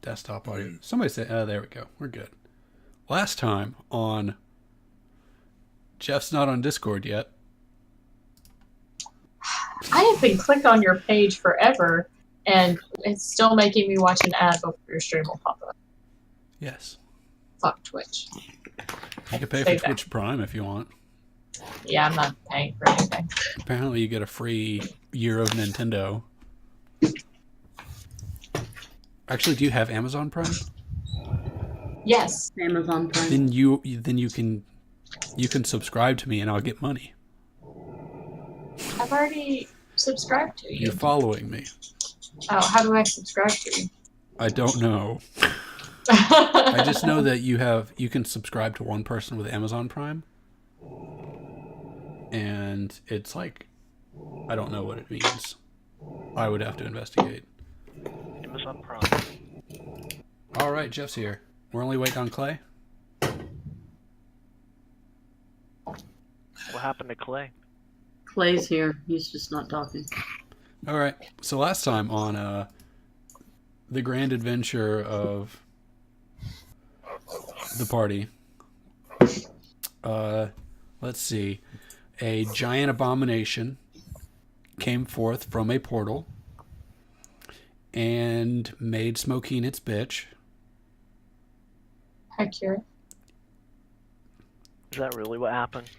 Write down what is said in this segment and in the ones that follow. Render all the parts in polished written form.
desktop audio. Somebody said, there we go. We're good. Last time on Jeff's not on Discord yet. I have been clicked on your page forever, and it's still making me watch an ad before your stream will pop up. Yes. Fuck Twitch. You can pay for Twitch Prime if you want. Yeah, I'm not paying for anything. Apparently you get a free year of Nintendo. Actually, do you have Amazon Prime? Yes. Amazon Prime. Then you can subscribe to me and I'll get money. I've already subscribed to you. You're following me. Oh, how do I subscribe to you? I don't know. I just know that you can subscribe to one person with Amazon Prime. And it's like, I don't know what it means. I would have to investigate. Amazon Prime. All right, Jeff's here. We're only waiting on Clay. What happened to Clay? Clay's here. He's just not talking. All right. So last time on the grand adventure of the party, let's see. A giant abomination came forth from a portal and made Smokeen its bitch. Accurate. Is that really what happened?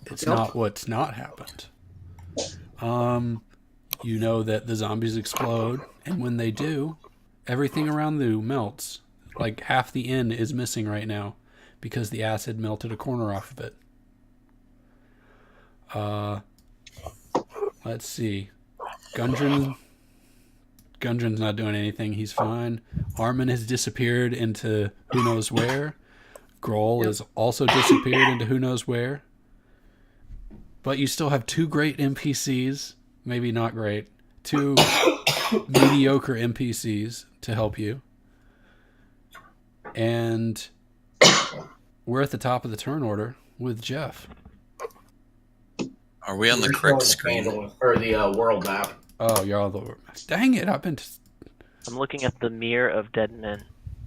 It's not what's not happened. You know that the zombies explode, and when they do, everything around you melts. Like half the inn is missing right now because the acid melted a corner off of it. Let's see. Gundren's not doing anything. He's fine. Armin has disappeared into who knows where. Grohl has also disappeared into who knows where. But you still have two great NPCs. Maybe not great. Two mediocre NPCs to help you. And we're at the top of the turn order with Jeff. Are we on the correct screen? Or the world map. Oh, you're all the... Dang it, I'm looking at the Mirror of Dead Men.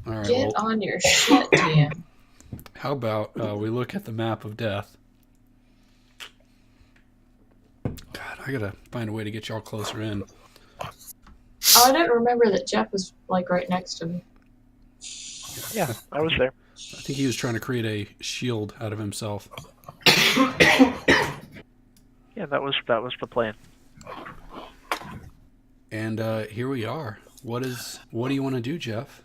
All right, Get on your shit, DM. How about we look at the map of death? God, I gotta find a way to get y'all closer in. Oh, I didn't remember that Jeff was like right next to me. Yeah, I was there. I think he was trying to create a shield out of himself. Yeah, that was the plan. And here we are. What do you want to do, Jeff?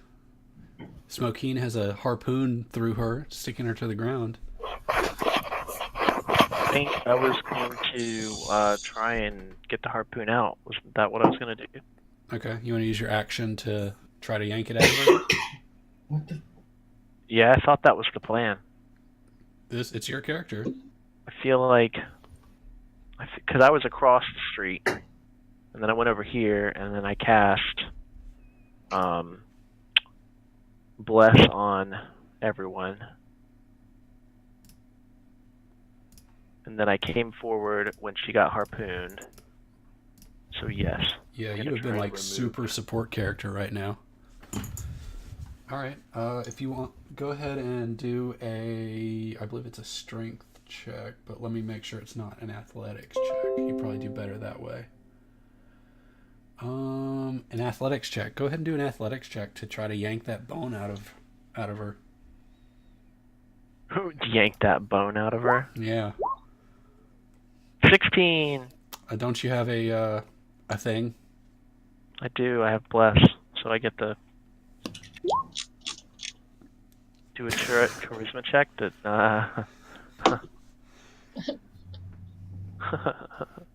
Smokeen has a harpoon through her, sticking her to the ground. I think I was going to try and get the harpoon out. Was that what I was going to do? Okay, you want to use your action to try to yank it out of her? What the? Yeah, I thought that was the plan. It's your character. I feel like... Because I was across the street, and then I went over here, and then I cast Bless on everyone. And then I came forward when she got harpooned. So yes. Yeah, you have been like super support character right now. Alright, if you want, go ahead and do I believe it's a strength check, but let me make sure it's not an athletics check. You probably do better that way. An athletics check. Go ahead and do an athletics check to try to yank that bone out of her. Yank that bone out of her? Yeah. 16. Don't you have a thing? I do. I have Bless, so I get to do a charisma check that.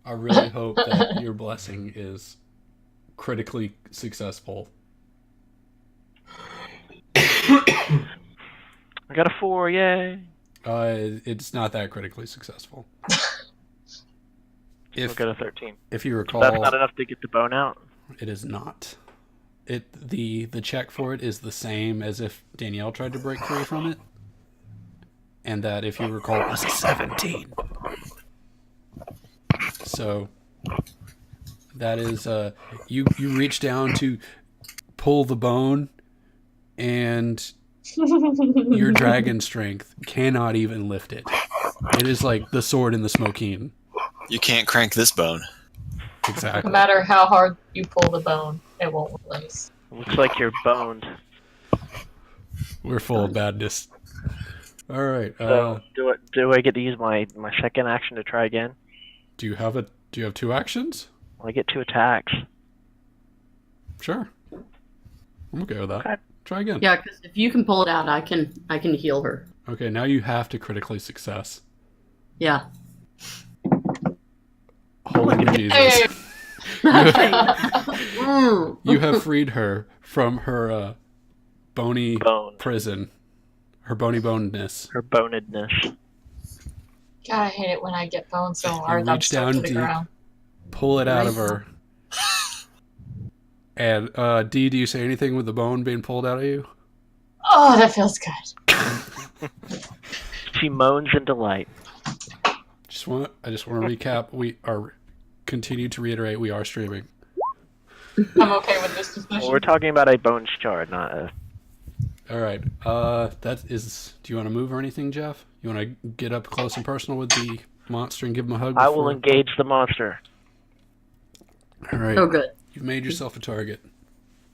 I really hope that your blessing is critically successful. I got a 4, yay! It's not that critically successful. I'll get a 13. If you recall, That's not enough to get the bone out. It is not. The check for it is the same as if Danielle tried to break free from it, and that, if you recall, was a 17. So that is you reach down to pull the bone, and your dragon strength cannot even lift it. It is like the sword in the smoking. You can't crank this bone. No Exactly. matter how hard you pull the bone, it won't release. Looks like you're boned. We're full of badness. All right. So do I get to use my second action to try again? Do you have 2 actions? I get 2 attacks. Sure. I'm okay with that. Okay. Try again. Yeah, because if you can pull it out, I can heal her. Okay, now you have to critically success. Yeah. Holy Jesus. Hey! Mm. You have freed her from her bony Bone. prison. Her bony bonedness. Her bonedness. God, I hate it when I get bone so You hard that I'm reach stuck down to the deep. ground. Pull it out of her. And Dee, do you say anything with the bone being pulled out of you? Oh, that feels good. She moans in delight. I just want to recap. We are continue to reiterate we are streaming. I'm okay with this discussion. Well, we're talking about a bone shard, not a... All right. That is. Do you want to move or anything, Jeff? You want to get up close and personal with the monster and give him a hug? I will before- engage the monster. All right. Oh, good. You've made yourself a target.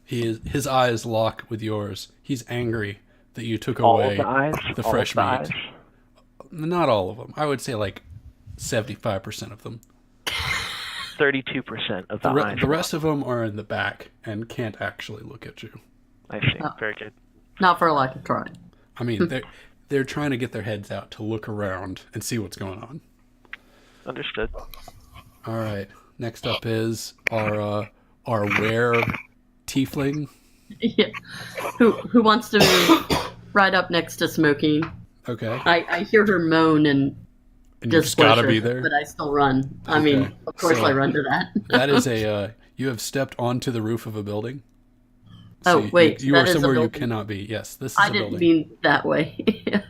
His eyes lock with yours. He's angry that you took All away of the eyes? the All fresh of the meat. eyes? Not all of them. I would say like 75% of them. 32% of the eyes. The rest of them are in the back and can't actually look at you. I see. Oh. Very good. Not for a lack of trying. I mean, they're trying to get their heads out to look around and see what's going on. Understood. All right. Next up is our were tiefling. Yeah. Who wants to move right up next to Smoking? Okay. I hear her moan and And you've just got to be displeasure, there. but I still run. I Okay. mean, of course So- I run to that. That is you have stepped onto the roof of a building. Oh, wait, You that are is a somewhere you building. cannot be. Yes, this is I a didn't building. mean that way.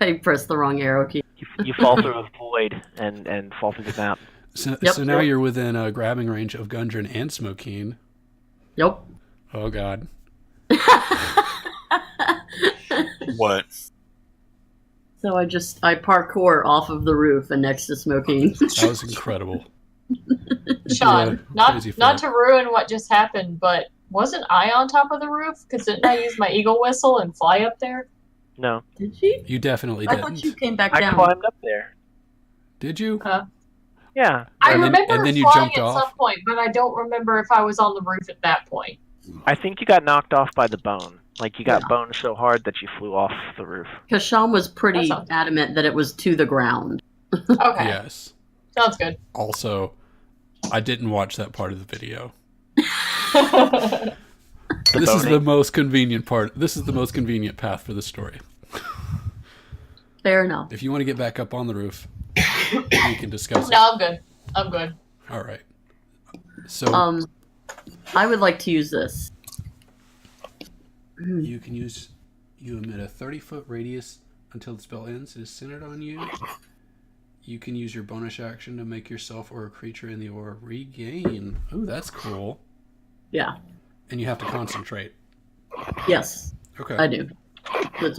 I pressed the wrong arrow key. You fall through a void and fall through the map. So, Yep, so now yep. you're within a grabbing range of Gundren and Smokeen. Yep. Oh God. What? So I parkour off of the roof and next to Smoking. That was incredible. Sean, Yeah, crazy not flip. to ruin what just happened, but wasn't I on top of the roof? Because didn't I use my eagle whistle and fly up there? No. Did she? You definitely I didn't. thought you came back I down. climbed up there. Did you? Yeah. I And then- remember and then you flying jumped at off? some point, but I don't remember if I was on the roof at that point. I think you got knocked off by the bone. Like, you got Yeah. boned so hard that you flew off the roof. Because Sean was pretty That sounds- adamant that it was to the ground. Okay, Yes. sounds good. Also, I didn't watch that part of the video. This is boning? the most convenient part. This is the most convenient path for the story. Fair enough. If you want to get back up on the roof, we can discuss it. No, I'm good. I'm good. All right. So I would like to use this. you emit a 30-foot radius until the spell ends. It is centered on you. You can use your bonus action to make yourself or a creature in the aura regain. Ooh, that's cool. Yeah. And you have to concentrate. Yes, Okay. I do. It's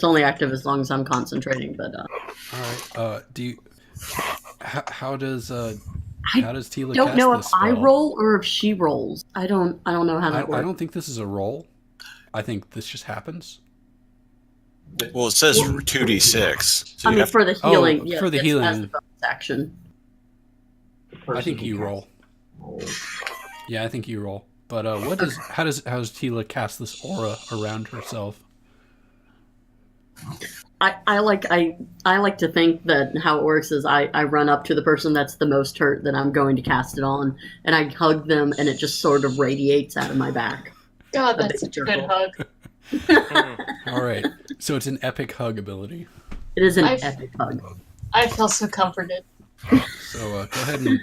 only active as long as I'm concentrating. But All right. Do you? How does Tila don't cast know this if I spell? roll or if she rolls. I don't know how that I works. don't think this is a roll. I think this just happens. Well, it says 2d6. So I you mean, have for the healing. Oh, yes, for the it's healing. as a bonus action. I think you roll. Yeah, I think you roll. But how does Tila cast this aura around herself? I like to think that how it works is I run up to the person that's the most hurt that I'm going to cast it on, and I hug them, and it just sort of radiates out of my back. God, A that's big such a good circle. hug. All right. So it's an epic hug ability. It is an I've- epic hug. I feel so comforted. So go ahead and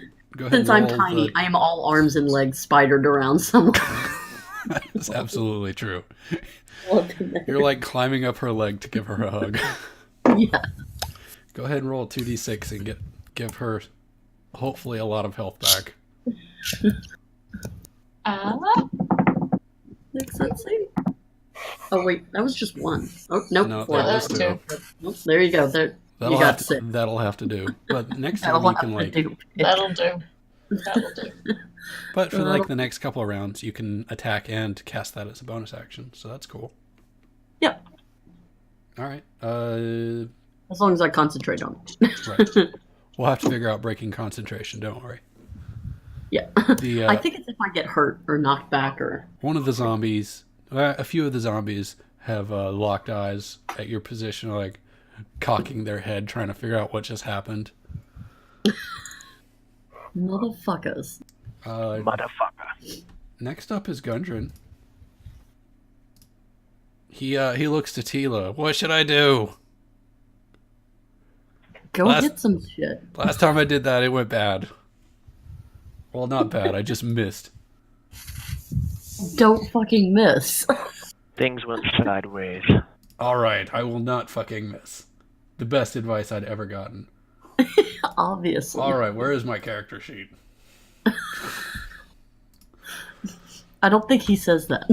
Since I'm roll tiny, I am all arms and legs spidered around someone. That's absolutely true. You're like climbing up her leg to give her a hug. Yeah. Go ahead and roll a 2d6 and give her hopefully a lot of health back. Let's see. Oh wait, that was just one. Oh nope, No, four. that was two. Nope, there you go. There you got six. That'll have to do. But next time That'll you can have to do. That'll do. That'll do. but for like the next couple of rounds, you can attack and cast that as a bonus action. So that's cool. Yep. All right. As long as I concentrate on it. Right. We'll have to figure out breaking concentration. Don't worry. Yeah. The I think it's if I get hurt or knocked back or. one of the zombies, a few of the zombies have locked eyes at your position, like cocking their head, trying to figure out what just happened. Motherfuckers. Motherfucker. Next up is Gundren. He looks to Tila. What should I do? Go get some shit. Last time I did that, it went bad. Well, not bad. I just missed. Don't fucking miss. Things went sideways. All right, I will not fucking miss. The best advice I'd ever gotten. Obviously. All right, where is my character sheet? I don't think he says that.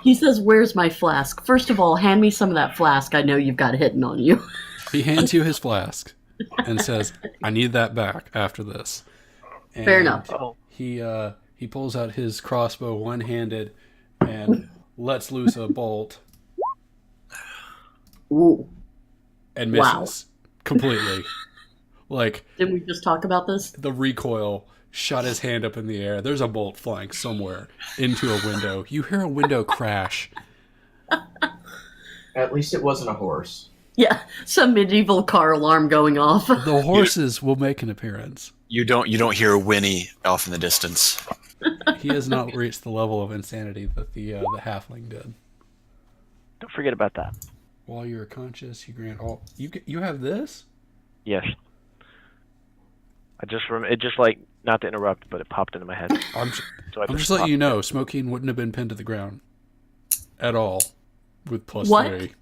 He says, "Where's my flask?" First of all, hand me some of that flask. I know you've got hidden on you. He hands you his flask and says, "I need that back after this." And Fair enough. Oh, he pulls out his crossbow one-handed and lets loose a bolt Ooh. and Wow. misses completely. Like Didn't we just talk about this? the recoil shot his hand up in the air. There's a bolt flying somewhere into a window. You hear a window crash. At least it wasn't a horse. Yeah, some medieval car alarm going off. The horses will make an appearance. You don't hear a whinny off in the distance. He has not reached the level of insanity that the halfling did. don't forget about that. While you're conscious, you grant all. You have this? Yes. It just like, not to interrupt, but it popped into my head. I'm So I just letting you know, Smokeen wouldn't have been pinned to the ground at all with +3.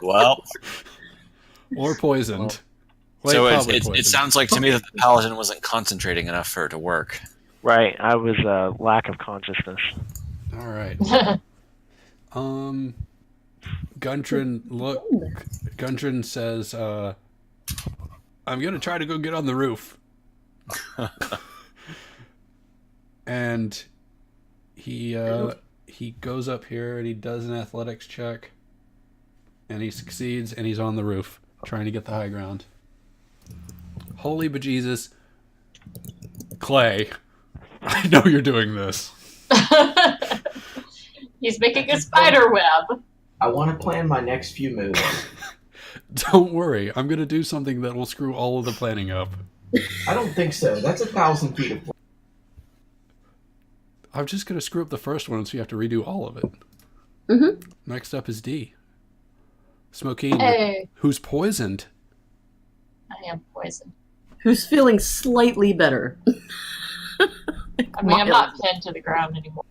Well, Or poisoned. so probably it poisoned. sounds like to me that the paladin wasn't concentrating enough for it to work. Right, I was lack of consciousness. All right. Gundren says, "I'm gonna try to go get on the roof," and he goes up here and he does an athletics check, and he succeeds, and he's on the roof trying to get the high ground. Holy bejesus, Clay! I know you're doing this. He's making a spider web. I want to plan my next few moves. Don't worry, I'm gonna do something that will screw all of the planning up. I don't think so. That's 1,000 feet of. I'm just gonna screw up the first one, so you have to redo all of it. Mm-hmm. Next up is D. Smokeen, Hey, who's poisoned. I am poisoned. Who's feeling slightly better? I mean, I'm not pinned to the ground anymore.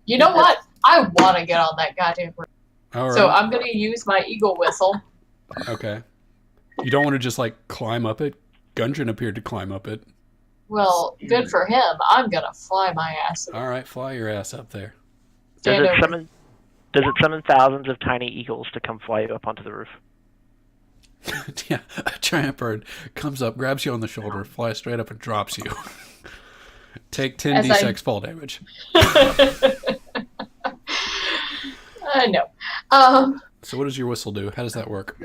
You know what? I want to get on that goddamn roof. All right. So I'm going to use my eagle whistle. Okay. You don't want to just like climb up it. Gundren appeared to climb up it. Well, good for him. I'm going to fly my ass. All right, fly your ass up there. Stand over. Does it summon thousands of tiny eagles to come fly you up onto the roof? Yeah, a giant bird comes up, grabs you on the shoulder, flies straight up, and drops you. Take 10 d6 fall damage. No. So what does your whistle do? How does that work?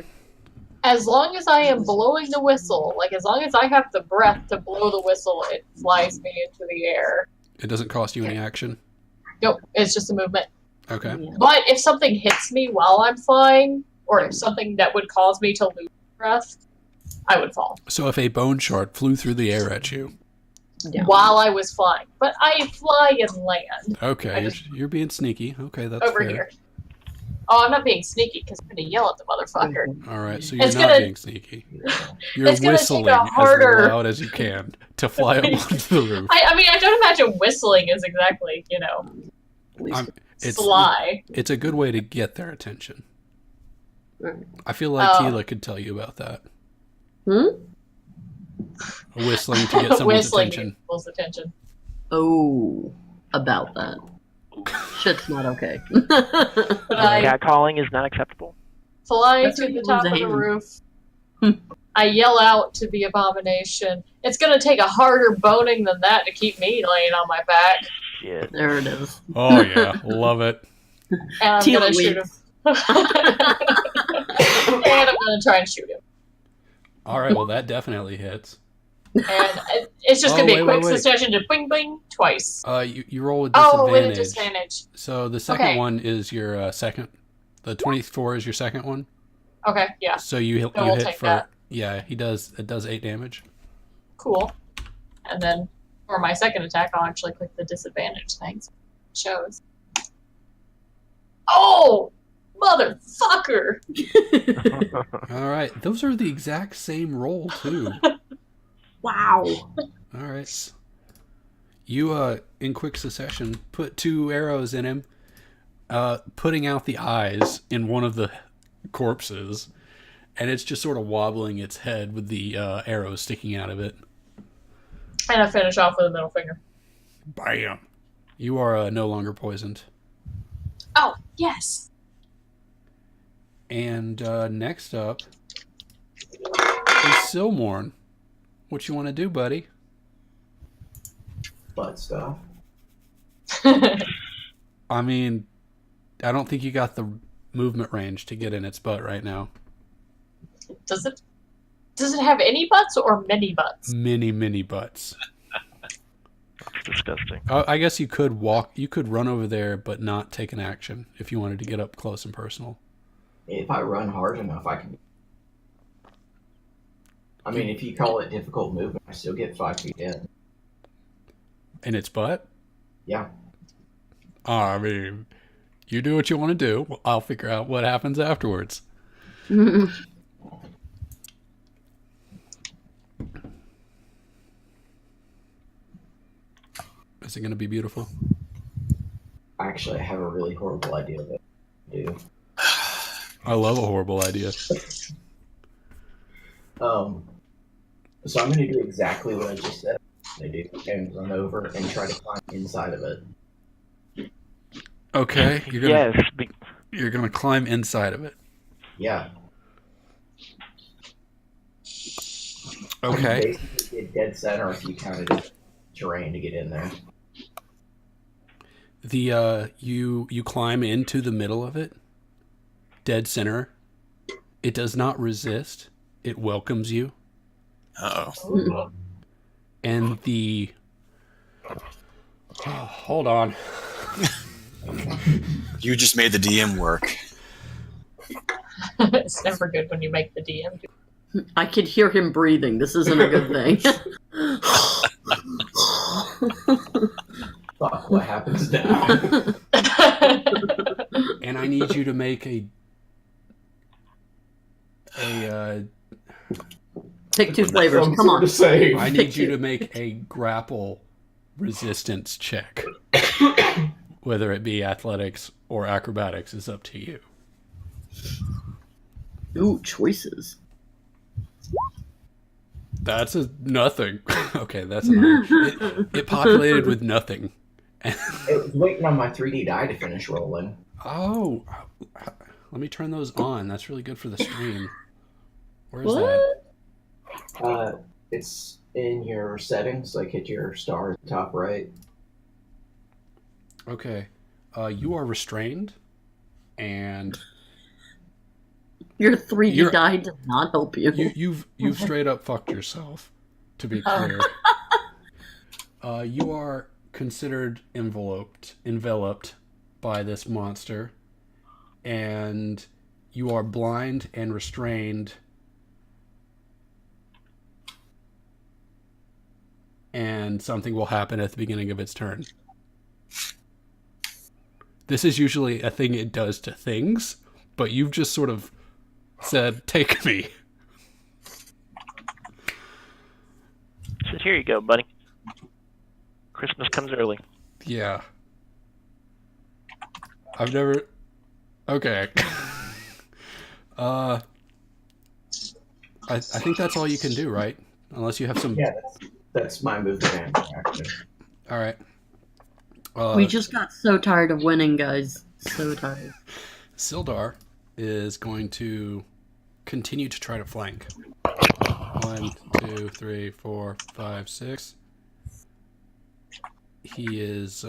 As long as I am blowing the whistle, like as long as I have the breath to blow the whistle, it flies me into the air. It doesn't cost you any action? Nope, it's just a movement. Okay. Yeah. But if something hits me while I'm flying, or if something that would cause me to lose breath, I would fall. So if a bone shard flew through the air at you. Yeah. While I was flying. But I fly and land Okay, you're being sneaky. Okay, that's over fair. here. Oh, I'm not being sneaky because I'm going to yell at the motherfucker. All right, so you're It's not gonna- being sneaky. You're it's gonna take whistling a harder- as loud as you can to fly up onto the roof. I mean, I don't imagine whistling is exactly, It's sly. it's a good way to get their attention. Right. I feel like Oh. Tila could tell you about that. Hmm? Whistling to get someone's Whistling attention. people's attention. Oh. about that. Shit's not okay. But I Catcalling is not acceptable. fly That's to how you the top lose of a the hand. roof. I yell out to the abomination. It's gonna take a harder boning than that to keep me laying on my back. Shit. There it is. Oh yeah, love it. And I'm Teal gonna shoot him. weeps. And I'm gonna try and shoot him. All right, well that definitely hits. And it's just gonna Oh, be a wait, quick wait. succession to bing bing twice. You roll with Oh, disadvantage. with a disadvantage. So the second Okay. one is your second. The 24 is your second one. Okay, yeah, So you So we'll hit take for that. yeah. It does 8 damage. cool. And then for my second attack, I'll actually click the disadvantage thing. So it shows. Oh, motherfucker! All right, those are the exact same roll too. Wow. All right. You in quick succession put 2 arrows in him, putting out the eyes in one of the corpses, and it's just sort of wobbling its head with the arrows sticking out of it. And I finish off with a middle finger. Bam! You are no longer poisoned. Oh, yes! And next up is Silmorn. What you want to do, buddy? Butt stuff. I mean, I don't think you got the movement range to get in its butt right now. Does it have any butts or many butts? Many butts. That's disgusting. I guess you could run over there, but not take an action if you wanted to get up close and personal. If I run hard enough, I can. I mean, if you call it difficult movement, I still get 5 feet in. In its butt? Yeah. I mean, you do what you want to do. I'll figure out what happens afterwards. Is it going to be beautiful? Actually, I have a really horrible idea of what to do. I love a horrible idea. So I'm going to do exactly what I just said. I do and run over and try to climb inside of it. Okay, Yes. you're gonna climb inside of it. Yeah. Okay. Basically, get dead center if you counted it terrain to get in there. The you climb into the middle of it, dead center. It does not resist. It welcomes you. Uh-oh. And the hold on. You just made the DM work. It's never good when you make the DM do. I could hear him breathing. This isn't a good thing. Fuck, what happens now? And I need you to make a Pick 2 flavors. Come on. To save. I need you to make a grapple resistance check. Whether it be athletics or acrobatics is up to you. Ooh, choices. That's a nothing. Okay, that's a 9. It populated with nothing. It was waiting on my 3D die to finish rolling. Oh, let me turn those on. That's really good for the stream. Where's What? that? It's in your settings, like hit your star at the top right. Okay. You are restrained, and Your 3D You're- die does not help you. you've straight up fucked yourself. To be clear, you are considered enveloped by this monster, and you are blind and restrained. And something will happen at the beginning of its turn. This is usually a thing it does to things, but you've just sort of said, "Take me." Says, here you go, buddy. Christmas comes early. Yeah. I've never... Okay. I think that's all you can do, right? Unless you have some... Yeah, that's my movement action. All right. We just got so tired of winning, guys. So tired. Sildar is going to continue to try to flank. 1, 2, 3, 4, 5, 6. He is.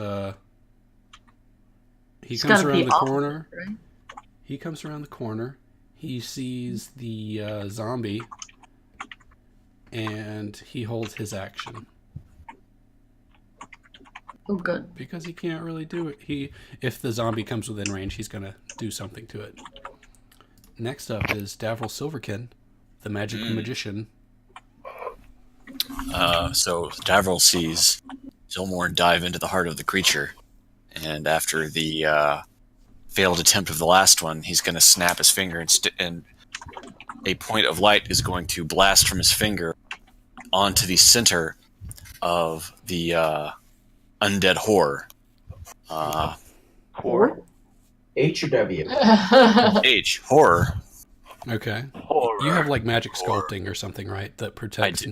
He comes around the corner. Right? He comes around the corner. He sees the zombie, and he holds his action Oh, good. because he can't really do it. If the zombie comes within range, he's gonna do something to it. Next up is Davril Silverkin, the magic magician. So Davril sees Zilmorn dive into the heart of the creature, and after the failed attempt of the last one, he's going to snap his finger, and a point of light is going to blast from his finger onto the center of the undead horror. Core? H or W? H, horror. Okay. Horror. You have like magic sculpting or something, right? That protects.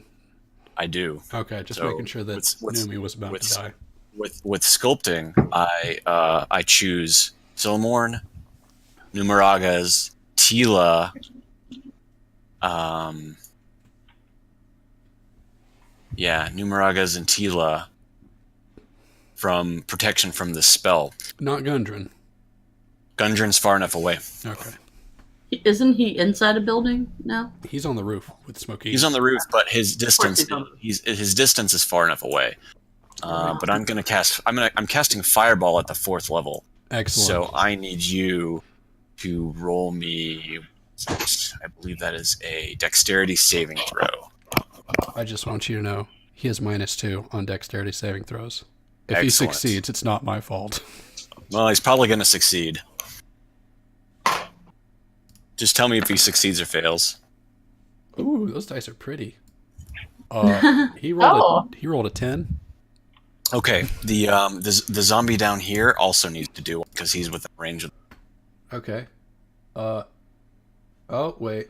I do. Okay, just So, making sure that Numi was about to die. With sculpting, I choose Zilmorn, Numeraga's, Tila, Numeraga's and Tila from protection from the spell. Not Gundren. Gundren's far enough away. Okay. Isn't he inside a building now? He's on the roof with Smokey. He's on the roof, but his distance he's on- his distance is far enough away. But I'm casting Fireball at the 4th level. Excellent. So I need you to roll me. I believe that is a Dexterity saving throw. I just want you to know he has -2 on dexterity saving throws. If he Excellent. succeeds, it's not my fault. Well, he's probably going to succeed. Just tell me if he succeeds or fails. Ooh, those dice are pretty. He rolled a 10. Okay, the zombie down here also needs to do one because he's within range of. Okay. Oh wait.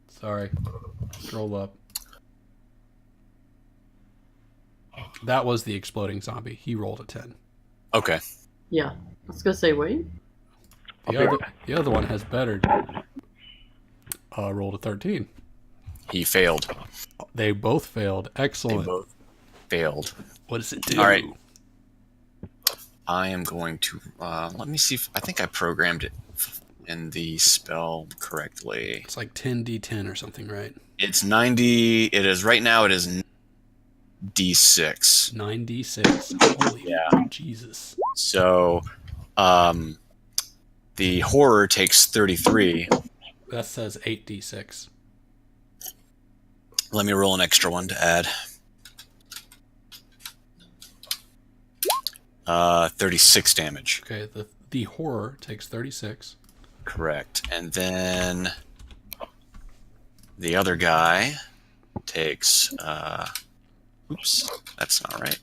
Sorry. Scroll up. That was the exploding zombie. He rolled a 10. Okay. Yeah. I was gonna say, wait. The other one has better. Rolled a 13. He failed. They both failed. They Excellent. both failed. What does it do? All right. I am going to let me see if I think I programmed it in the spell correctly. It's like 10d10 or something, right? It's 90. It is right now. It is D6. 9d6. Holy Jesus. So, the horror takes 33. That says 8d6. Let me roll an extra one to add. 36 damage. Okay, the horror takes 36. Correct. And then the other guy takes oops, that's not right.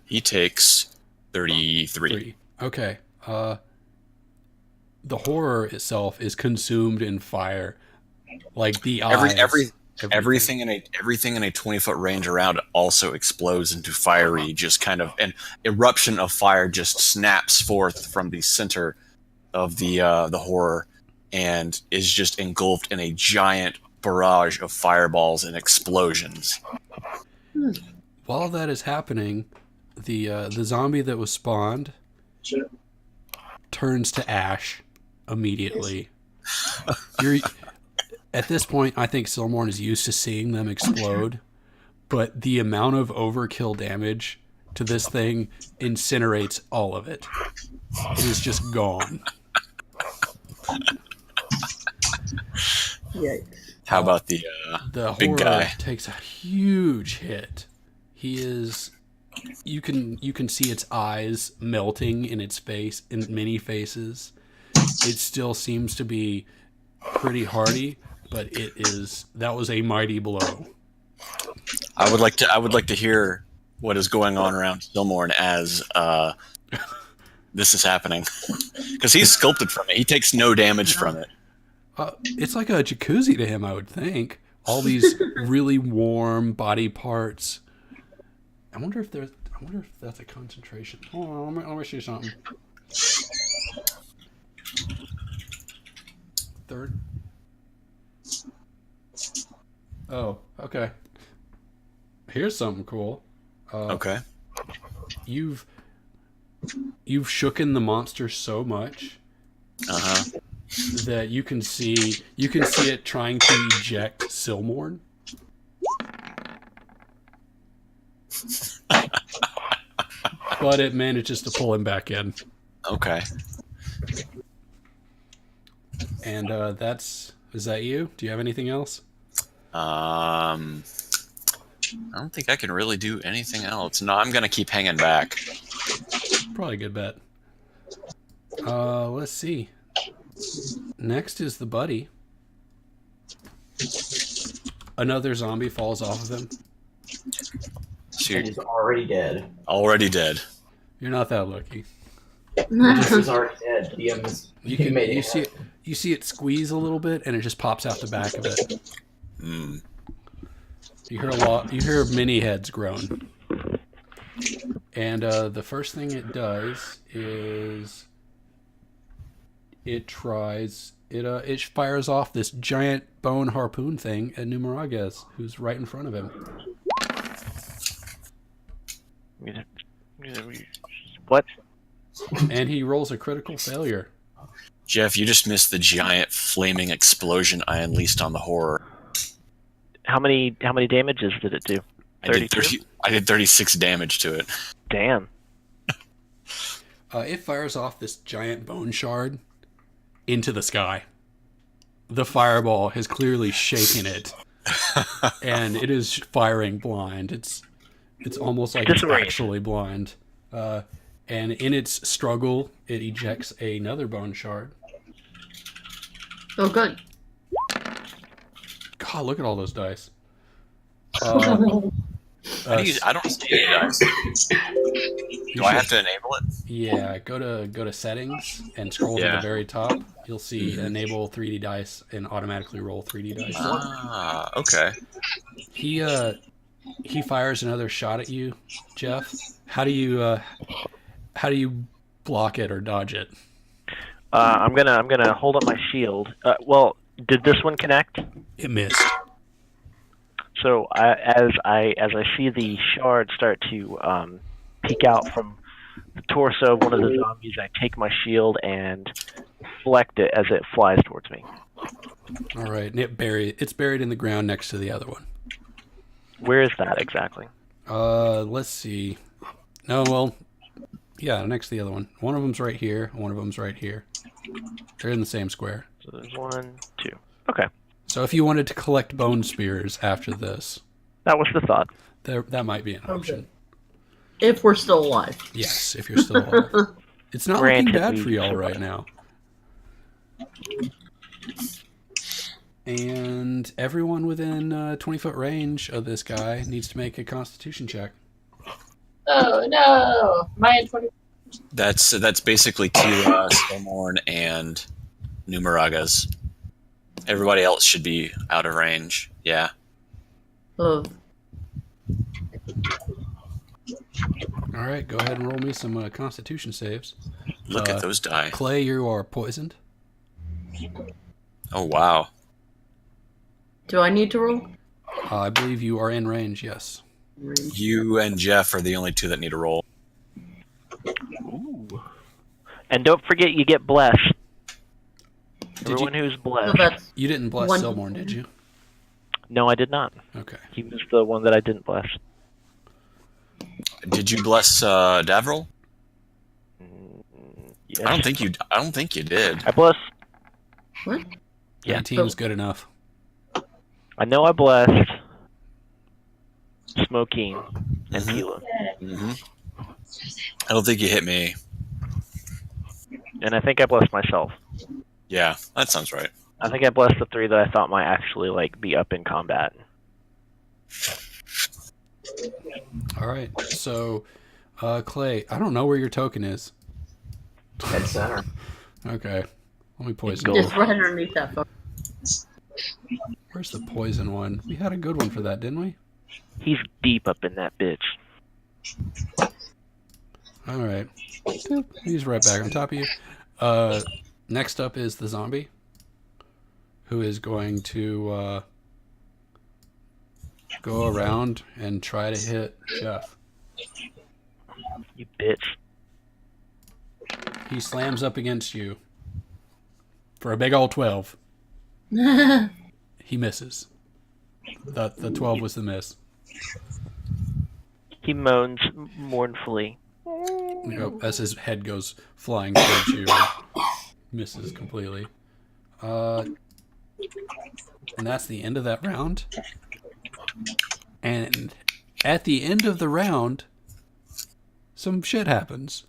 He takes 33. 3. Okay. The horror itself is consumed in fire. Like the eyes. Everything in a 20-foot range around it also explodes into fiery, just kind of an eruption of fire just snaps forth from the center of the horror and is just engulfed in a giant barrage of fireballs and explosions. While that is happening, the zombie that was spawned turns to ash immediately. At this point, I think Silmorn is used to seeing them explode, but the amount of overkill damage to this thing incinerates all of it. It is just gone. Yikes. How about the big horror guy? Takes a huge hit. He is. You can see its eyes melting in its face, in many faces. It still seems to be pretty hardy, but that was a mighty blow. I would like to hear what is going on around Silmorn as this is happening, because he's sculpted from it. He takes no damage from it. It's like a jacuzzi to him, I would think. all these really warm body parts. I wonder if that's a concentration. Hold on, let me see something. Third. Oh, okay. Here's something cool. Okay. You've shooken the monster so much that you can see it trying to eject Silmorn. But it manages to pull him back in. Okay. And is that you? Do you have anything else? I don't think I can really do anything else. No, I'm gonna keep hanging back. Probably a good bet. Let's see. Next is the buddy. Another zombie falls off of him. So And he's already dead. already dead. You're not that lucky. He's already dead. You see it squeeze a little bit, and it just pops out the back of it. Mm. You hear many heads groan. And the first thing it does is it fires off this giant bone harpoon thing at Numarages, who's right in front of him. What? Mm-hmm. And he rolls a critical failure. Jeff, you just missed the giant flaming explosion I unleashed on the horror. How many damages did it do? I did 36 damage to it. Damn. It fires off this giant bone shard into the sky. The fireball has clearly shaken it, and it is firing blind. It's almost like it's actually blind. And in its struggle, it ejects another bone shard. Oh, good. God, look at all those dice. I don't see any dice. Do I have to enable it? Yeah, go to settings and scroll to the very top. You'll see enable 3D dice and automatically roll 3D dice. Ah, okay. He fires another shot at you, Jeff. How do you block it or dodge it? I'm gonna hold up my shield. Well, did this one connect? It missed. So as I see the shard start to peek out from the torso of one of the zombies, I take my shield and deflect it as it flies towards me. All right, and it's buried in the ground next to the other one. Where is that exactly? Let's see. No, well, yeah, next to the other one. One of them's right here. One of them's right here. They're in the same square. So there's 1, 2. Okay. So if you wanted to collect bone spears after this, That was the thought. that might be an option. If we're still alive. Yes, if you're still alive. It's not looking bad for y'all right now. And everyone within 20-foot range of this guy needs to make a Constitution check. Oh no! Mine 20. That's basically Tila, Silmorn, and Numaragas. Everybody else should be out of range. Yeah. Oh, All right, go ahead and roll me some Constitution saves. Look at those die. Clay, you are poisoned. Oh, wow. do I need to roll? I believe you are in range, yes. You and Jeff are the only two that need a roll. Ooh. And don't forget, you get blessed. Did Everyone who's So blessed. that's You didn't bless One- Silmorn, did you? No, I did not. Okay. He was the one that I didn't bless. Did you bless Davril? Yes. I don't think you did. I blessed. what? Yeah. 19 is good enough. I know I blessed Smokeen and Mhm. Tila. Mm-hmm. I don't think you hit me. And I think I blessed myself. Yeah, that sounds right. I think I blessed the 3 that I thought might actually be up in combat. All right. So, Clay, I don't know where your token is. Dead center. Okay. Let me poison Gold. you. It's right underneath that phone. Where's the poison one? We had a good one for that, didn't we? He's deep up in that bitch. All right. He's right back on top of you. Next up is the zombie, who is going to go around and try to hit Jeff. You bitch. He slams up against you for a big old 12. He misses. The 12 was the miss. He moans mournfully. As his head goes flying towards you, and misses completely. And that's the end of that round. And at the end of the round, some shit happens.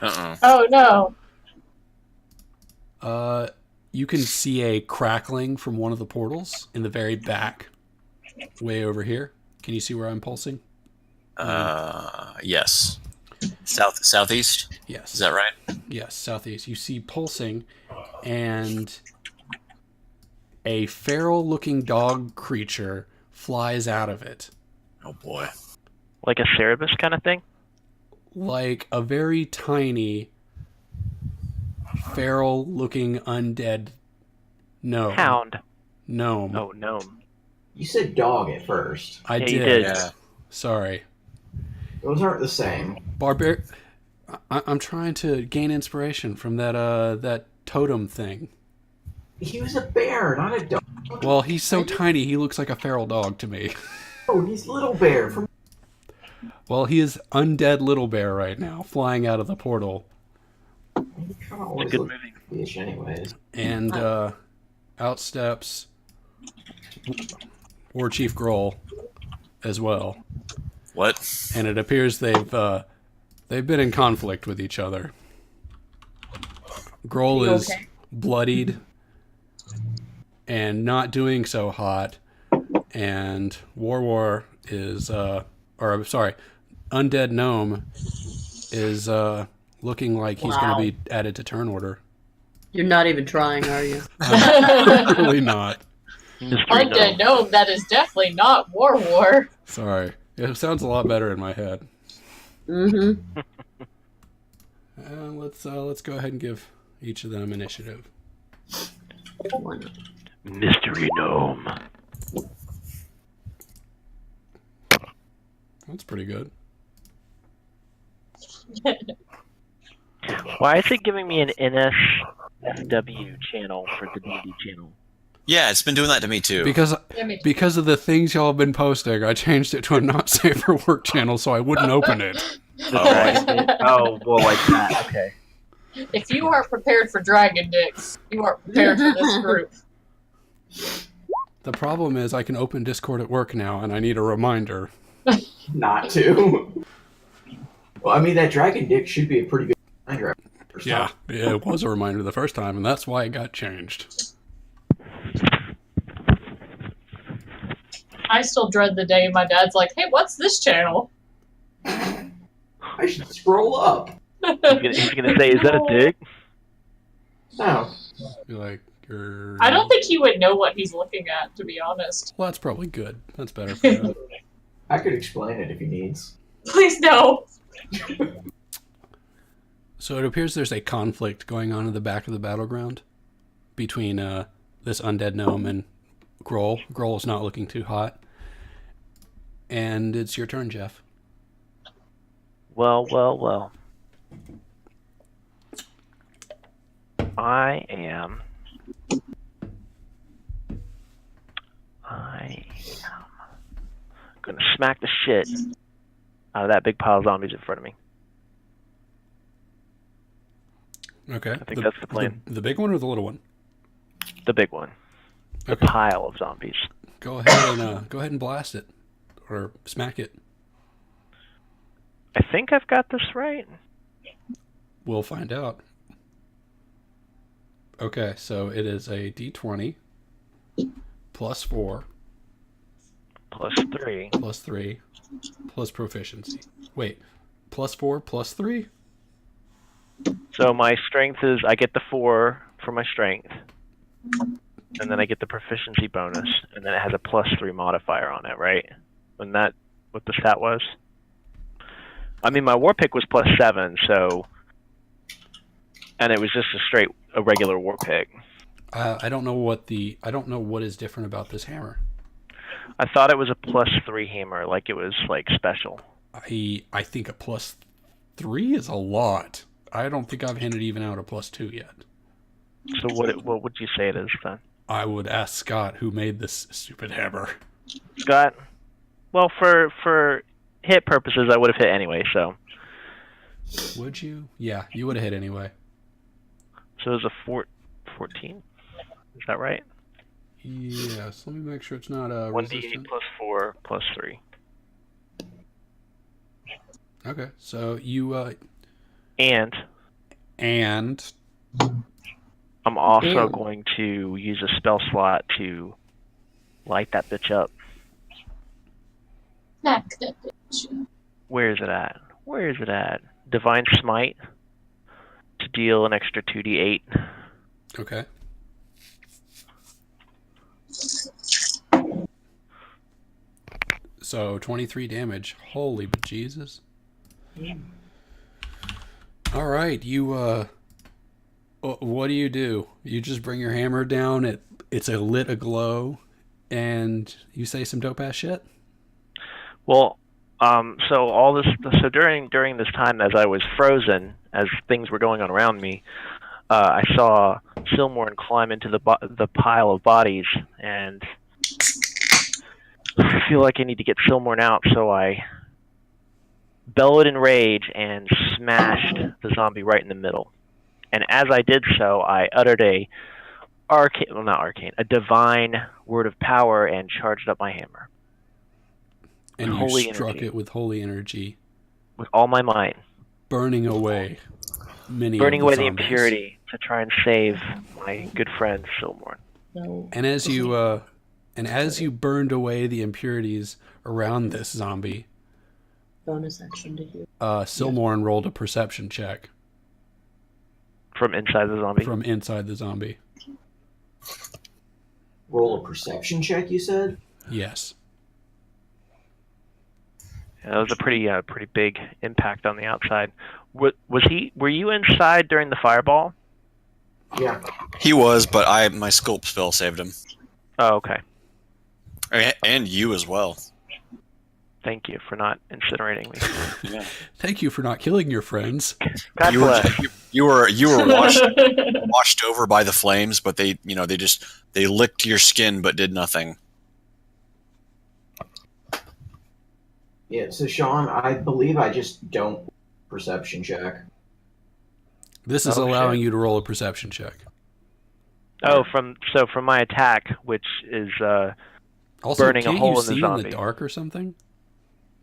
Oh no. You can see a crackling from one of the portals in the very back, way over here. Can you see where I'm pulsing? Yes. Southeast? Yes. Is that right? Yes, southeast. You see pulsing, and a feral-looking dog creature flies out of it. Oh boy. Like a Cerebus kind of thing? Like a very tiny, feral-looking undead gnome. Hound. Gnome. Oh, gnome. You said dog at first. I Yeah, did. you did. Yeah. Sorry. Those aren't the same. I'm trying to gain inspiration from that totem thing. He was a bear, not a dog. Well, he's so tiny, he looks like a feral dog to me. Oh, he's Little Bear from. Well, he is undead little bear right now, flying out of the portal. He kind of always good looks movie. fish, anyways. And out steps War Chief Grohl as well. What? And it appears they've been in conflict with each other. Grohl is bloodied and not doing so hot, and War is Undead Gnome is looking like he's going to be added to turn order. You're not even trying, are you? Really not. Undead gnome, that is definitely not War. Sorry. It sounds a lot better in my head. Mm-hmm. And let's go ahead and give each of them initiative. Mystery gnome. That's pretty good. Why is it giving me an NSFW channel for the D&D channel? Yeah, it's been doing that to me too. Because of the things y'all have been posting, I changed it to a not safe for work channel so I wouldn't open it. Oh, well, like that. Okay. If you aren't prepared for dragon dicks, you aren't prepared for this group. The problem is I can open Discord at work now, and I need a reminder. Not to. Well, I mean, that dragon dick should be a pretty good reminder. Yeah, it was a reminder the first time, and that's why it got changed. I still dread the day my dad's like, hey, what's this channel? I should scroll up. He's gonna say, is that a dick? No. You're like, you're... I don't think he would know what he's looking at, to be honest. Well, that's probably good. That's better for him. I could explain it if he needs. Please no. So it appears there's a conflict going on in the back of the battleground between this undead gnome and Grohl. Grohl is not looking too hot. And it's your turn, Jeff. Well. I am gonna smack the shit out of that big pile of zombies in front of me. Okay. I think that's the plan. The big one or the little one? The big one. The Okay. pile of zombies. Go ahead and blast it. Or smack it. I think I've got this right. We'll find out. Okay, so it is a d20 plus 4 Plus 3. plus 3 plus proficiency. Wait, plus 4 plus 3? So my strength is, I get the 4 for my strength. and then I get the proficiency bonus, and then it has a +3 modifier on it, right? Wasn't that what the stat was? I mean, my war pick was +7, so, and it was just a regular war pick. I don't know what is different about this hammer. I thought it was a +3 hammer, like it was like special. I think a +3 is a lot. I don't think I've handed even out a +2 yet. So what would you say it is then? I would ask Scott, who made this stupid hammer. Scott? Well, for hit purposes, I would have hit anyway, so. Would you? Yeah, you would have hit anyway. So it was a 14? Is that right? Yes, let me make sure it's not a 1d8 +4 +3. Okay, so you And I'm also going to use a spell slot to light that bitch up. Smack that bitch. Where is it at? Divine Smite to deal an extra 2d8. okay. So 23 damage. Holy bejesus. All right, you what do? You just bring your hammer down, it's a lit aglow, and you say some dope ass shit? Well, so during this time, as I was frozen, as things were going on around me, I saw Silmorn climb into the pile of bodies, and I feel like I need to get Silmorn out, so I bellowed in rage and smashed the zombie right in the middle. And as I did so, I uttered a divine word of power and charged up my hammer. And Holy you struck energy. it with holy energy, With all my might. burning away the The zombies. impurity to try and save my good friend Silmorn. And as you burned away the impurities around this zombie, Bonus action to heal. Silmorn rolled a perception check From inside the zombie. from inside the zombie. Roll a perception check, you said? Yes. Yeah, that was a pretty big impact on the outside. Were you inside during the fireball? Yeah. He was, but my sculpt spell saved him. Oh, okay. And you as well. Thank you for not incinerating me. Yeah. Thank you for not killing your friends. God bless. You were washed over by the flames, but they licked your skin but did nothing. Yeah, so Sean, I believe I just don't perception check. This is Oh, allowing shit. you to roll a perception check. Oh, from my attack, which is Also, burning a can't hole you in the see in zombie. the dark or something?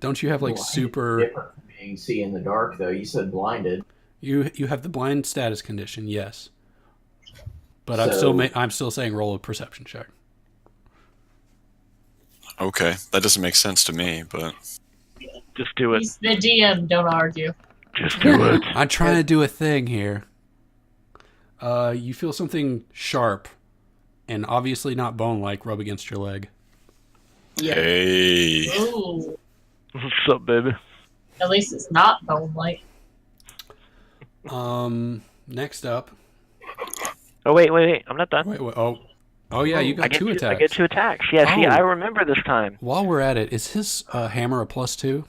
Don't you have like Well, I think super? it's different from being see in the dark, though. You said blinded. You have the blind status condition, yes. But So- I'm still saying roll a perception check. Okay, that doesn't make sense to me, but just do it. He's the DM, don't argue. Just do it. I'm trying to do a thing here. You feel something sharp, and obviously not bone-like, rub against your leg. Yeah. hey, Ooh. What's up, baby? At least it's not bone-like. Next up. Oh wait, I'm not done. Wait. Oh yeah, you got two attacks. I get 2 attacks. Yeah, see, Oh. I remember this time. While we're at it, is his hammer a +2?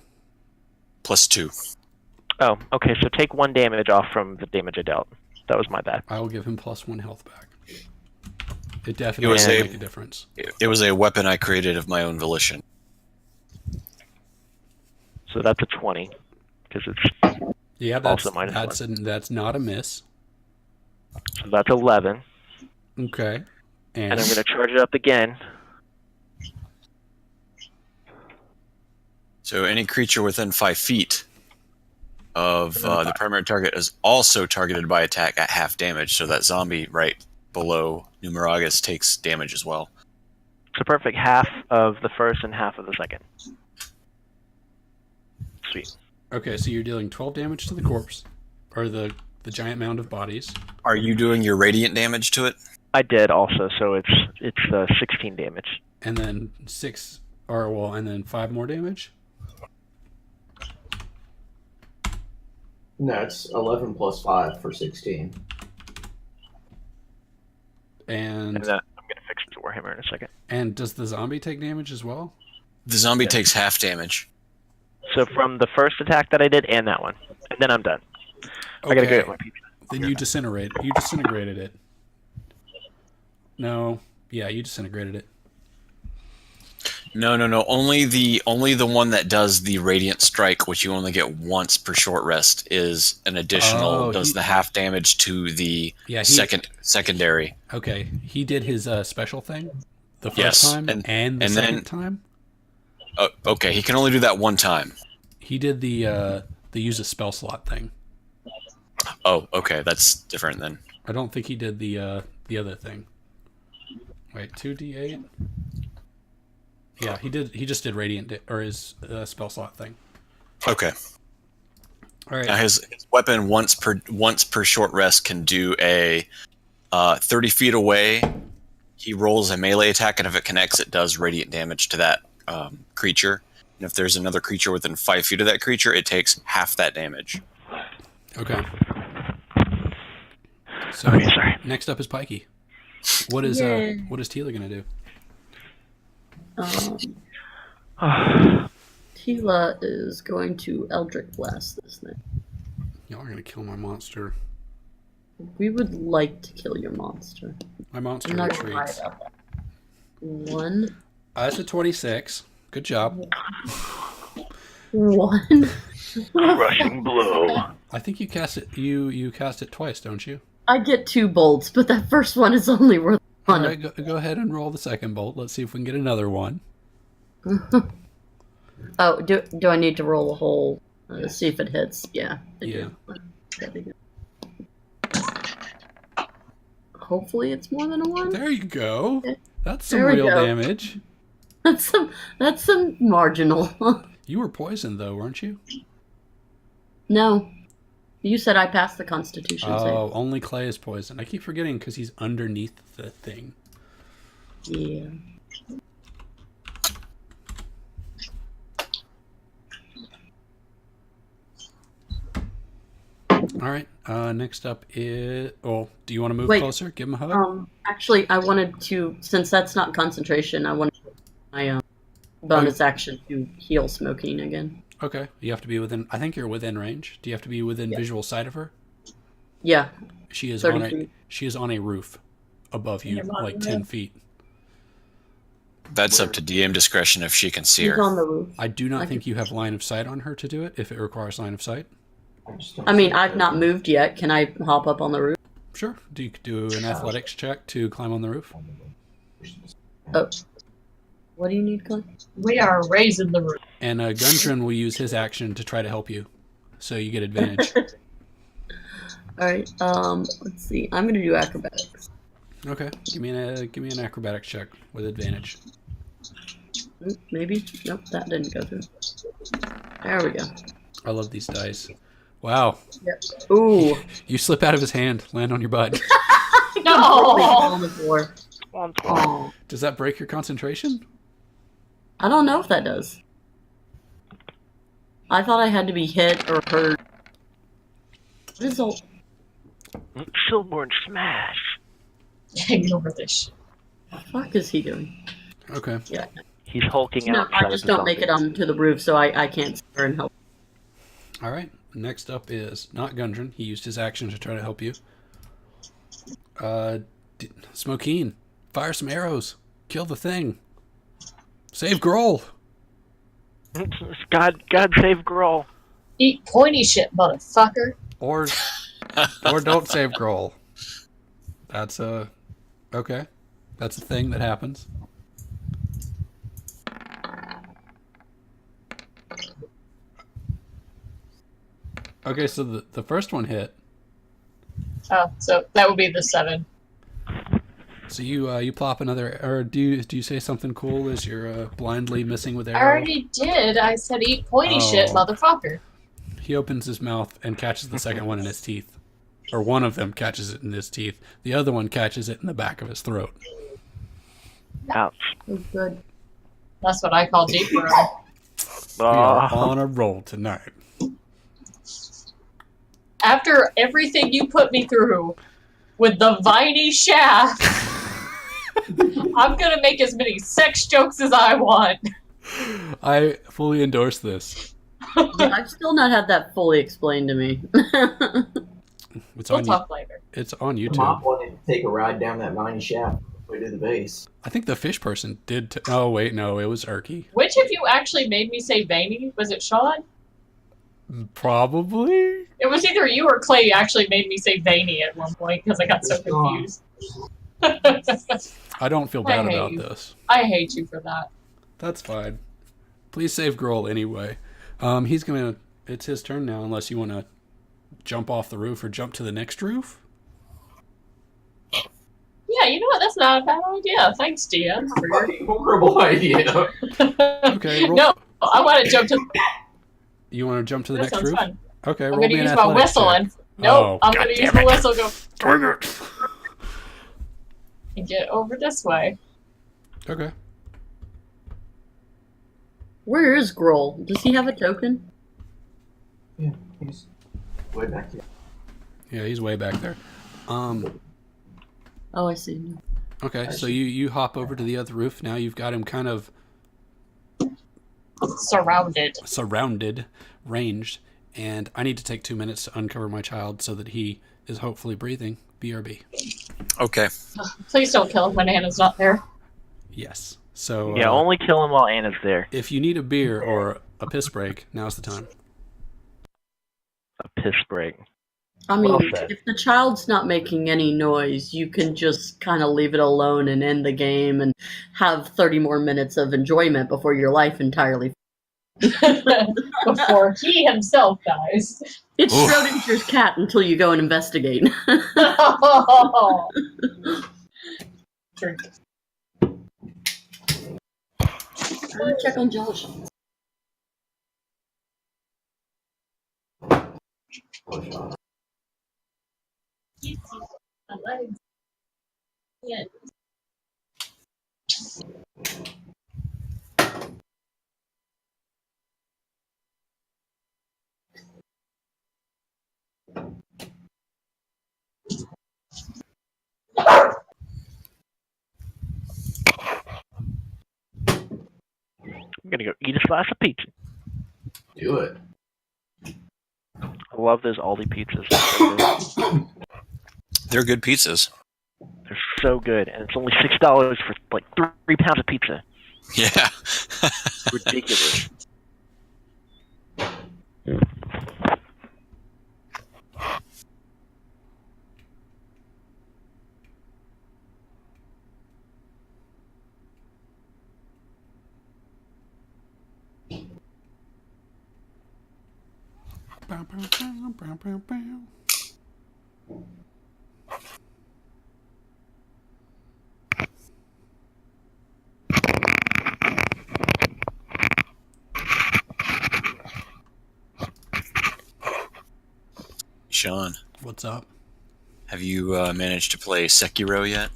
+2. Oh, okay. So take 1 damage off from the damage I dealt. That was my bad. I will give him +1 health back. It definitely was will a- make a difference. It was a weapon I created of my own volition. So that's a 20 because it's Yeah, that's Also -1. that's not a miss. so that's 11, Okay, and I'm gonna charge it up again. So any creature within 5 feet of the primary target is also targeted by attack at half damage, so that zombie right below Numeragus takes damage as well. So perfect. Half of the first and half of the second. Sweet. Okay, so you're dealing 12 damage to the corpse, or the giant mound of bodies. Are you doing your radiant damage to it? I did also, so it's 16 damage. And then and then 5 more damage. No, it's 11 plus 5 for 16. And I'm gonna fix the Warhammer in a second. And does the zombie take damage as well? The zombie takes half damage. So from the first attack that I did and that one, and then I'm done. I gotta go get my pizza. Then you disintegrate. You disintegrated it. No. Yeah, you disintegrated it. No. Only the one that does the radiant strike, which you only get once per short rest, is an additional. Does the half damage to the secondary? Okay, he did his special thing the first time and the second time. Okay, he can only do that one time. He did the use a spell slot thing. Oh, okay, that's different then. I don't think he did the other thing. Wait, 2d8. Yeah, he did. He just did radiant or his spell slot thing. Okay. All right. Now his weapon once per short rest can do a 30 feet away. He rolls a melee attack, and if it connects, it does radiant damage to that creature. And if there's another creature within 5 feet of that creature, it takes half that damage. Okay. So next up is Pikey. What is Tila gonna do? Tila is going to Eldritch Blast this thing. Y'all are gonna kill my monster. We would like to kill your monster. My monster I'm not gonna lie retreats. about that. 1. That's a 26. Good job. 1. Rushing blow. I think you cast it. You cast it twice, don't you? I get 2 bolts, but that first one is only worth 1. All right, go ahead and roll the second bolt. Let's see if we can get another one. Oh, do I need to roll a whole? See if it hits. Yeah. I Yeah. do. Hopefully, it's more than a 1. There you go. That's some There we real go. damage. That's some marginal. You were poisoned though, weren't you? No, you said I passed the Constitution save. Oh, only Clay is poisoned. I keep forgetting because he's underneath the thing. Yeah. All right. Next up is. Oh, do you want to move Wait. closer? Give him a hug. Actually, I wanted to, since that's not concentration, I wanted my bonus action to heal Smoking again. Okay. You have to be within. I think you're within range. Do you have to be within visual sight of her? Yeah. She is 30 on a. feet. She is on a roof, above you, like 10 feet. That's up to DM discretion if she can see She's her. on the roof. I do not think you have line of sight on her to do it. If it requires line of sight. I mean, I've not moved yet. Can I hop up on the roof? Sure. Do you do an athletics check to climb on the roof? Oh. What do you need, Glenn? We are raising the roof. And Gundren will use his action to try to help you, so you get advantage. Alright, let's see. I'm gonna do acrobatics. Okay. Give me an acrobatics check with advantage. Maybe? Nope, that didn't go through. There we go. I love these dice. Wow. Yep. Ooh. You slip out of his hand, land on your butt. No! On the floor. Oh. Does that break your concentration? I don't know if that does. I thought I had to be hit or hurt. What is all... Silborn smash. Ignore this shit. What the fuck is he doing? Okay. Yeah. He's hulking No, out. I just don't make it onto the roof, so I can't sit there and help. All right. Next up is not Gundren. He used his action to try to help you. Smokeen, fire some arrows. Kill the thing. Save Grohl. God save Grohl. Eat pointy shit, motherfucker. Or don't save Grohl. That's okay. That's a thing that happens. Okay, so the first one hit. Oh, so that would be the 7. So you plop another, or do you say something cool as you're blindly missing with I arrow? already did. I said eat pointy shit, Oh. motherfucker. He opens his mouth and catches the second one in his teeth. or one of them catches it in his teeth. The other one catches it in the back of his throat. Ouch. Oh, good. That's what I call deep burn. We are Oh, on a roll tonight. After everything you put me through with the viney shaft, I'm gonna make as many sex jokes as I want. I fully endorse this. Yeah, I've still not had that fully explained to me. It's We'll on talk later. It's on The mop YouTube. wanted to take a ride down that viney shaft way to the base. I think the fish person did. Oh wait, no, it was Erky. Which of you actually made me say veiny? Was it Sean? Probably. It was either you or Clay actually made me say veiny at one point because I got so confused. I don't feel bad I hate about you. this. I hate you for that. That's fine. Please save Grohl anyway. He's gonna. It's his turn now, unless you want to jump off the roof or jump to the next roof. Yeah, you know what? That's not a bad idea. Thanks, DM. Fucking horrible idea. Okay. Roll. No, I want to jump to. You want to jump to the That next sounds roof? fun. Okay. I'm roll going to me an use my athletics whistle check. and. Nope, I'm God going to damn use my it. whistle. Go Dang it. and get over this way. Okay. Where is Grohl? Does he have a token? Yeah, he's way back here. Yeah, he's way back there. Oh, I see him. Okay, so you hop over to the other roof. Now you've got him kind of Surrounded. ranged, and I need to take 2 minutes to uncover my child so that he is hopefully breathing. BRB. Okay. Please don't kill him when Anna's not there. Yes. So yeah, only kill him while Anna's there. if you need a beer or a piss break, now's the time. A piss break. I mean, Well said. if the child's not making any noise, you can just kind of leave it alone and end the game and have 30 more minutes of enjoyment before your life entirely. Before he himself dies. It's Oof. Schrodinger's cat until you go and investigate. Drink. Check on Josh. My legs. Yeah. I'm gonna go eat a slice of pizza. Do it. I love those Aldi pizzas. They're so good. They're good pizzas. They're so good, and it's only $6 for like 3 pounds of pizza. Yeah. Ridiculous. Bow, bow, bow, bow, bow, bow. Sean, What's up? have you managed to play Sekiro yet?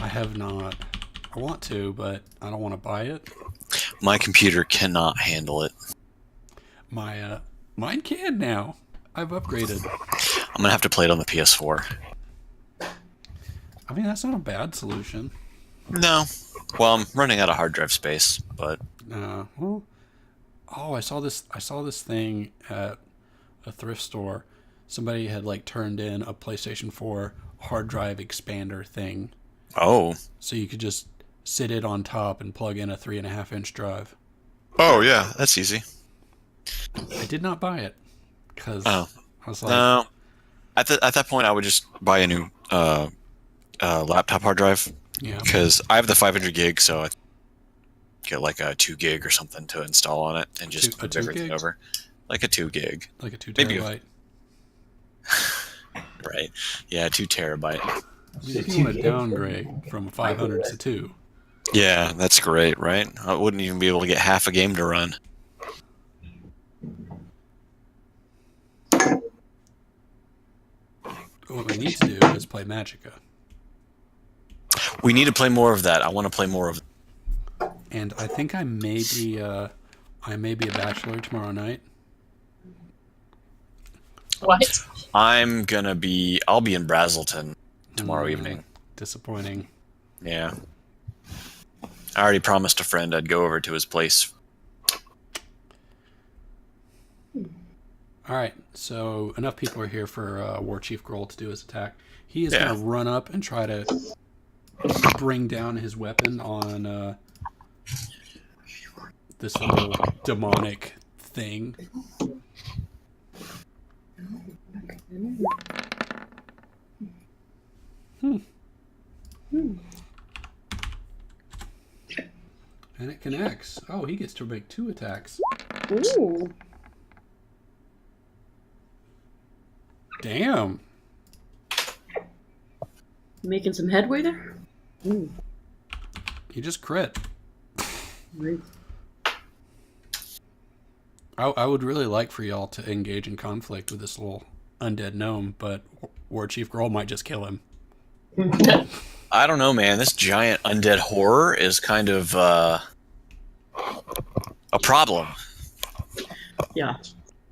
I have not. I want to, but I don't want to buy it. My computer cannot handle it. Mine can now. I've upgraded. I'm going to have to play it on the PS4. I mean, that's not a bad solution. No. Well, I'm running out of hard drive space, but Well, oh, I saw this thing at a thrift store. Somebody had like turned in a PlayStation 4 hard drive expander thing, oh. so you could just sit it on top and plug in a 3.5-inch drive. Oh, yeah, that's easy. I did not buy it because Oh. I was like, No. At that point, I would just buy a new laptop hard drive yeah, because I have the 500 gig, so I get like a 2 gig or something to install on it and just A move 2 everything gig? over. Like a 2 gig. like a 2 Maybe terabyte. Right. Yeah, 2 terabyte. If you want to downgrade from 500 to 2, Yeah, that's great, right? I wouldn't even be able to get half a game to run. what we need to do is play Magicka. We need to play more of that. I want to play more of. And I think I may be a bachelor tomorrow night. What? I'll be in Brazelton tomorrow evening. Disappointing. Yeah. I already promised a friend I'd go over to his place. All right, so enough people are here for War Chief Grohl to do his attack. He is going to run up and try to bring down his weapon on this little demonic thing. And it connects. Oh, he gets to make 2 attacks. Ooh. Damn. Making some headway there? Ooh. He just crit. Right. I would really like for y'all to engage in conflict with this little undead gnome, but War Chief Grohl might just kill him. I don't know, man. This giant undead horror is kind of a problem. Yeah.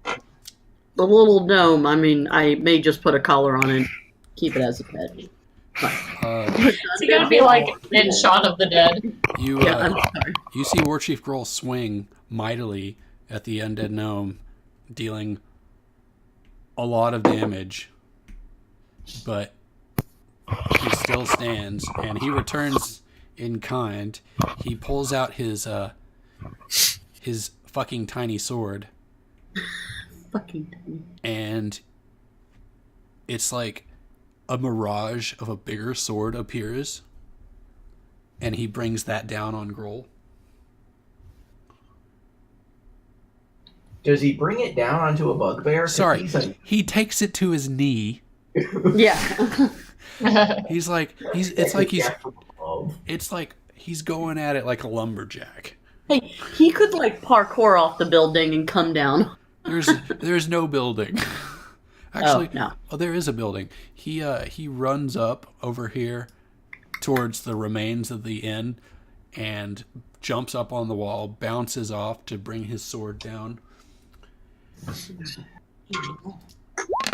The little gnome, I mean, I may just put a collar on it, keep it as a pet. Uh, Is he gonna be like in Shaun of the Dead? you Yeah, I'm sorry. you see War Chief Grohl swing mightily at the undead gnome, dealing a lot of damage, but he still stands, and he returns in kind. He pulls out his fucking tiny sword, Fucking tiny. and it's like a mirage of a bigger sword appears, and he brings that down on Grohl. Does he bring it down onto a bugbear? 'Cause Sorry, he's like, he takes it to his knee. Yeah. It's like he's above. it's like he's going at it like a lumberjack. Hey, he could like parkour off the building and come down. There's no building. Actually, no. Oh, there is a building. He runs up over here towards the remains of the inn and jumps up on the wall, bounces off to bring his sword down.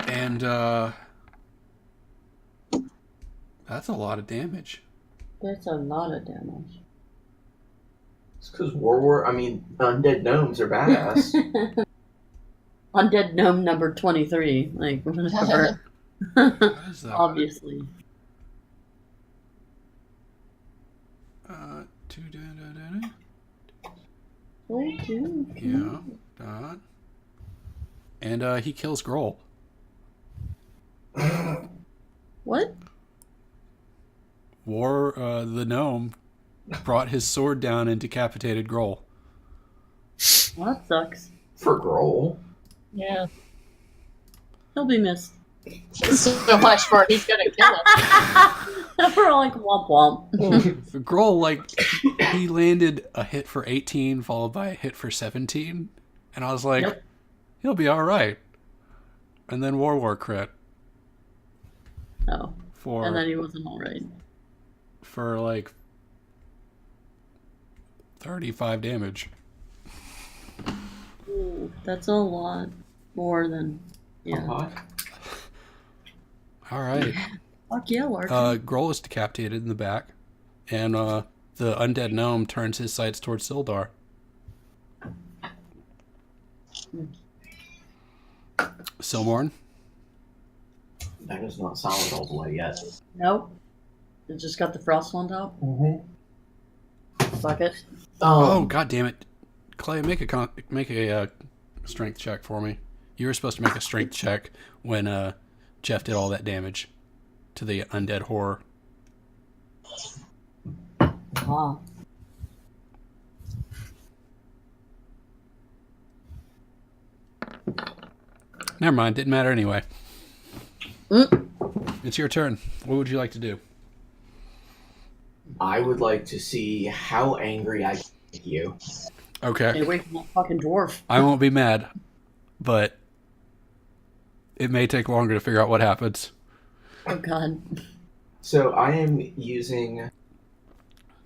And that's a lot of damage. That's a lot of damage. It's because undead gnomes are badass. Undead gnome number 23. Like, whatever. What is that? Obviously. Yeah. Dot. And he kills Grohl. What? The gnome brought his sword down and decapitated Grohl. Well, that sucks. For Grohl. Yeah. He'll be missed. So much for he's gonna kill him. We're all like womp womp. Grohl, like, he landed a hit for 18 followed by a hit for 17. And I was like, Yep. He'll be alright. And then War crit. Oh. And then he wasn't alright. For like 35 damage. Ooh, that's a lot more than. Yeah. Alright. Fuck yeah, Larkin. Grohl is decapitated in the back. And the undead gnome turns his sights towards Sildar. Silmorn? That is not solid all the way yet. Nope. It just got the frost on top. Fuck it. Oh, god damn it. Clay, make a strength check for me. You were supposed to make a strength check when Jeff did all that damage to the undead horror. Wow. Never mind, didn't matter anyway. It's your turn. What would you like to do? I would like to see how angry I can make you. Okay. Stay away from that fucking dwarf. I won't be mad, but it may take longer to figure out what happens. Oh God. So I am using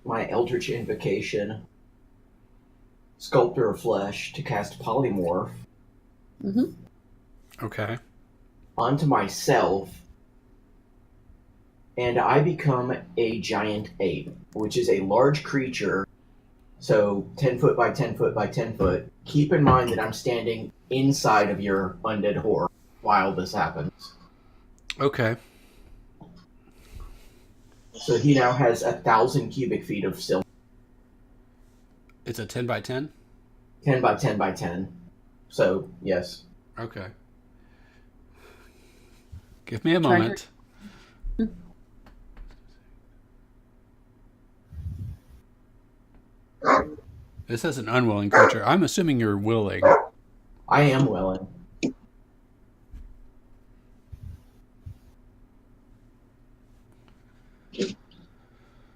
my Eldritch Invocation, Sculptor of Flesh, to cast Polymorph Mm-hmm. Okay. onto myself, and I become a giant ape, which is a large creature, so 10 foot by 10 foot by 10 foot. Keep in mind that I'm standing inside of your undead horde while this happens. Okay. So he now has 1,000 cubic feet of silver. It's a 10 by 10? 10 by 10 by 10. So, yes. Okay. Give me a Try moment. This is an unwilling creature. I'm assuming you're willing. I am willing.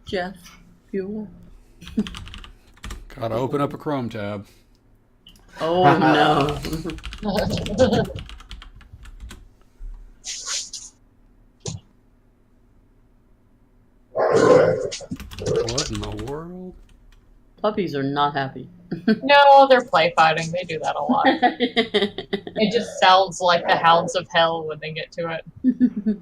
Jeff, fuel. Gotta open up a Chrome tab. Oh no. What in the world? Puppies are not happy. No, they're play fighting. They do that a lot. It just sounds like the hounds of hell when they get to it.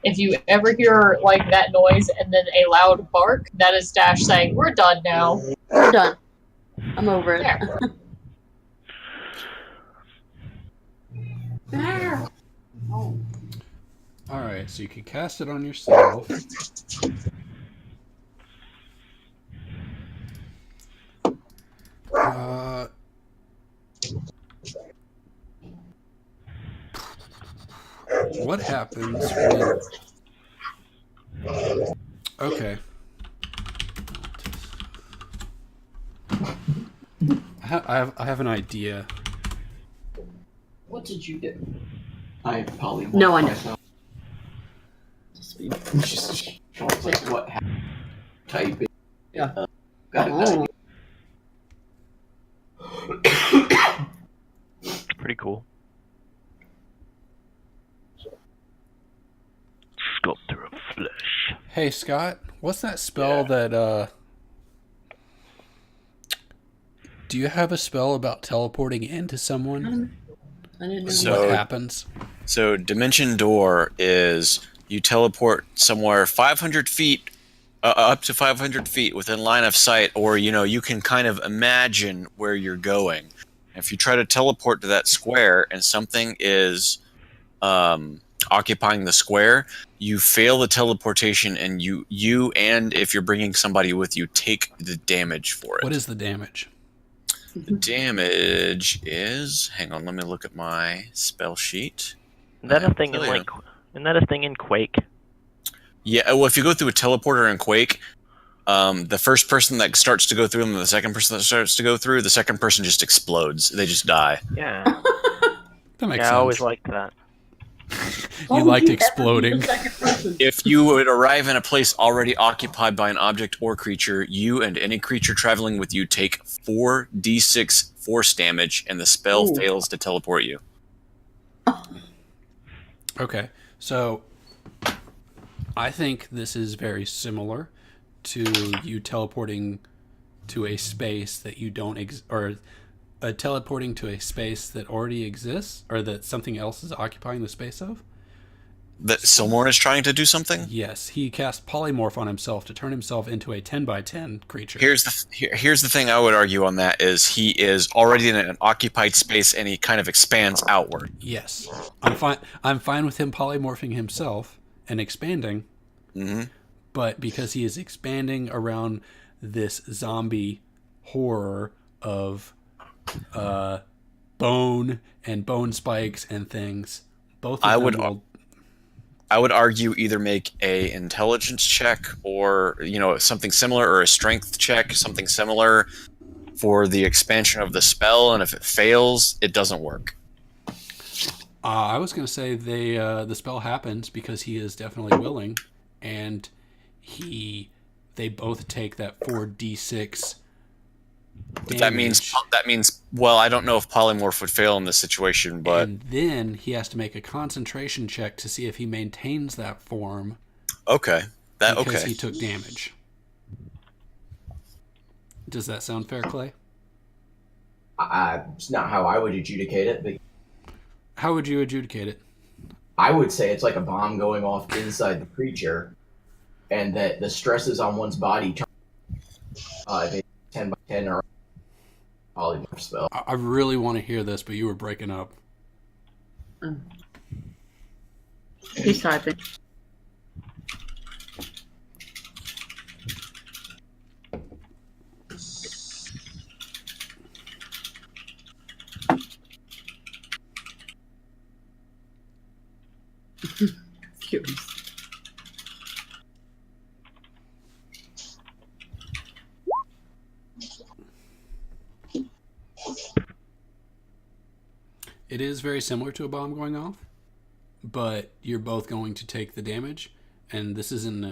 If you ever hear like that noise and then a loud bark, that is Dash saying, "We're done now." We're done. I'm over it. There. Alright, so you can cast it on yourself. What happens when... Okay. I have an idea. What did you do? I polymorphed No, I know. myself. Just be- Just like what happened. Type it. Yeah. Got it. Pretty cool. Sculptor of Flesh. Hey, Scott, what's that spell that, do you have a spell about teleporting into someone? I didn't know. So- What happens? So Dimension Door is you teleport somewhere 500 feet, up to 500 feet within line of sight, or you can kind of imagine where you're going. If you try to teleport to that square and something is occupying the square, you fail the teleportation, and you and if you're bringing somebody with you, take the damage for it. What is the damage? The damage is? Hang on, let me look at my spell sheet. Isn't that I'll a thing in tell you. isn't that a thing in Quake? Yeah, well, if you go through a teleporter in Quake, the first person that starts to go through them, and the second person that starts to go through, the second person just explodes. They just die. Yeah. That makes Yeah, sense. I always liked that. You liked exploding. If you would arrive in a place already occupied by an object or creature, you and any creature traveling with you take 4d6 force damage, and the spell Ooh. fails to teleport you. Okay, so I think this is very similar to you teleporting to a space that you don't teleporting to a space that already exists, or that something else is occupying the space of. That Silmorn is trying to do something? Yes, he cast polymorph on himself to turn himself into a 10 by 10 creature. Here's the thing I would argue on that is he is already in an occupied space, and he kind of expands outward. Yes, I'm fine with him polymorphing himself and expanding. Mm-hmm. But because he is expanding around this zombie horror of bone and bone spikes and things, both of I would argue either make a intelligence check or something similar, or a strength check, something similar for the expansion of the spell, and if it fails, it doesn't work. I was going to say the spell happens because he is definitely willing, and they both take that 4d6 damage. That means. Well, I don't know if polymorph would fail in this situation, but And then he has to make a concentration check to see if he maintains that form okay, because okay. he took damage. Does that sound fair, Clay? It's not how I would adjudicate it, but How would you adjudicate it? I would say it's like a bomb going off inside the creature, and that the stresses on one's body turn 10 by 10 or polymorph spell. I really want to hear this, but you were breaking up. He's typing. Curious. It is very similar to a bomb going off, but you're both going to take the damage, and this isn't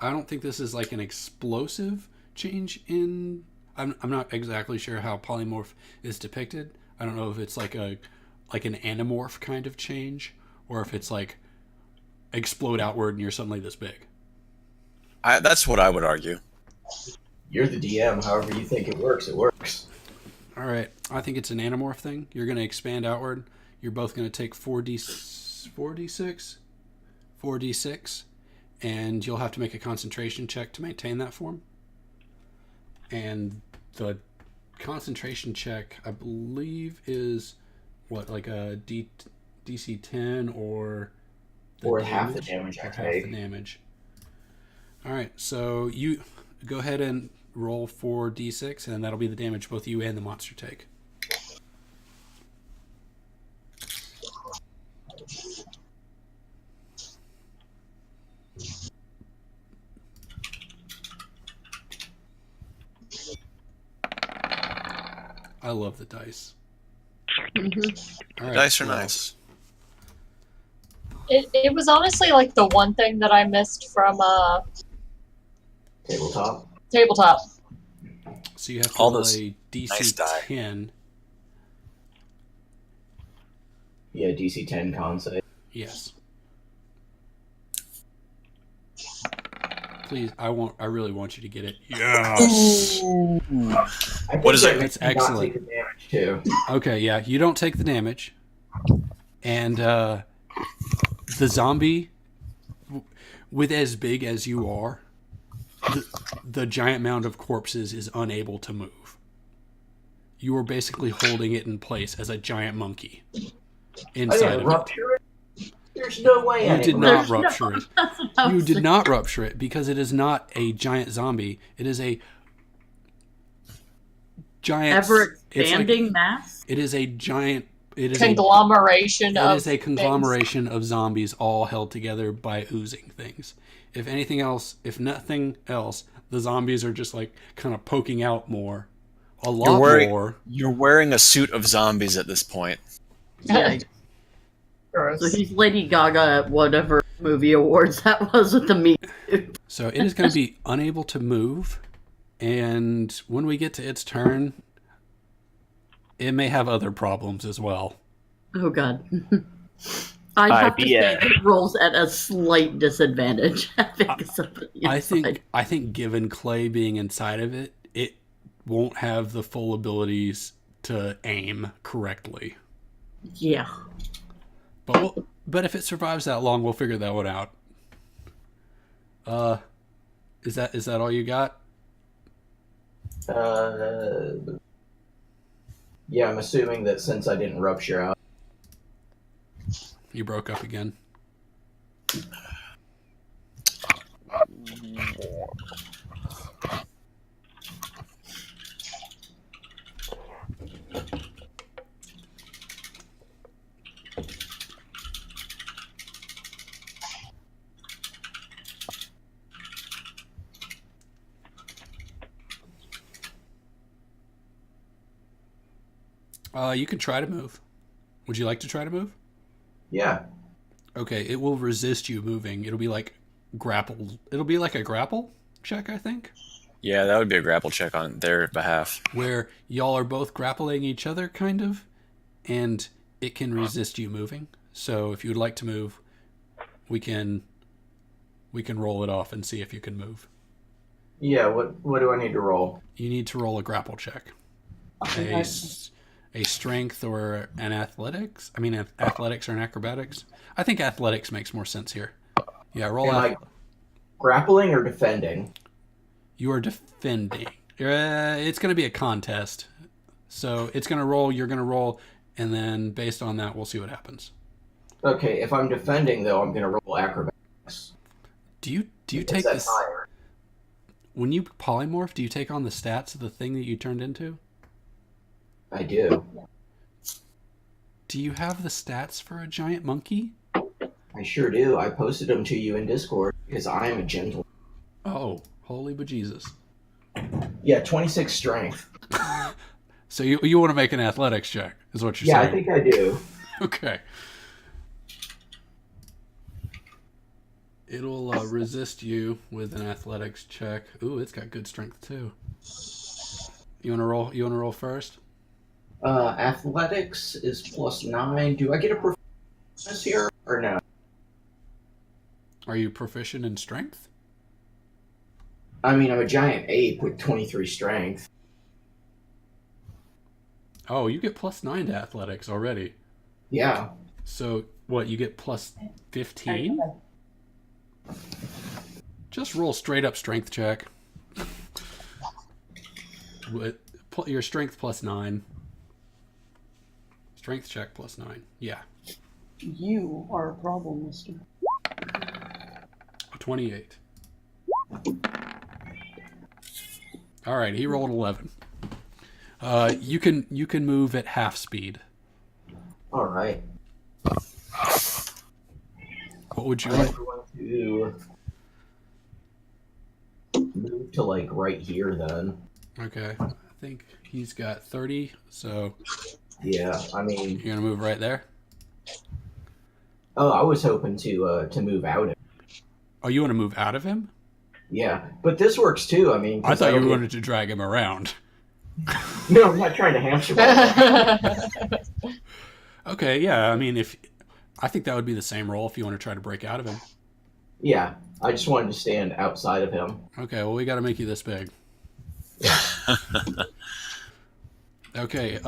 I don't think this is like an explosive change in. I'm not exactly sure how polymorph is depicted. I don't know if it's like an anamorph kind of change, or if it's like explode outward and you're suddenly this big. That's what I would argue. You're the DM. However you think it works, it works. All right, I think it's an anamorph thing. You're going to expand outward. You're both going to take 4d6, and you'll have to make a concentration check to maintain that form. And the concentration check, I believe, is what, like a DC 10 or half the damage I or half take. the damage. All right, so you go ahead and roll 4d6, and that'll be the damage both you and the monster take. I love the dice. Mm-hmm. All right, Dice are well, nice. It was honestly like the one thing that I missed from Tabletop. tabletop. So you have to All roll those a DC nice die. 10. Yeah, DC 10 con save. Yes. Please, I really want you to get it. Yes. I think What is that it? makes That's me not excellent. take the damage too. Okay, yeah, you don't take the damage. And the zombie, with as big as you are, the giant mound of corpses is unable to move. You are basically holding it in place as a giant monkey I inside didn't of it. rupture it. There's no way I You did didn't not rupture rupture it. That's what I You was did saying. not rupture it because it is not a giant zombie. It is a giant. Ever it's like- expanding mass? It is a giant. It is Conglomeration It of is a conglomeration of zombies all held together by oozing things. If anything else, if nothing else, the zombies are just like kind of poking out more. A lot more. You're wearing a suit of zombies at this point. Yeah. Gross. So he's Lady Gaga at whatever movie awards that was with the meat. So it is going to be unable to move. And when we get to its turn, it may have other problems as well. Oh god. I'd have to say IBS. it rolls at a slight disadvantage. I think given Clay being inside of it, it won't have the full abilities to aim correctly. Yeah. But if it survives that long, we'll figure that one out. Is that all you got? Yeah, I'm assuming that since I didn't rupture out. You broke up again. You can try to move. Would you like to try to move? Yeah. Okay, it will resist you moving. It'll be like grapple. It'll be like a grapple check, I think. Yeah, that would be a grapple check on their behalf. where y'all are both grappling each other, kind of, and it can resist you moving. So if you'd like to move, we can roll it off and see if you can move. Yeah, what do I need to roll? You need to roll a grapple check. A strength or an athletics? I mean, athletics or an acrobatics? I think athletics makes more sense here. Yeah, roll Am out. I grappling or defending? You are defending. It's going to be a contest. So it's going to roll, you're going to roll, and then based on that, we'll see what happens. Okay, if I'm defending, though, I'm going to roll acrobatics. Do you Because take that's this... higher. When you polymorph, do you take on the stats of the thing that you turned into? I do. Do you have the stats for a giant monkey? I sure do. I posted them to you in Discord because I am a gentle. Oh, holy bejesus. Yeah, 26 strength. So you want to make an athletics check, is what you're Yeah, saying? I think I do. Okay. It'll resist you with an athletics check. Ooh, it's got good strength too. You wanna roll? You wanna roll first? Athletics is +9. Do I get a proficiency here or no? Are you proficient in strength? I mean, I'm a giant ape with 23 strength. Oh, you get +9 to athletics already. Yeah. So what? You get +15? Just roll straight up strength check. With your strength +9. Strength check +9. Yeah. You are a problem, mister. 28. All right, he rolled 11. You can move at half speed. All right. What would you I'm like? going to move to like right here then. Okay, I think he's got 30, so Yeah, I mean, you're gonna move right there. oh, I was hoping to move out. Oh, you want to move out of him? Yeah, but this works too. I mean, I 'cause thought you don't wanted to drag him around. No, I'm not trying to hamster ball. Okay, yeah. I mean, I think that would be the same roll if you want to try to break out of him. Yeah, I just wanted to stand outside of him. Okay, well, we got to make you this big. Okay,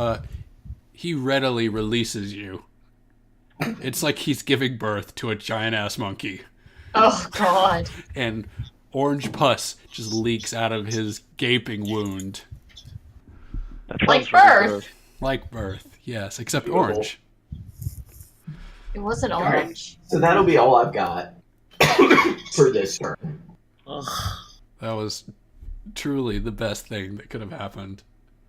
he readily releases you. It's like he's giving birth to a giant ass monkey, Oh God. and orange pus just leaks out of his gaping wound. That Like sounds birth. ridiculous. Like birth, yes, except Beautiful. orange. It wasn't All right. orange. So that'll be all I've got for this turn. Ugh. That was truly the best thing that could have happened.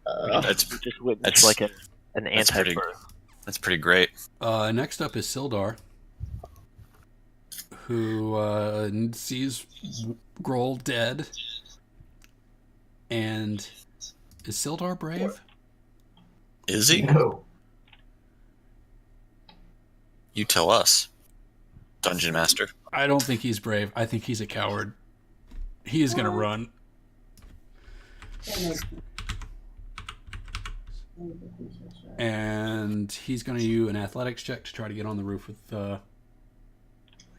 That's We just witnessed That's- like an that's pretty- anti-birth. that's pretty great. Next up is Sildar, who sees Grohl dead. And is Sildar brave? Is he? No. You tell us, Dungeon Master. I don't think he's brave. I think he's a coward. He is gonna run. And he's gonna use an athletics check to try to get on the roof with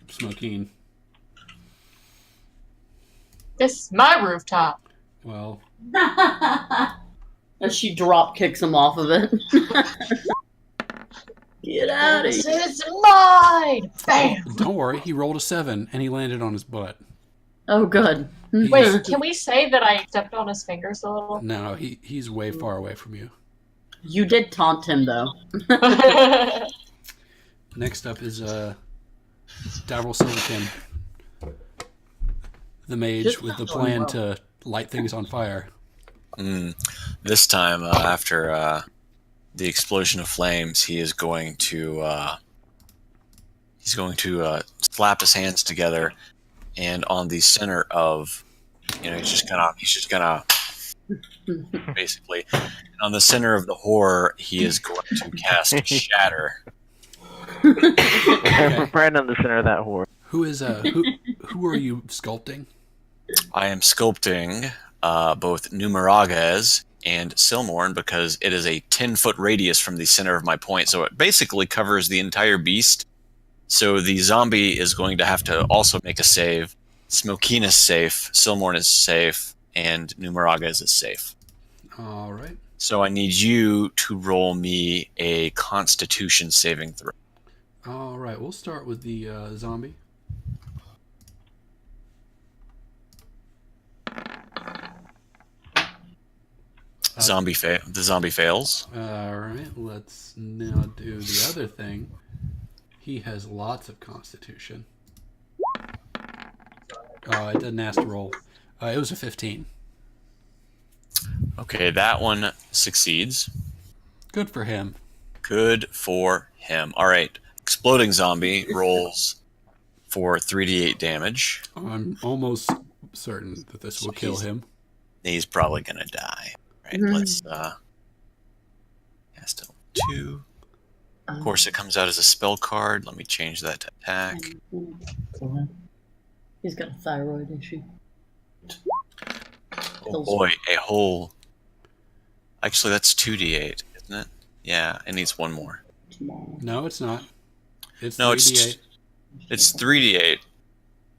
Smokeen. This is my rooftop. Well, As she drop kicks him off of it. Get out of This here. is mine. Bam. don't worry. He rolled a 7 and he landed on his butt. Oh, good. Wait, can we say that I stepped on his fingers a little? No, he's way far away from you. You did taunt him, though. Next up is Davril Silverkin, the mage Just with the not going plan well. to light things on fire. This time, after the explosion of flames, he is going to slap his hands together, and on the center of, he's just gonna basically, on the center of the horror, he is going to cast Shatter. Right on the center of that horror. Who is who are you sculpting? I am sculpting both Numeragaz and Silmorn because it is a 10-foot radius from the center of my point. So it basically covers the entire beast. So the zombie is going to have to also make a save. Smokina is safe, Silmorn is safe, and Numeragaz is safe. All right. So I need you to roll me a Constitution saving throw. All right. We'll start with the zombie. The zombie fails. All right. Let's now do the other thing. He has lots of Constitution. It didn't ask to roll. It was a 15. Okay, that one succeeds. Good for him. Good for him. All right, exploding zombie rolls for 3d8 damage. I'm almost certain that this will kill him. He's probably gonna die. Right, let's cast a 2. Of course, it comes out as a spell card. Let me change that to attack. He's got a thyroid issue. Oh boy, a whole. Actually, that's 2d8, isn't it? Yeah, it needs one more. No, it's not. It's No, 3d8. It's 3d8.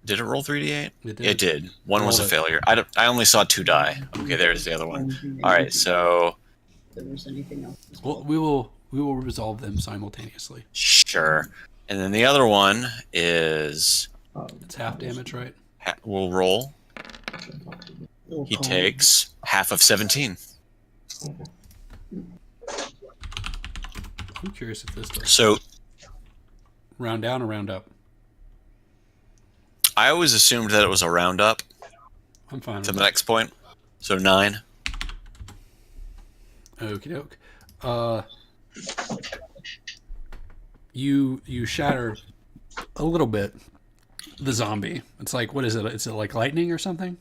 Did it roll 3d8? It did. It did. One was a failure. I only saw 2 die. Okay, there's the other one. All right, so If there was anything else. Well, we will resolve them simultaneously. sure. And then the other one is It's half damage, right? we'll roll. He takes half of 17. I'm curious if this does. So Round down or round up? I always assumed that it was a round up I'm fine to with the next point. So 9. Okie doke. You shatter a little bit the zombie. It's like, what is it? Is it like lightning or something?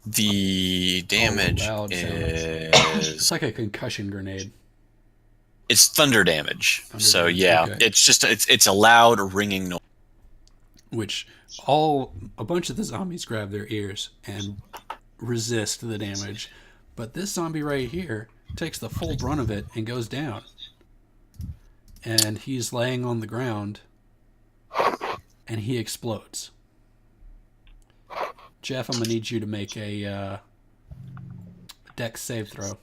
The damage loud is It's like a concussion grenade. it's thunder damage. Thunder So damage, yeah, okay. it's just it's a loud ringing noise. Which a bunch of the zombies grab their ears and resist the damage. But this zombie right here takes the full brunt of it and goes down. And he's laying on the ground and he explodes. Jeff, I'm going to need you to make a dex save throw.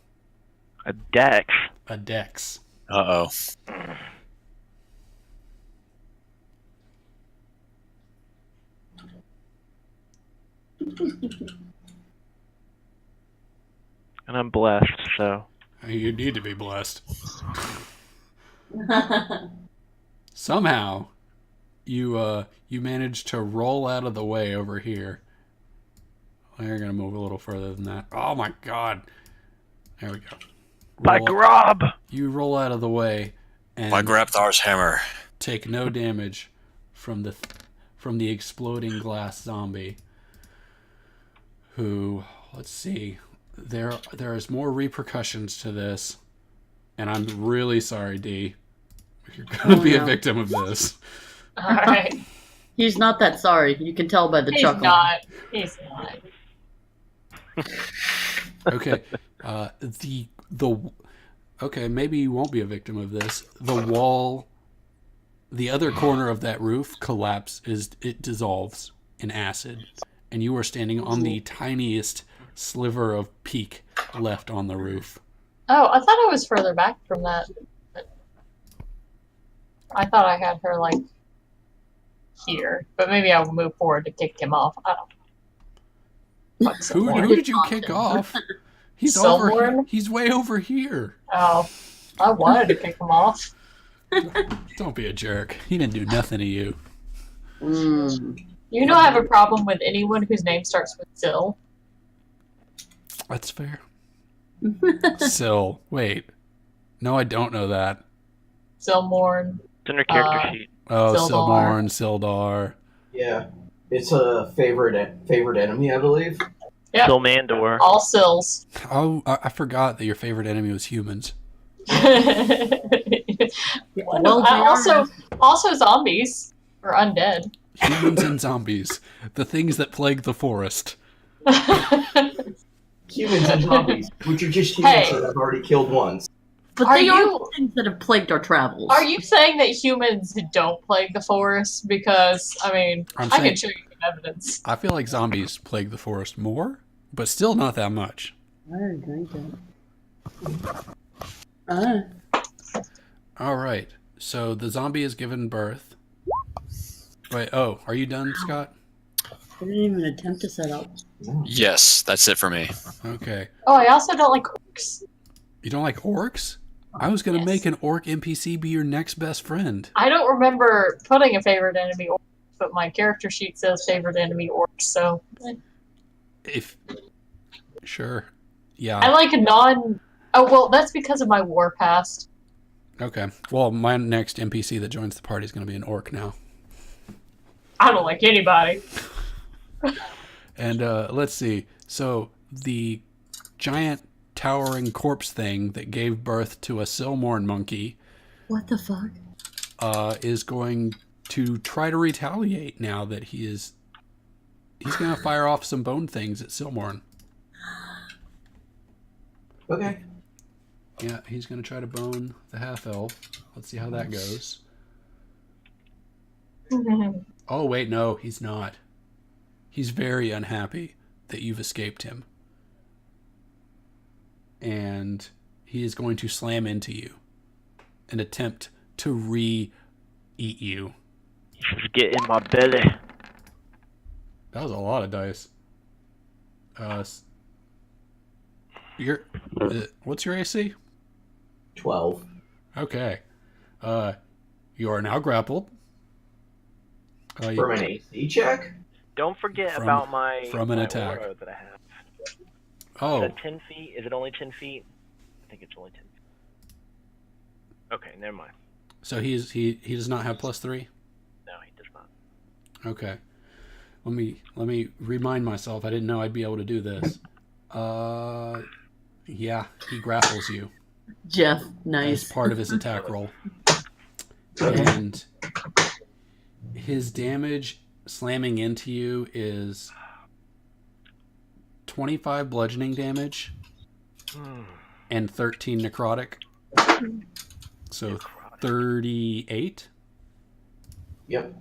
A dex. A dex. Uh-oh. And I'm blessed, so. You need to be blessed. Somehow, you managed to roll out of the way over here. You're going to move a little further than that. Oh my god. There we go. By Grob! You roll out of the way and By Grabthar's hammer. take no damage from the exploding glass zombie. Who, let's see, there is more repercussions to this, and I'm really sorry, D. You're gonna be a victim of this. All right. He's not that sorry. You can tell by the He's chuckle. not. He's not. Okay, okay, maybe you won't be a victim of this. The wall, the other corner of that roof it dissolves in acid, and you are standing on the tiniest sliver of peak left on the roof. Oh, I thought I was further back from that. I thought I had her like here, but maybe I'll move forward to kick him off. I don't know. Fuck Who Silmorn. did you kick off? He's over here. Silmorn? He's way over here. Oh, I wanted to kick him off. Don't be a jerk. He didn't do nothing to you. You know I have a problem with anyone whose name starts with Sil. That's fair. Sil. Wait. No, I don't know that. Silmorn. It's in her character sheet. Oh, Sildar. Sildar. Yeah, it's a favorite enemy, I believe. Yep. Silmandor. All Sils. Oh, I forgot that your favorite enemy was humans. Well, they also zombies or undead. Humans and zombies. The things that plague the forest. humans and zombies, which are just humans Hey. that I've already killed once. But Are they are you- the things that have plagued our travels. Are you saying that humans don't plague the forest? Because, I mean, I'm I saying- can show you some evidence. I feel like zombies plague the forest more, but still not that much. I didn't drink it. All right. So the zombie has given birth. Wait, oh, are you done, Scott? I didn't even attempt to set up. Yes, that's it for me. Okay. Oh, I also don't like orcs. You don't like orcs? I was going to Yes. make an orc NPC be your next best friend. I don't remember putting a favorite enemy orc, but my character sheet says favorite enemy orcs, so... If Sure. Yeah. I like non... Oh, well, that's because of my war past. Okay. Well, my next NPC that joins the party is going to be an orc now. I don't like anybody. And let's see. So the giant towering corpse thing that gave birth to a Silmorn monkey What the fuck? is going to try to retaliate now that he's going to fire off some bone things at Silmorn. Okay. Yeah, he's going to try to bone the half-elf. Let's see how that goes. Oh, wait, no, he's not. He's very unhappy that you've escaped him. And he is going to slam into you and attempt to re-eat you. Just get in my belly. That was a lot of dice. What's your AC? 12. Okay. You are now grappled. From an AC check? Don't forget From- about my from an my attack. aura that I have. Oh, Is that 10 feet? Is it only 10 feet? I think it's only 10 feet. Okay, never mind. so he does not have +3? No, he does not. Okay. Let me remind myself. I didn't know I'd be able to do this. Yeah, he grapples you Jeff, as nice. part of his attack roll. And his damage slamming into you is 25 bludgeoning damage and 13 necrotic. So 38. Yep.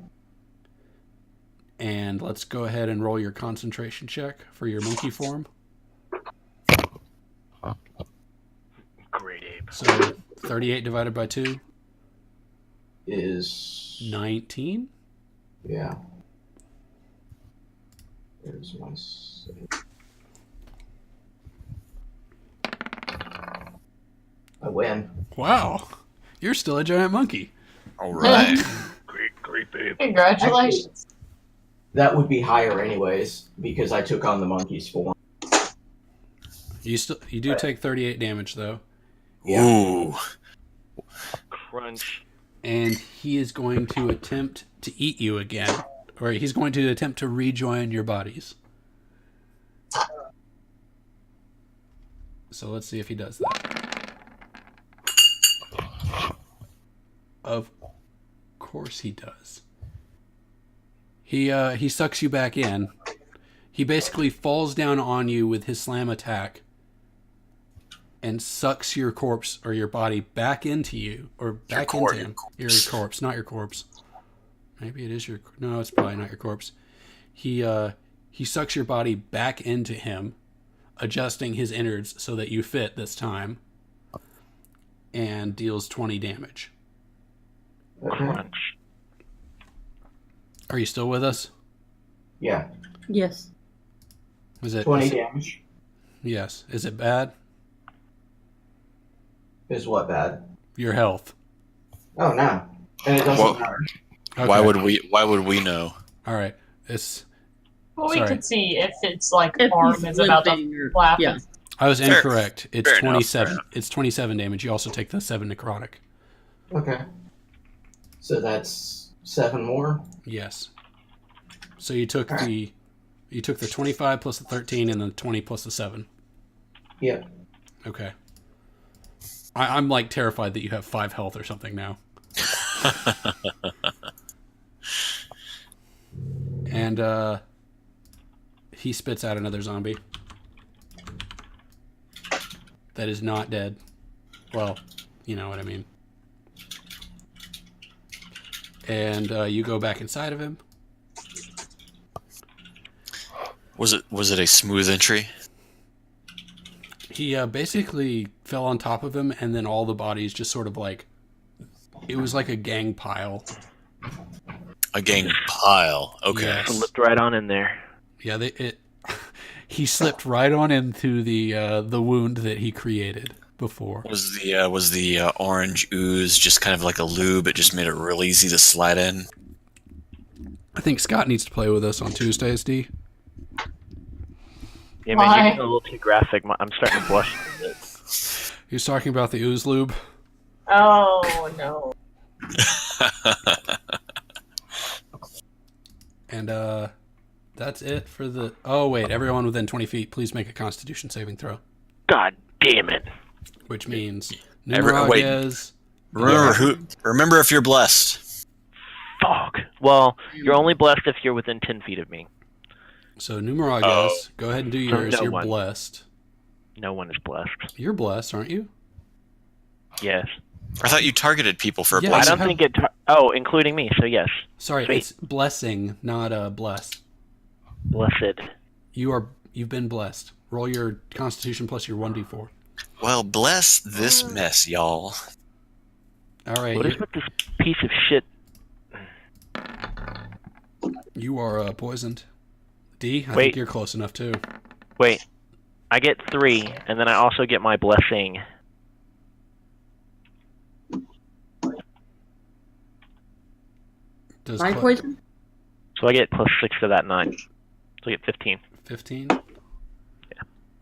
And let's go ahead and roll your concentration check for your monkey form. Great ape. So 38 divided by 2, Is... 19. Yeah. There's my save. I win. Wow. You're still a giant monkey. All right. Great ape. Congratulations. That would be higher anyways, because I took on the monkey's form. You do take 38 damage though. Ooh. Crunch. And he is going to attempt to eat you again. Or he's going to attempt to rejoin your bodies. So let's see if he does that. Of course he does. He sucks you back in. He basically falls down on you with his slam attack and sucks your corpse or your body back into you, or back into him. Your corpse, not your corpse. Maybe it is your... No, it's probably not your corpse. He sucks your body back into him, adjusting his innards so that you fit this time, and deals 20 damage. Okay. Crunch. Are you still with us? Yeah. Yes. Was it 20 is it- damage. Yes. Is it bad? Is what bad? Your health. Oh, no. And it doesn't Well- matter. Okay. Why would we know? All right. It's... Well, we Sorry. could see if it's like If arm he's is about to limping or- flap. yeah. I was Fair- incorrect. It's fair enough, 27. fair enough. It's 27 damage. You also take the 7 necrotic. Okay. So that's 7 more? Yes. So you took Alright. the 25 plus the 13 and the 20 plus the 7. Yep. Okay. I'm like terrified that you have 5 health or something now. And he spits out another zombie. that is not dead. Well, you know what I mean. And you go back inside of him. Was it a smooth entry? He basically fell on top of him, and then all the bodies just sort of like... It was like a gang pile. A gang pile. Okay. Yes. Slipped right on in there. Yeah, he slipped right on into the wound that he created before. Was the orange ooze just kind of like a lube? It just made it real easy to slide in. I think Scott needs to play with us on Tuesdays, D. Yeah, man, Why? you're getting a little too graphic. I'm starting to blush a bit. He was talking about the ooze lube. Oh no. And that's it for the... Oh, wait. Everyone within 20 feet, please make a Constitution saving throw. God damn it. Which means... Wait. Numerages... Remember if you're blessed. Fuck. Well, you're only blessed if you're within 10 feet of me. So, Numerages, go ahead and do yours. No You're one. blessed. No one is blessed. You're blessed, aren't you? Yes. I thought you targeted people for a Yeah, I blessing. don't think it... Oh, including me, so yes. Sorry, Sweet. it's blessing, not bless. Blessed. You've been blessed. Roll your Constitution plus your 1d4. Well, bless this mess, y'all. All right, What is with this piece of shit? you are poisoned. D, I Wait. think you're close enough too. Wait. I get 3, and then I also get my blessing. Does My Cle- poison? So I get plus 6 to that 9. So I get 15. 15? Yeah.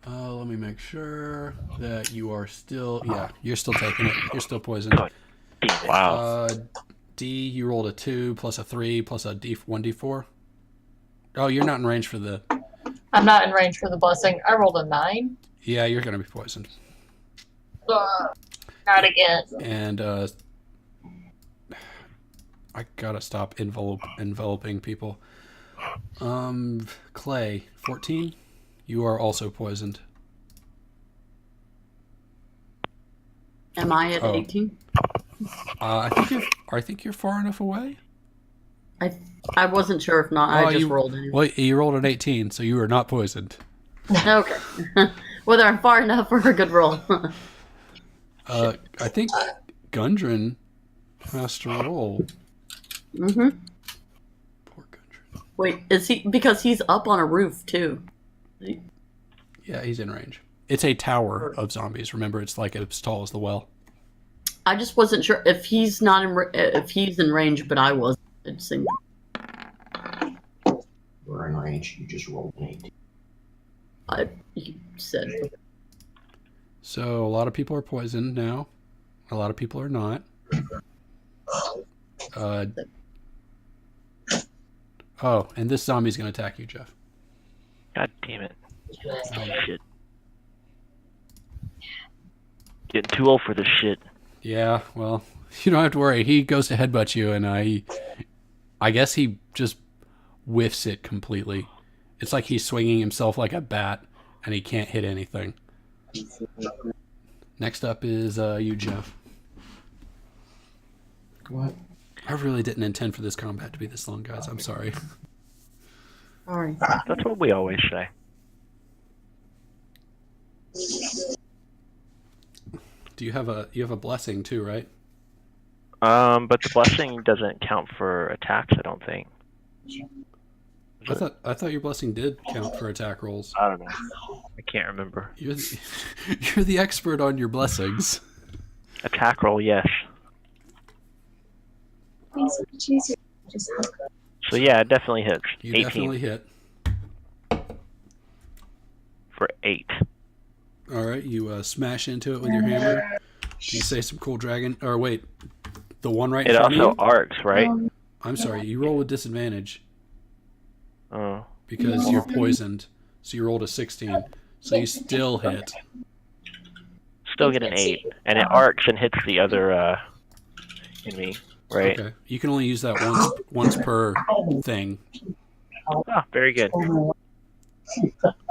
Let me make sure that you are still... Yeah, you're still taking it. You're still poisoned. God damn it. Wow. D, you rolled a 2 plus a 3 plus a 1d4. Oh, you're not in range for the... I'm not in range for the blessing. I rolled a 9. Yeah, you're going to be poisoned. Ugh, not again. And I gotta stop enveloping people. Clay, 14. You are also poisoned. Am I at Oh. 18? I think you're far enough away. I wasn't sure if not. I Oh, just you- rolled anyway. Well, you rolled an 18, so you are not poisoned. Okay. Whether I'm far enough for a good roll. I think Gundren has to roll. Mm-hmm. Poor Gundren. Wait, is he... Because he's up on a roof, too. Yeah, he's in range. It's a tower of zombies. Remember, it's like as tall as the well. I just wasn't sure if he's not in... If he's in range, but I wasn't. It seemed... We're in range. You just rolled an 8. You said... So a lot of people are poisoned now. A lot of people are not. Oh, and this zombie's going to attack you, Jeff. God damn it. Oh, shit. Getting too old for this shit. Yeah, well, you don't have to worry. He goes to headbutt you, and I guess he just whiffs it completely. It's like he's swinging himself like a bat, and he can't hit anything. Next up is you, Jeff. What? I really didn't intend for this combat to be this long, guys. I'm sorry. Sorry. That's what we always say. Do you have a blessing too, right? But the blessing doesn't count for attacks, I don't think. I thought your blessing did count for attack rolls. I don't know. I can't remember. You're the expert on your blessings. Attack roll, yes. So yeah, it definitely hits. You 18 definitely hit. for 8. All right, you smash into it with your hammer. Do you say some cool dragon? Or wait, the one right in It front of also you? arcs, right? I'm sorry, you roll with disadvantage Oh. because you're poisoned. So you rolled a 16. So you still hit. Still get an 8. And it arcs and hits the other enemy, right? Okay. You can only use that once per thing. Oh, very good.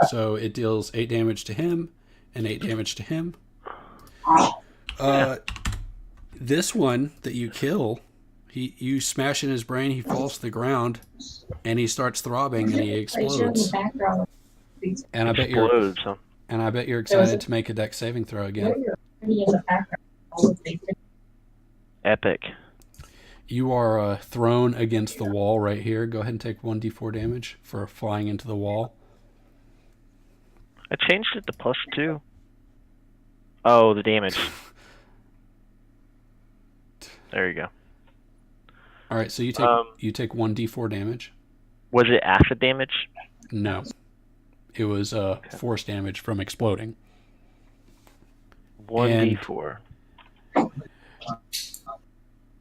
So it deals 8 damage to him and 8 damage to him. This one that you kill, you smash in his brain, he falls to the ground, and he starts throbbing, and he explodes. And I bet Explodes. Huh? you're excited to make a dex saving throw again. Epic. You are thrown against the wall right here. Go ahead and take 1d4 damage for flying into the wall. I changed it to +2. Oh, the damage. There you go. All right, so you take 1d4 damage. Was it acid damage? No, it was force damage from exploding. 1d4.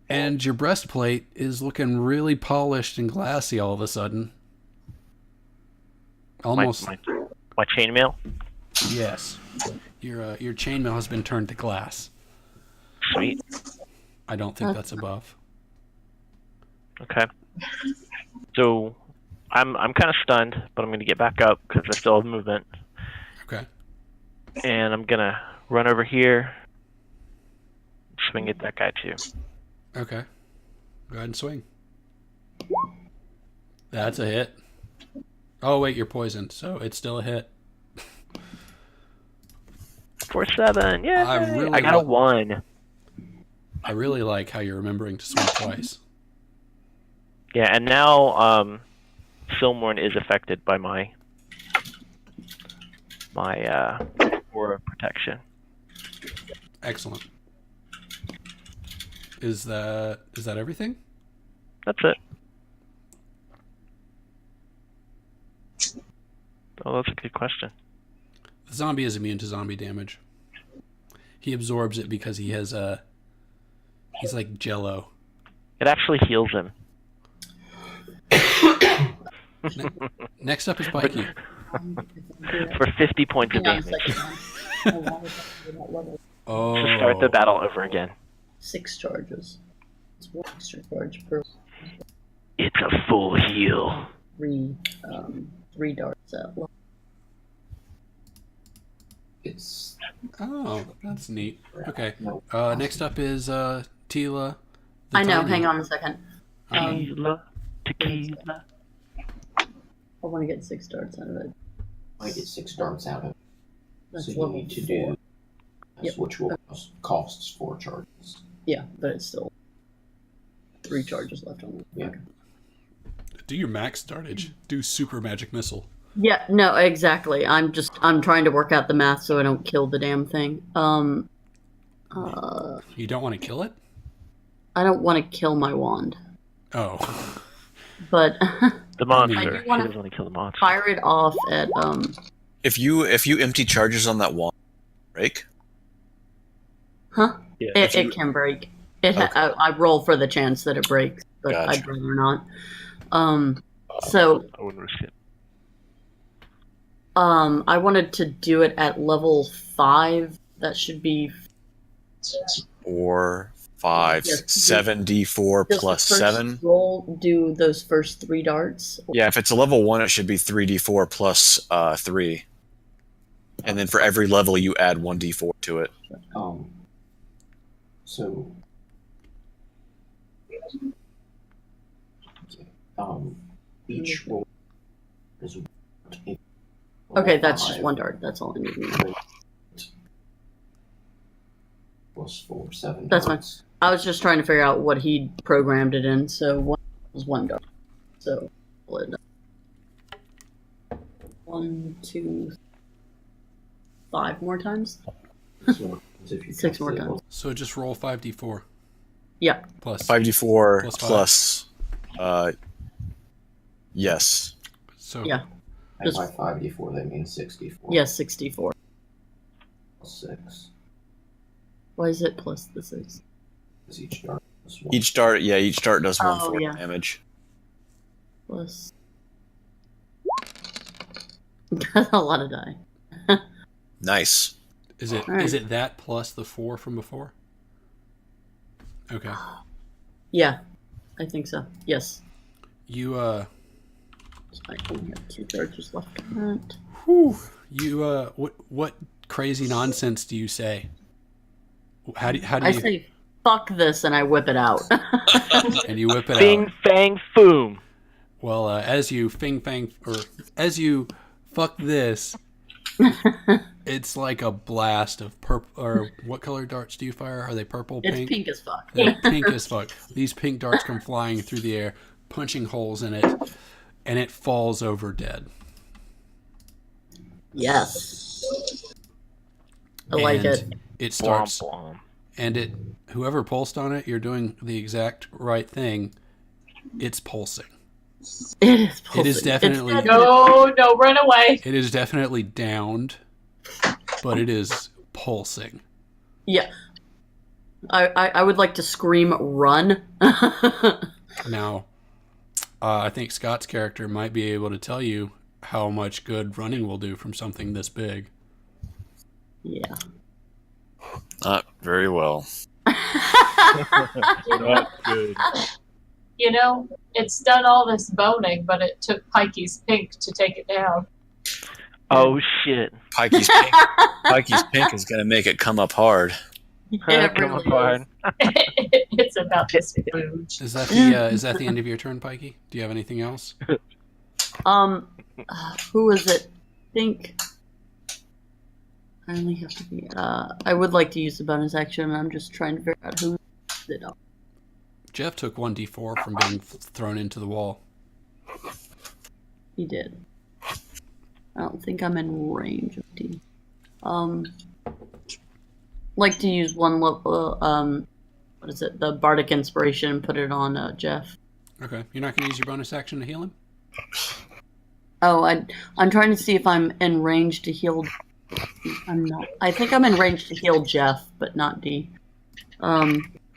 And your breastplate is looking really polished and glassy all of a sudden. Almost. My chainmail? Yes. Your chainmail has been turned to glass. Sweet. I don't think that's above. Okay. So I'm kind of stunned, but I'm going to get back up because I still have movement. Okay. And I'm going to run over here, swing at that guy too. Okay. Go ahead and swing. That's a hit. Oh, wait, you're poisoned, so it's still a hit. For 7. Yeah. I I got a 1. I really like how you're remembering to swing twice. Yeah, and now Silmorn is affected by my aura protection. Excellent. Is that everything? That's it. Oh, that's a good question. The zombie is immune to zombie damage. He absorbs it because he has he's like Jello. It actually heals him. Next up is Pikey. For 50 points of Hang on a damage. second. Oh. To start the battle over again. 6 charges. It's 1 extra charge per It's a full heal. 3 darts at level. It's Oh, that's neat. Okay. Next up is Tila. I know, hang on a second. Tequila. I want to get 6 darts out of it. I get 6 darts out of it. That's So you level need to 4. do Yep. which will costs 4 charges. Yeah, but it's still 3 charges left on it. Yeah. Okay. Do your max startage. Do super magic missile. Yeah, no, exactly. I'm trying to work out the math so I don't kill the damn thing. You don't want to kill it? I don't want to kill my wand, Oh. but The monster. I do He wanna doesn't want to kill the monster. fire it off at If you empty charges on that wand, break. huh? Yeah. It can break. Okay. I roll for the chance that it breaks, but Gotcha. I'd rather not. So I wouldn't risk it. I wanted to do it at level 5. That should be 4, 5, Yes. 7d4 does plus the first 7. roll do those first 3 darts. Yeah, if it's a level 1, it should be 3d4 plus 3. And then for every level, you add 1d4 to it. So each roll is Okay, that's just 1 dart. That's all I need. plus 4, 7. That's fine. darts. I was just trying to figure out what he programmed it in. So 1 was 1 dart. So 1, 2, 5 more times. So if you 6 more cast it, times. So just roll 5d4. Yeah. Plus. 5d4 Plus five. plus yes. So Yeah. And by 5d4, that means 64. Yes, 64. Plus 6. Why is it plus the 6? Is each dart plus 1. Each dart does 1 Oh, force yeah. damage. Plus. That's a lot of die. Nice. is it Alright. is it that plus the 4 from before? Okay. Yeah, I think so. Yes. You So I only have 2 charges left on that. what crazy nonsense do you say? How do I you say, fuck this, and I whip it out. and you whip it Bing, out? fang, foom. Well, as you as you fuck this, it's like a blast of purple. Or what color darts do you fire? Are they purple, It's pink? pink as fuck. They're pink as fuck. These pink darts come flying through the air, punching holes in it, and it falls over dead. Yes. I like And it. It starts, Blom, and whoever pulsed on it, you're doing the exact right thing. It's pulsing. It is pulsing. It is definitely. No, run away. It is definitely downed, but it is pulsing. Yeah. I would like to scream, run. Now, I think Scott's character might be able to tell you how much good running will do from something this big. Yeah. Not very well. Not good. You know, it's done all this boning, but it took Pikey's pink to take it down. Oh shit. Pikey's pink. Pikey's pink is going to make it come up hard. It Come really apart. It's about this food. Is that the end of your turn, Pikey? Do you have anything else? Who is it? I think I only have to be. I would like to use the bonus action. I'm just trying to figure out who it up. Jeff took 1d4 from being thrown into the wall. He did. I don't think I'm in range of D. Like to use one level. What is it? The Bardic Inspiration and put it on Jeff. Okay, you're not going to use your bonus action to heal him? Oh, I'm trying to see if I'm in range to heal. I'm not. I think I'm in range to heal Jeff, but not D.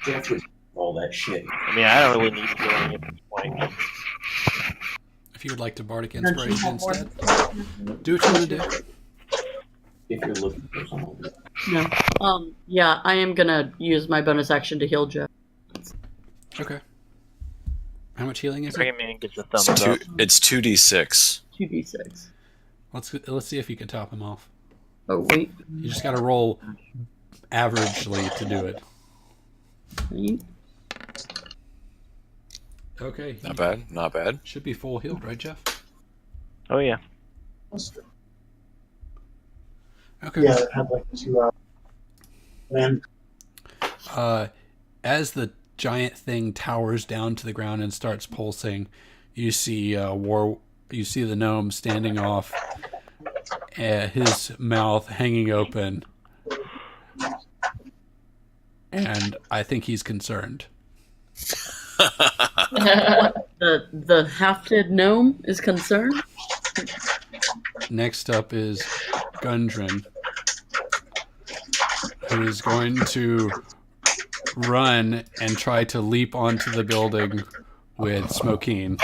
Jeff was all that shit. I mean, I don't really need healing at this point. If you would like to Bardic Don't you Inspiration have more? instead, do what you want to do. If you're looking for someone. No. Yeah, I am gonna use my bonus action to heal Jeff. Okay. How much healing is it? Rayman gets a thumbs up. It's 2d6. 2d6. Let's see if you can top him off. Oh wait. You just got to roll averagely to do it. Wait. Okay. Not bad. Not bad. Should be full healed, right, Jeff? Oh yeah. Okay. Yeah, it had like two land. As the giant thing towers down to the ground and starts pulsing, you see You see the gnome standing off, his mouth hanging open, and I think he's concerned. The half-dead gnome is concerned. Next up is Gundren, who is going to run and try to leap onto the building with Smokeen.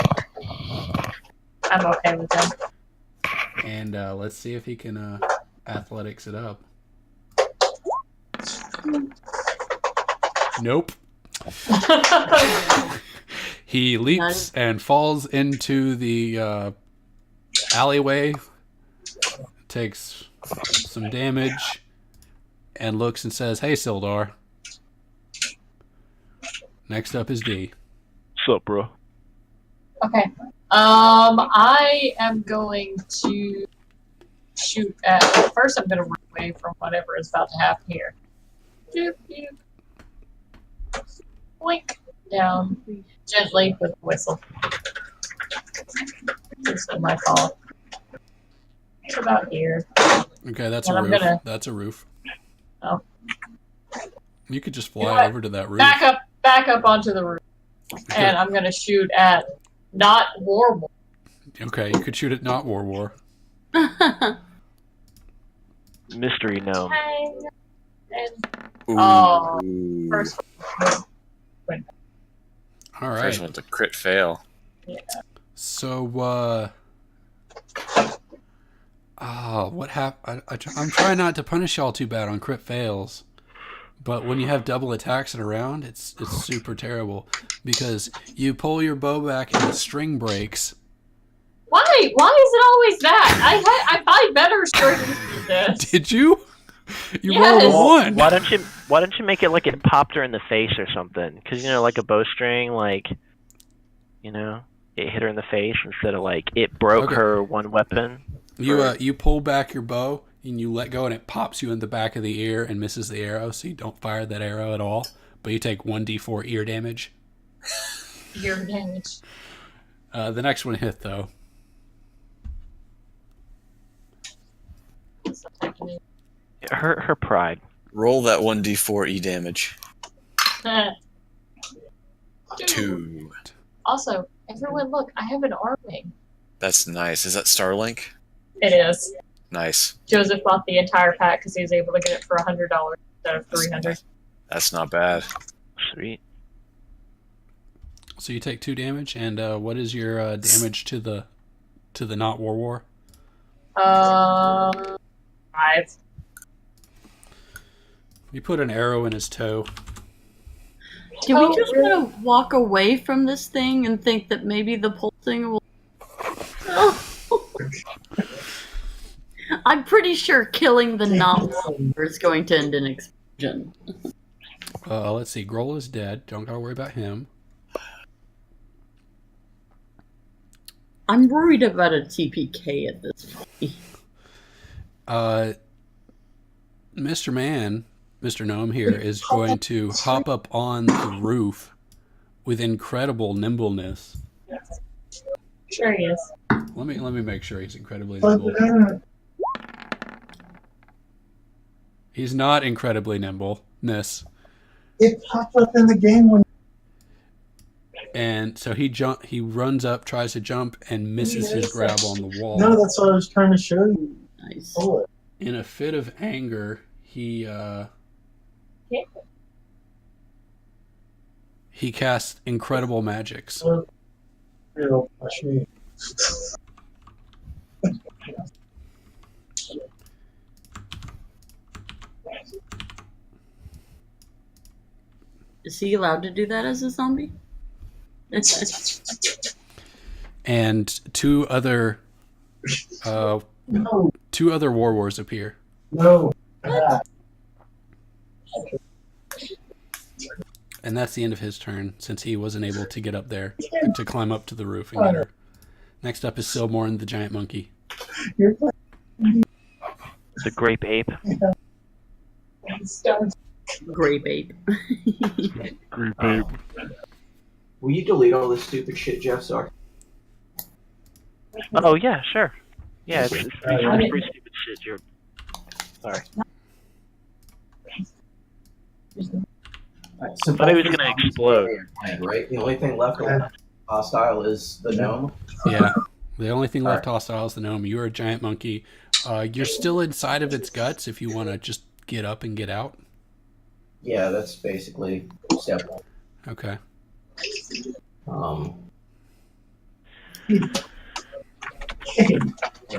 I'm okay with that. And let's see if he can athletics it up. Nope. He leaps and falls into the alleyway, takes some damage, and looks and says, "Hey, Sildar." Next up is D. What's up, bro? Okay. I am going to shoot at. First, I'm going to run away from whatever is about to happen here. Doop, doop. Blink down gently with a whistle. It's not my fault. It's about here. Okay, that's And a I'm roof. gonna- That's a roof. Oh. You could just You know fly what? over to that roof. Back up onto the roof, and I'm going to shoot at not Warble. Okay, you could shoot at not War. Mystery gnome. Hang. And Ooh. Oh, first All right. First one's a crit fail. So, what happened? I'm trying not to punish y'all too bad on crit fails, but when you have double attacks in a round, it's super terrible because you pull your bow back and the string breaks. Why? Why is it always that? I buy better strings than this. Did you? You Yes. rolled a Well, 1. why don't you make it like it popped her in the face or something? Because like a bowstring, like it hit her in the face instead of like it broke Okay. her one weapon. You pull back your bow and you let go, and it pops you in the back of the ear and misses the arrow, so you don't fire that arrow at all. But you take 1d4 ear damage. Ear damage. The next one hit though. Her pride. Roll that 1d4 E damage. Dude. 2. Also, everyone, look! I have an arming. That's nice. Is that Starlink? It is. Nice. Joseph bought the entire pack because he was able to get it for $100 instead of $300. That's not bad. Sweet. So you take 2 damage, and what is your damage to the not war? 5. You put an arrow in his toe. Do we just want to walk away from this thing and think that maybe the pulsing will... I'm pretty sure killing the not-warrior is going to end in explosion. Let's see. Grohl is dead. Don't gotta worry about him. I'm worried about a TPK at this point. Mr. Gnome here is going to hop up on the roof with incredible nimbleness. Sure he is. Let me make sure he's incredibly nimble. He's not incredibly nimbleness. It popped up in the game when. And so he runs up, tries to jump, and misses his grab on the wall. No, that's what I was trying to show you. Nice. Oh, In a fit of anger, he casts incredible magics. Watch me. Is he allowed to do that as a zombie? And two other No, warlords appear. no. And that's the end of his turn, since he wasn't able to get up there to climb up to the roof and get her. Next up is Silmorn, the giant monkey. You're The grape ape. Grape ape. Grape ape. Will you delete all this stupid shit, Jeff? So Oh yeah, sure. Yeah, it's pretty stupid shit. You're sorry. so I thought he was gonna explode. Right? The only thing left hostile is the gnome. Yeah. The only thing left hostile is the gnome. You're a giant monkey. You're still inside of its guts if you want to just get up and get out. Yeah, that's basically step one. Okay. If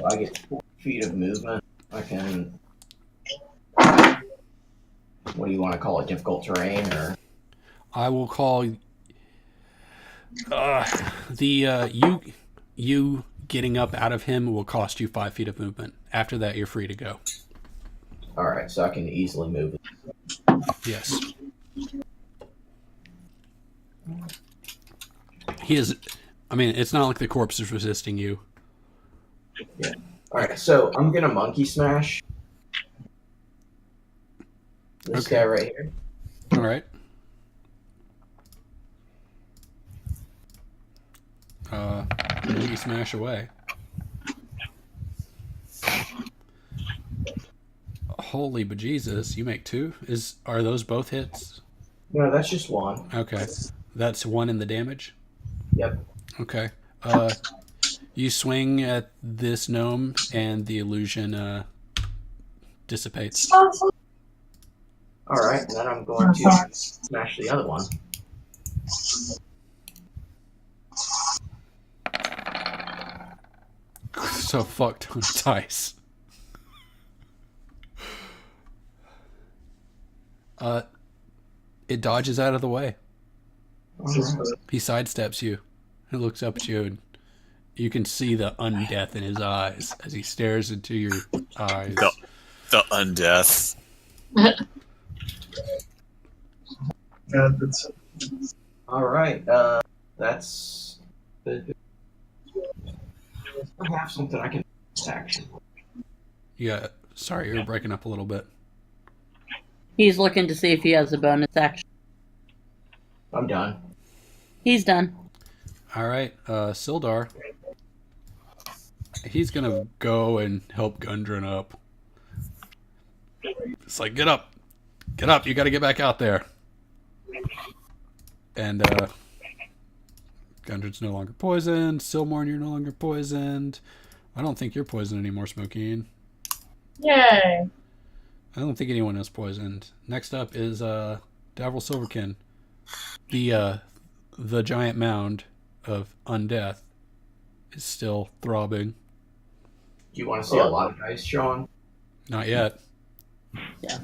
I get 4 feet of movement, I can. What do you want to call it? Difficult terrain, or I will call you getting up out of him will cost you 5 feet of movement. After that, you're free to go. all right, so I can easily move it. Yes. He is. I mean, it's not like the corpse is resisting you. Yeah. All right, so I'm gonna monkey smash this Okay. guy right here. All right. You smash away. Holy bejesus! You make 2. Are those both hits? No, that's just one. Okay, that's 1 in the damage. Yep. Okay. You swing at this gnome, and the illusion dissipates. All right, and then I'm going to smash the other one. So fucked on dice. It dodges out of the way. He sidesteps you. He looks up at you, and you can see the undeath in his eyes as he stares into your eyes. The, The undeath. God, that's All right. That's. I have something I can action. Yeah. Sorry, you're breaking up a little bit. He's looking to see if he has a bonus action. I'm done. He's done. All right, Sildar. He's gonna go and help Gundren up. It's like, get up. You got to get back out there. And Gundren's no longer poisoned. Silmorn, you're no longer poisoned. I don't think you're poisoned anymore, Smokeen. Yay. I don't think anyone is poisoned. Next up is Davril Silverkin. The giant mound of undeath is still throbbing. Do you want to see a lot of dice, Sean? Not yet. Yeah.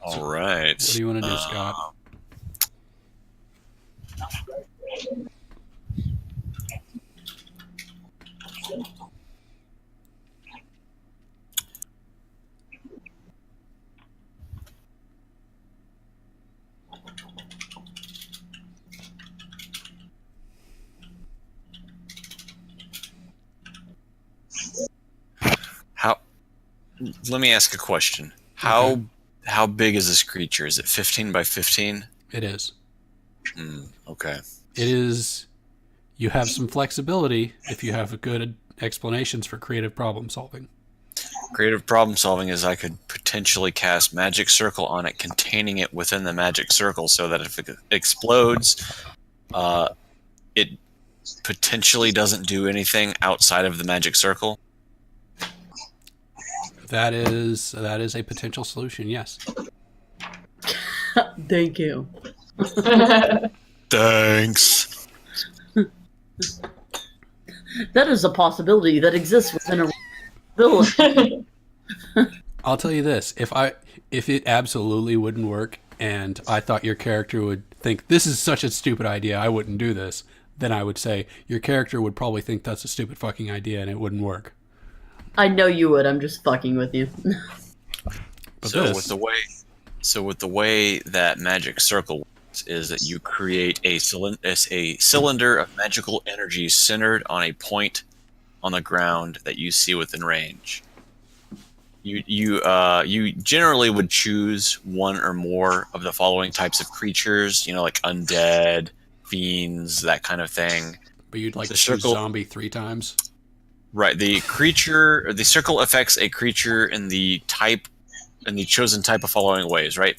All right. What do you want to do, Scott? Let me ask a question. How big is this creature? Is it 15 by 15? It is. Okay. It is. You have some flexibility if you have good explanations for creative problem solving. Creative problem solving is I could potentially cast Magic Circle on it, containing it within the Magic Circle, so that if it explodes, it potentially doesn't do anything outside of the Magic Circle. That is a potential solution. Yes. Thank you. Thanks. That is a possibility that exists within a village. I'll tell you this: if it absolutely wouldn't work, and I thought your character would think this is such a stupid idea, I wouldn't do this. Then I would say your character would probably think that's a stupid fucking idea, and it wouldn't work. I know you would. I'm just fucking with you. But So with the way that Magic Circle works is that you create a cylinder of magical energy centered on a point on the ground that you see within range. You generally would choose one or more of the following types of creatures, like undead, fiends, that kind of thing. But you'd like The to choose circle- zombie 3 times. Right. The circle affects a creature in the chosen type of following ways, right?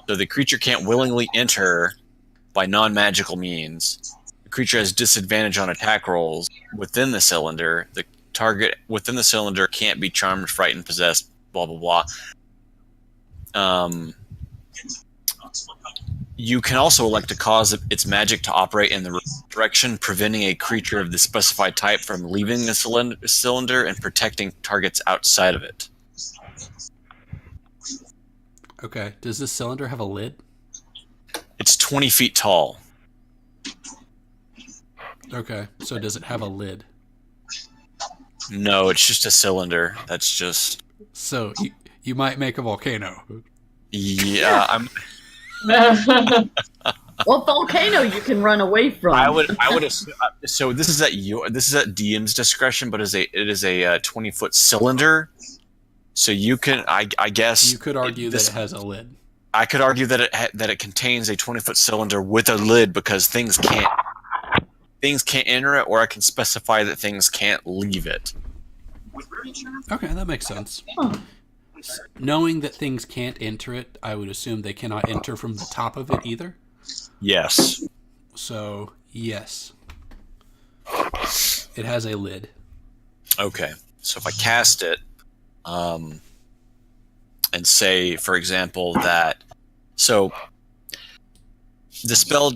So the creature can't willingly enter by non-magical means. The creature has disadvantage on attack rolls within the cylinder. The target within the cylinder can't be charmed, frightened, possessed, blah, blah, blah. You can also elect to cause its magic to operate in the direction, preventing a creature of the specified type from leaving the cylinder and protecting targets outside of it. Okay. Does this cylinder have a lid? It's 20 feet tall. Okay. So does it have a lid? No, it's just a cylinder. That's just... So you might make a volcano. Yeah, I'm... Well, volcano you can run away from. I would assume, so this is at DM's discretion, but it is a 20-foot cylinder. So you can, I guess, You could argue that it has a lid. I could argue that it contains a 20-foot cylinder with a lid because things can't enter it, or I can specify that things can't leave it. Okay, that makes sense. Huh. Knowing that things can't enter it, I would assume they cannot enter from the top of it either. Yes. So, yes. It has a lid. Okay. So if I cast it, and say, for example, that the spell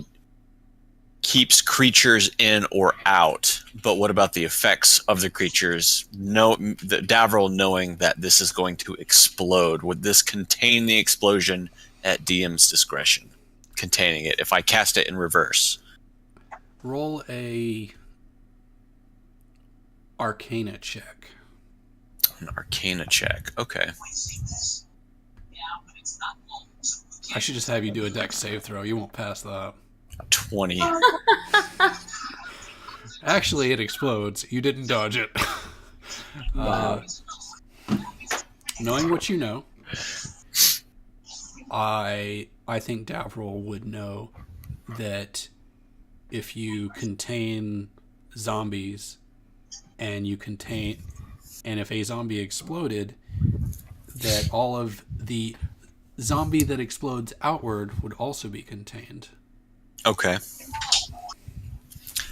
keeps creatures in or out, but what about the effects of the creatures? Davril knowing that this is going to explode, would this contain the explosion at DM's discretion? Containing it, if I cast it in reverse. Roll a Arcana check. An Arcana check. Okay. I should just have you do a dex save throw. You won't pass that. 20. Actually, it explodes. You didn't dodge it. Knowing what you know, I think Davril would know that if you contain zombies and if a zombie exploded, that all of the zombie that explodes outward would also be contained. Okay.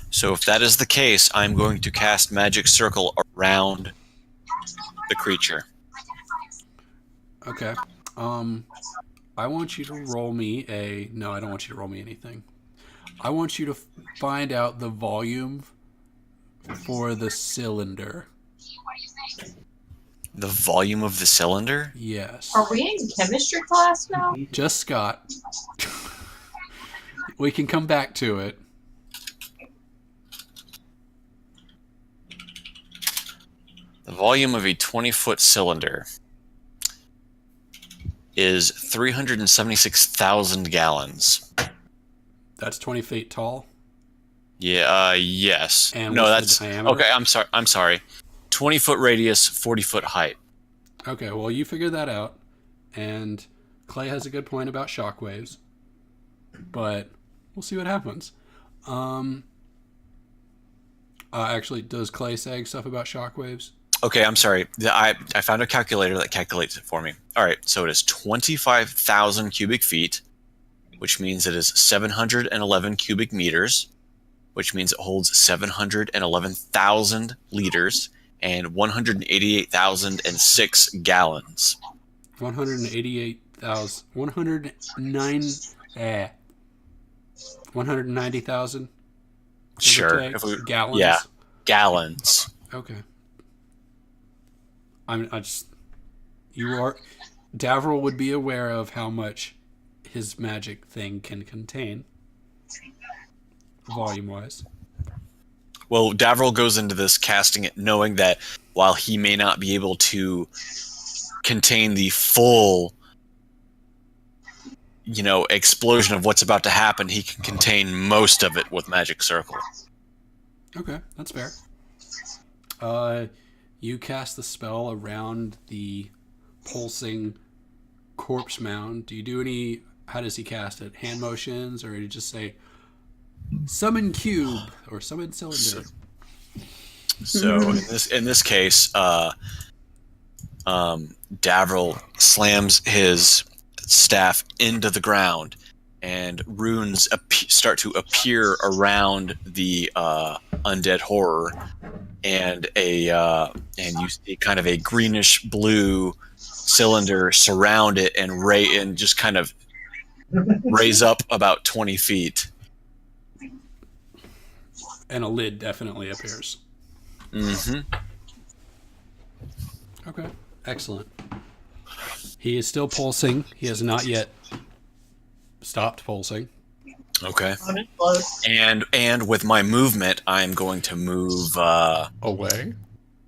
So if that is the case, I'm going to cast Magic Circle around the creature. Okay. I want you to roll me No, I don't want you to roll me anything. I want you to find out the volume for the cylinder. The volume of the cylinder? Yes. Are we in chemistry class now? Just Scott. We can come back to it. The volume of a 20-foot cylinder is 376,000 gallons. That's 20 feet tall. Yeah, yes. And no, what's that's the diameter? okay. I'm sorry. 20-foot radius, 40-foot height. Okay, well, you figure that out. And Clay has a good point about shockwaves. But we'll see what happens. Actually, does Clay say stuff about shockwaves? Okay, I'm sorry. I found a calculator that calculates it for me. All right, so it is 25,000 cubic feet, which means it is 711 cubic meters, which means it holds 711,000 liters and 188,006 gallons. 188,000. 190,000? Sure. Gallons? Yeah, gallons. Okay. Davril would be aware of how much his magic thing can contain, volume-wise. Well, Davril goes into this casting it knowing that while he may not be able to contain the full, explosion of what's about to happen, he can contain most of it with Magic Circle. Okay, that's fair. You cast the spell around the pulsing corpse mound. Do you do any... How does he cast it? Hand motions, or do you just say, summon cube, or summon cylinder? So in this case, Davril slams his staff into the ground, and runes start to appear around the undead horror, and you see kind of a greenish blue cylinder surround it and just kind of raise up about 20 feet. And a lid definitely appears. Mm-hmm. Okay, excellent. He is still pulsing. He has not yet stopped pulsing. Okay. And with my movement, I'm going to move... Away?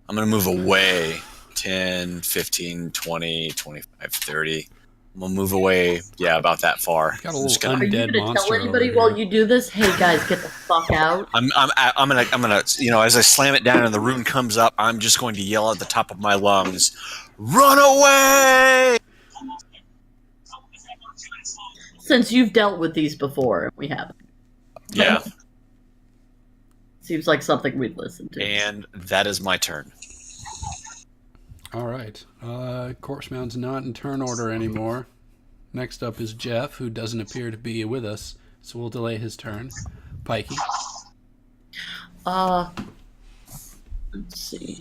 I'm going to move away 10, 15, 20, 25, 30. I'm going to move away, about that far. Got a little Are you undead going to monster tell anybody over while here. you do this? Hey guys, get the fuck out. I'm gonna as I slam it down and the rune comes up, I'm just going to yell at the top of my lungs, "Run away!" Since you've dealt with these before, we haven't. Yeah, Seems like something we'd listen to. and that is my turn. All right. Corpse Mound's not in turn order anymore. Next up is Jeff, who doesn't appear to be with us, so we'll delay his turn. Pikey. Let's see.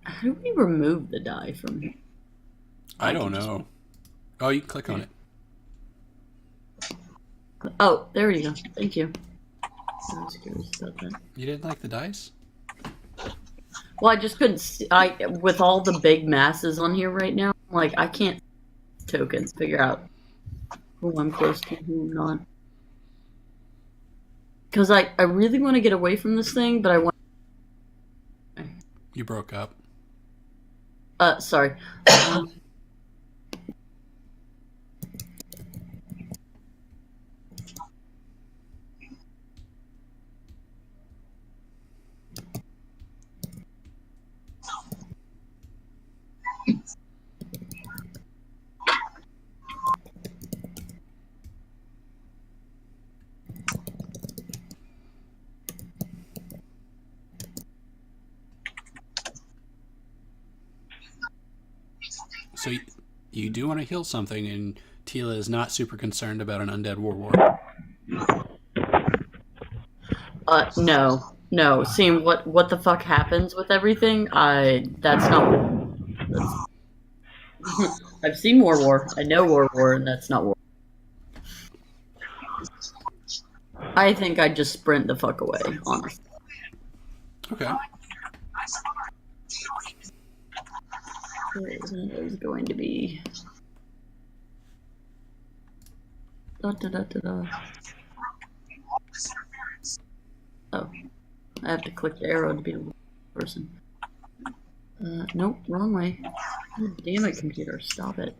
How do we remove the die from here? I don't know. Oh, you can click on it. Oh, there you go. Thank you. I was curious about that. You didn't like the dice? Well, I just couldn't see. With all the big masses on here right now, I can't tokens figure out who I'm close to, who I'm not. Because I really want to get away from this thing, but I want... You broke up. Sorry. So you do want to heal something, and Tila is not super concerned about an undead war. No. Seeing what the fuck happens with everything, that's not... I've seen War. I know War, and that's not War. I think I'd just sprint the fuck away, honestly. Okay. That is going to be... Oh. I have to click the arrow to be a person. Nope, wrong way. Oh, damn it, computer, stop it.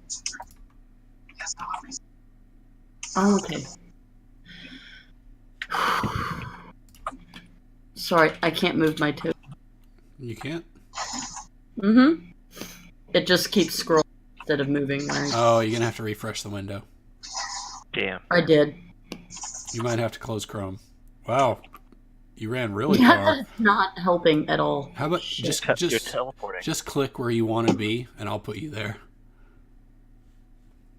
Oh, okay. Sorry, I can't move my toe. You can't? Mm-hmm. It just keeps scrolling instead of moving. Right? Oh, you're going to have to refresh the window. Damn. I did. You might have to close Chrome. Wow. You ran really Yeah, far. that's not helping at all. How about You're teleporting. just click where you want to be, and I'll put you there.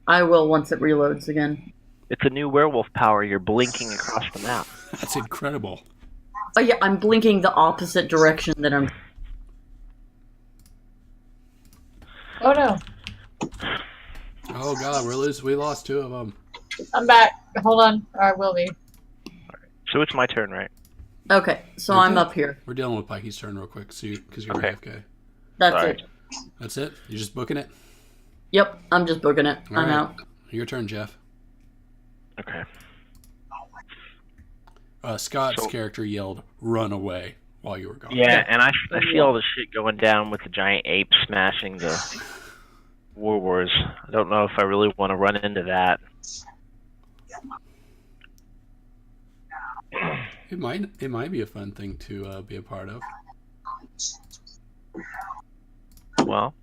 I will once it reloads again. It's a new werewolf power. You're blinking across the map. That's incredible. Oh yeah, I'm blinking the opposite direction that I'm... Oh no. Oh god, we lost 2 of them. I'm back. Hold on. Or I will be. So it's my turn, right? Okay, so We're I'm dealing- up here. We're dealing with Pikey's turn real quick, because you're Okay. AFK. That's Alright. it. That's it? You're just booking it? Yep, I'm just booking it. All I'm right. out. Your turn, Jeff. Okay. Scott's So- character yelled, "Run away," while you were gone. Yeah, and I see all this shit going down with the giant ape smashing the War. I don't know if I really want to run into that. It might be a fun thing to be a part of. Well,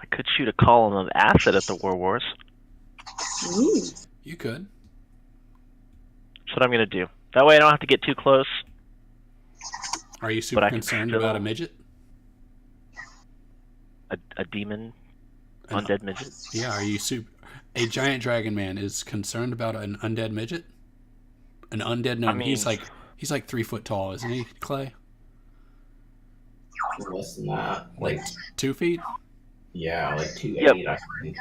I could shoot a column of acid at the War. Ooh. You could. That's what I'm going to do. That way I don't have to get too close. Are you But super I can concerned still- about a midget? A demon, An- undead midget. Yeah, are you super... A giant dragon man is concerned about an undead midget? An undead gnome. I mean- He's like 3 foot tall, isn't he, Clay? Less than that. Like, 2 feet? yeah, like 280, I think.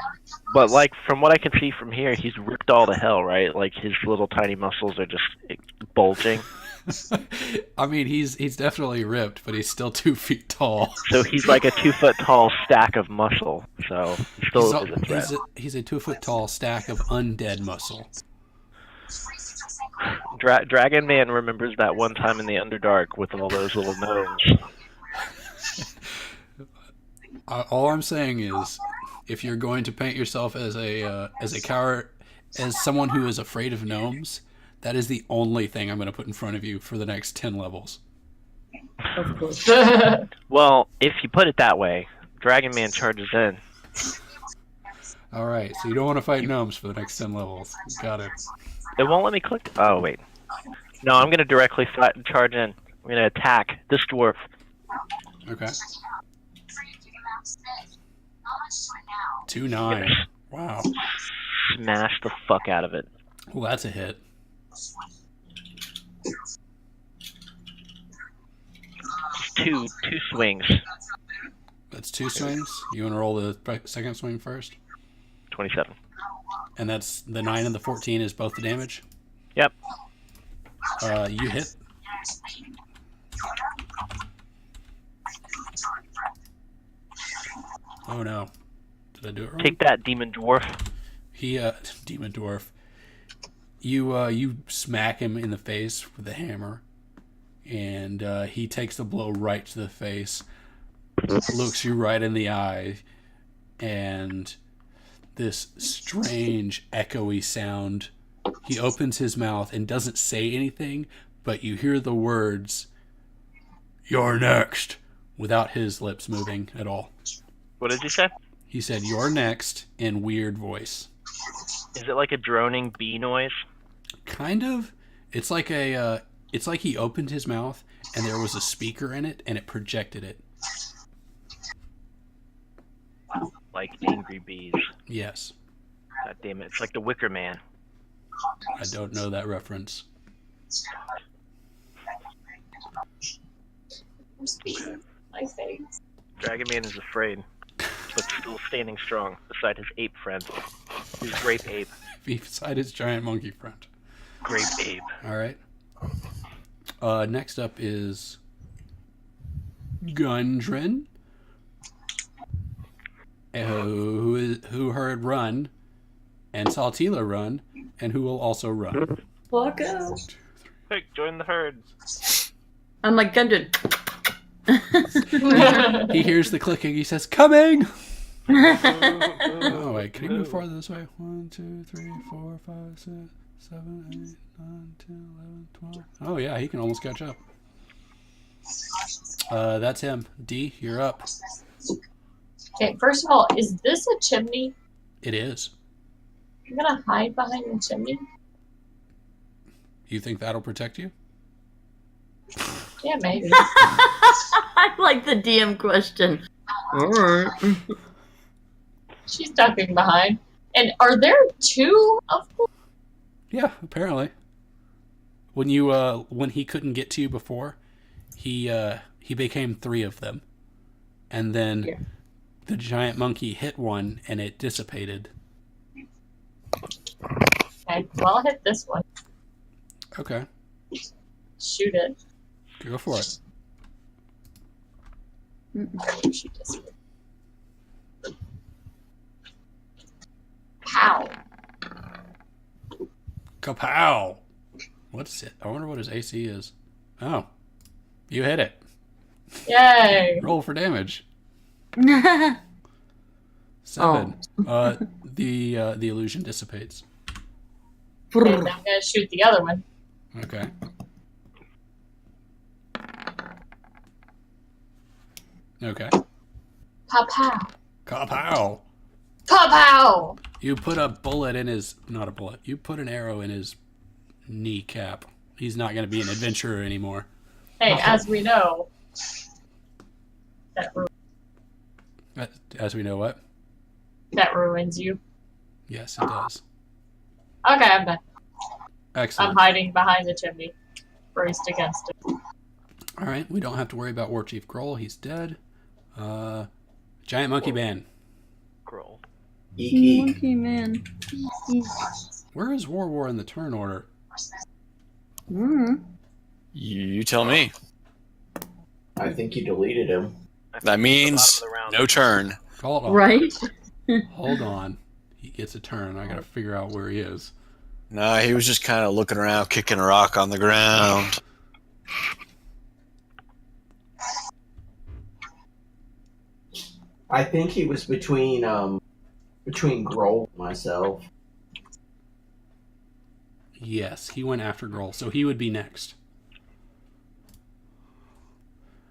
But, like, from what I can see from here, he's ripped all to hell, right? Like, his little tiny muscles are just bulging. I mean, he's definitely ripped, but he's still 2 feet tall. So he's like a 2 foot tall stack of muscle. So he still is a threat. He's a 2 foot tall stack of undead muscle. Dragon Man remembers that one time in the Underdark with all those little gnomes. All I'm saying is, if you're going to paint yourself as a coward, as someone who is afraid of gnomes, that is the only thing I'm going to put in front of you for the next 10 levels. Of course. Well, if you put it that way, Dragon Man charges in. All right, so you don't want to fight gnomes for the next 10 levels. Got it. It won't let me click. Oh, wait. No, I'm going to directly charge in. I'm going to attack this dwarf. Okay. 2-9. Wow. Smash the fuck out of it. Well, that's a hit. Two swings. That's 2 swings. You want to roll the second swing first? 27. And that's the 9 and the 14 is both the damage? Yep. You hit. Oh no. Did I do it wrong? Take that, demon dwarf. He, demon dwarf. You smack him in the face with the hammer, and he takes the blow right to the face, looks you right in the eye, and this strange echoey sound. He opens his mouth and doesn't say anything, but you hear the words, "You're next," without his lips moving at all. What did you say? He said, "You're next," in weird voice. Is it like a droning bee noise? Kind of. It's like it's like he opened his mouth and there was a speaker in it and it projected it. Like angry bees. Yes. God damn it. It's like the Wicker Man. I don't know that reference. My face. Dragon Man is afraid, but still standing strong beside his ape friend. His grape ape. Beside his giant monkey friend. Grape ape. All right. Next up is Gundren, who heard run and saw Tila run, and who will also run. Walk out. Quick, join the herd. I'm like, Gundren. He hears the clicking. He says, "Coming!" Oh, wait. Can he move farther this way? 1, 2, 3, 4, 5, 6, 7, 8, 9, 10, 11, 12. Oh, yeah. He can almost catch up. That's him. D, you're up. Okay, first of all, is this a chimney? It is. I'm gonna hide behind the chimney. You think that'll protect you? Yeah, maybe. I like the DM question. Alright. She's ducking behind. And are there two of them? Yeah, apparently. When he couldn't get to you before, he became 3 of them. And then Yeah. the giant monkey hit one and it dissipated. Okay, well, I'll hit this one. Okay. Shoot it. Go for it. Shoot this one. Pow. Kapow! What's it? I wonder what his AC is. Oh. You hit it. Yay. Roll for damage. Oh. 7. The illusion dissipates. And I'm gonna shoot the other one. Okay. Okay. Pow pow. Kapow! Pow pow. You put a bullet in his... Not a bullet. You put an arrow in his kneecap. He's not going to be an adventurer anymore. Hey, as we know, As we know what? that ruins you. Yes, it does. Okay, I'm done. I'm Excellent. hiding behind the chimney, braced against it. All right, we don't have to worry about War Chief Grohl. He's dead. Giant Monkey Man. Growl. Eek, eek. Monkey man. Where is War in the turn order? You tell me. I think you deleted him. That means no turn. Hold on. Right? Hold on. He gets a turn. I got to figure out where he is. No, he was just kind of looking around, kicking a rock on the ground. I think he was between Grohl and myself. Yes, he went after Grohl, so he would be next.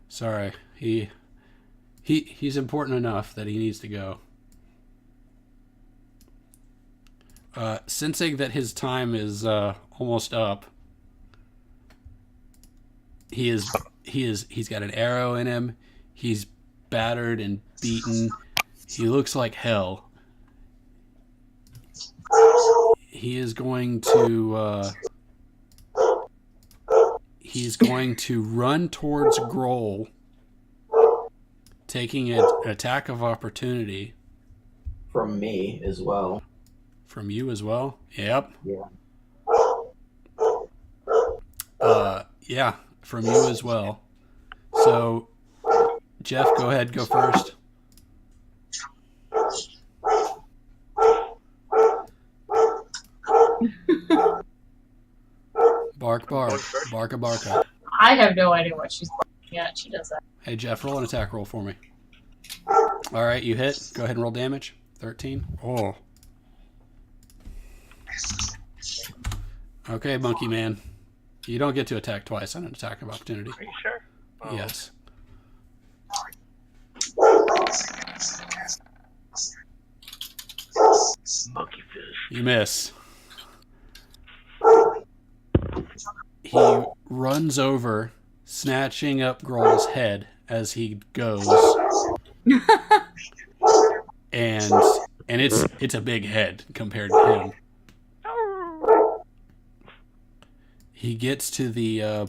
Sorry, he's important enough that he needs to go. Sensing that his time is almost up, he's got an arrow in him. He's battered and beaten. He looks like hell. He is going to run towards Grohl, taking an attack of opportunity From me as well. from you as well. Yep. Yeah. Yeah, from you as well. So, Jeff, go ahead, go first. Bark, bark. Barka, barka. I have no idea what she's barking at. She does that. Hey, Jeff, roll an attack roll for me. All right, you hit. Go ahead and roll damage. 13. Oh. Okay, Monkey Man. You don't get to attack twice on an attack of opportunity. Are you sure? Oh. Yes. Monkey fish. You miss. He runs over, snatching up Grohl's head as he goes. and it's a big head compared to him. He gets to the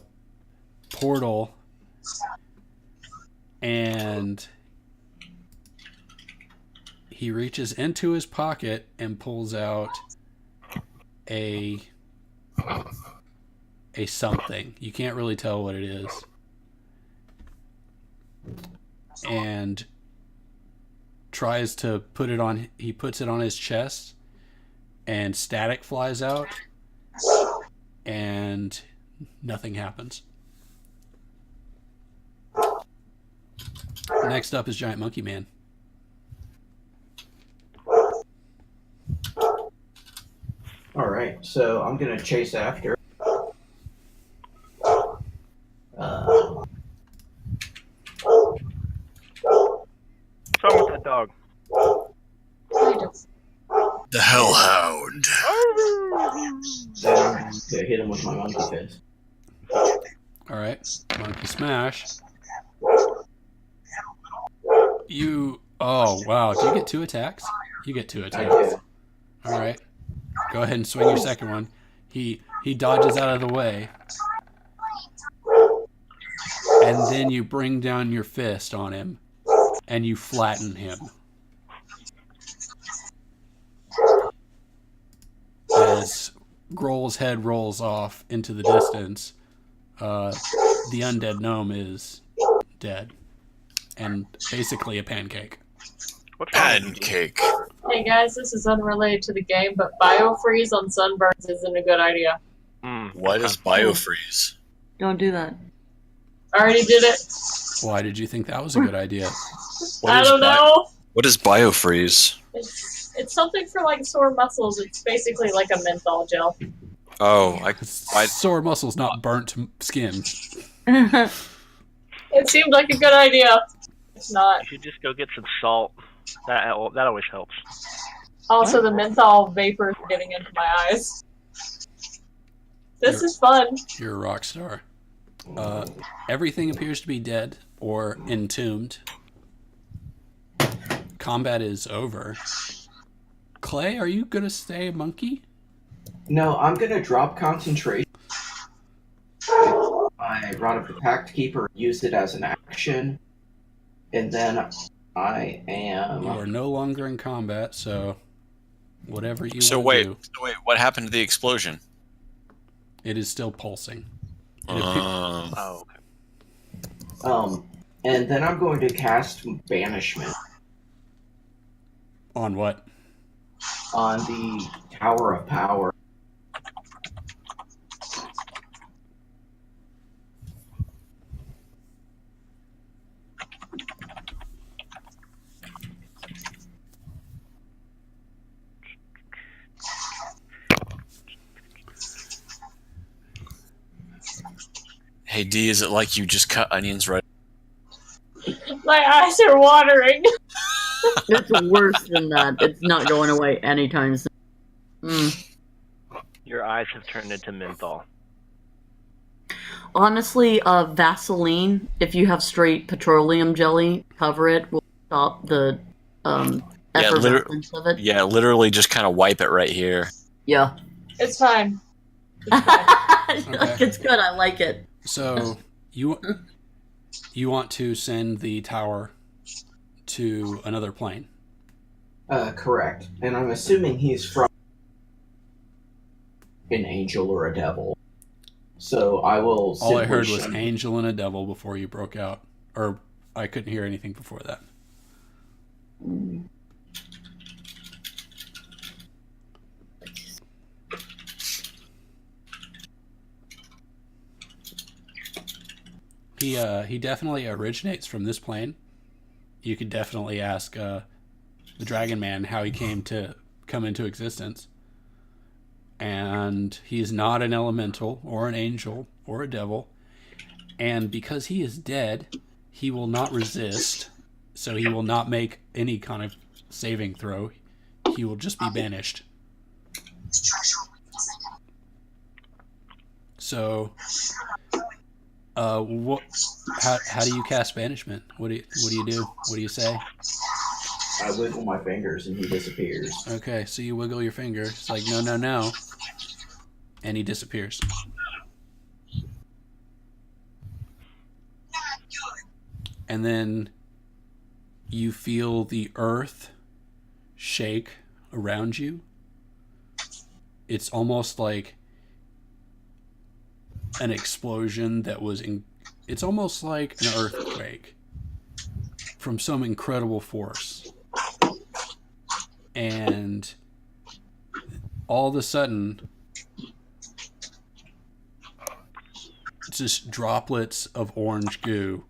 portal and he reaches into his pocket and pulls out a something. You can't really tell what it is. And tries to put it on, he puts it on his chest and static flies out and nothing happens. Next up is Giant Monkey Man. Alright, so I'm gonna chase after. What's wrong with that dog? I don't. The Hellhound. Then I'm going to hit him with my monkey fist. All right, Monkey Smash. You. Oh wow! Do you get 2 attacks? You get 2 I attacks. do. All right. Go ahead and swing your second one. He dodges out of the way, and then you bring down your fist on him, and you flatten him. As Grohl's head rolls off into the distance, the undead gnome is dead and basically a pancake. What's wrong with you? Pancake. Hey guys, this is unrelated to the game, but biofreeze on sunburns isn't a good idea. What is biofreeze? Don't do that. I already did it. Why did you think that was a good idea? I don't know. What is biofreeze? It's something for like sore muscles. It's basically like a menthol gel. Oh, Sore muscles, not burnt skin. It seemed like a good idea. It's not. You should just go get some salt. That always helps. Also, the menthol vapor is getting into my eyes. This is fun. You're a rock star. Everything appears to be dead or entombed. Combat is over. Clay, are you gonna stay a monkey? No, I'm gonna drop concentration. I Rod of the Pact Keeper, use it as an action, and then I am. You are no longer in combat, so whatever you So want to wait, do, what happened to the explosion? it is still pulsing. Oh, okay. And then I'm going to cast Banishment On what? on the Tower of Power. Hey D, is it like you just cut onions right? My eyes are watering. It's worse than that. It's not going away anytime soon. Your eyes have turned into menthol. Honestly, Vaseline, if you have straight petroleum jelly, cover it, will stop the effervescence of it. Yeah, literally just kind of wipe it right here. Yeah. It's fine. Like, it's good. I like it. So you want to send the tower to another plane? Correct. And I'm assuming he's from an angel or a devil. So I will. All I heard simply was shun- angel and a devil before you broke out, or I couldn't hear anything before that. he definitely originates from this plane. You could definitely ask the Dragon Man how he came to come into existence. And he's not an elemental or an angel or a devil. And because he is dead, he will not resist. So he will not make any kind of saving throw. He will just be banished. So, what? How do you cast banishment? What do you do? What do you say? I wiggle my fingers and he disappears. Okay, so you wiggle your finger. It's like no, no, no, and he disappears. And then you feel the earth shake around you. It's almost like an explosion that was in. It's almost like an earthquake from some incredible force. And all of a sudden, just droplets of orange goo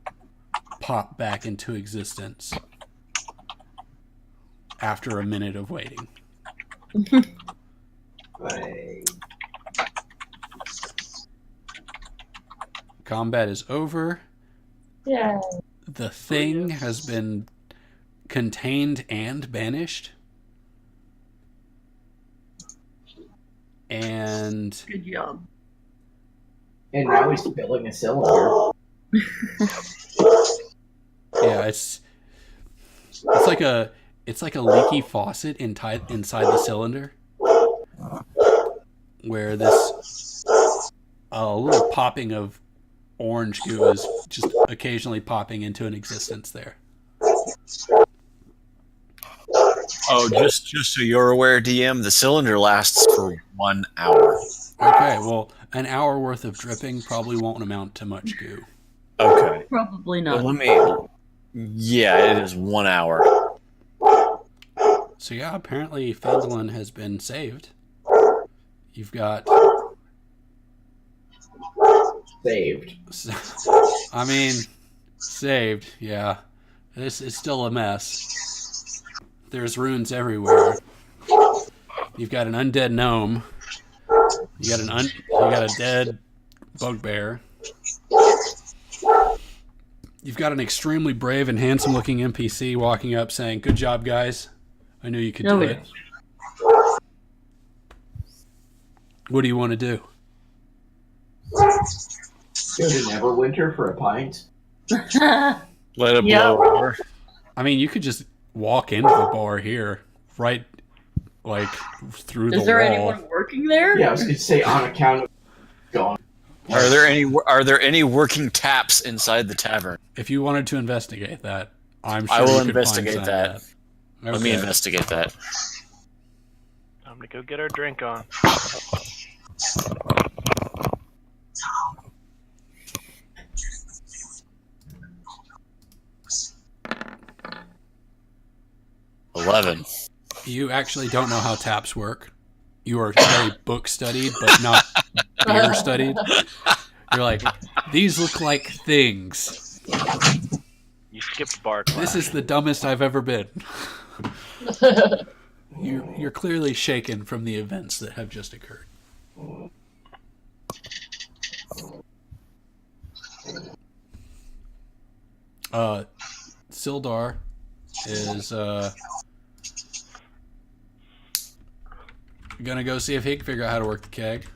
pop back into existence after a minute of waiting. Right. Combat is over. Yeah. The thing has been contained and banished. And Good job. And now he's filling a cylinder. yeah, it's like a leaky faucet inside the cylinder, where this a little popping of orange goo is just occasionally popping into an existence there. Oh, just so you're aware, DM, the cylinder lasts for 1 hour. Okay, well, an hour worth of dripping probably won't amount to much goo. Okay. Probably Well, not. Yeah, it is 1 hour. So yeah, apparently Phandalin has been saved. You've got... Saved. I mean, saved, yeah. This is still a mess. There's runes everywhere. You've got an undead gnome. You got a dead bugbear. You've got an extremely brave and handsome-looking NPC walking up saying, "Good job, guys. I knew you could do it." What do you want to do? Go to Neverwinter for a pint. Let it Yep. blow over. I mean, you could just walk into the bar here, right, like, through the Is there wall. anyone working there? Yeah, I was going to say on account of gone. Are there any working taps inside the tavern? If you wanted to investigate that, I'm sure I will you could investigate find that. some of Let me Okay. investigate that. Time to go get our drink on. $11. You actually don't know how taps work. You are very book studied, but not beer studied. You're like, these look like things. You skipped bar class. This is the dumbest I've ever been. You're clearly shaken from the events that have just occurred. Sildar is gonna go see if he can figure out how to work the keg.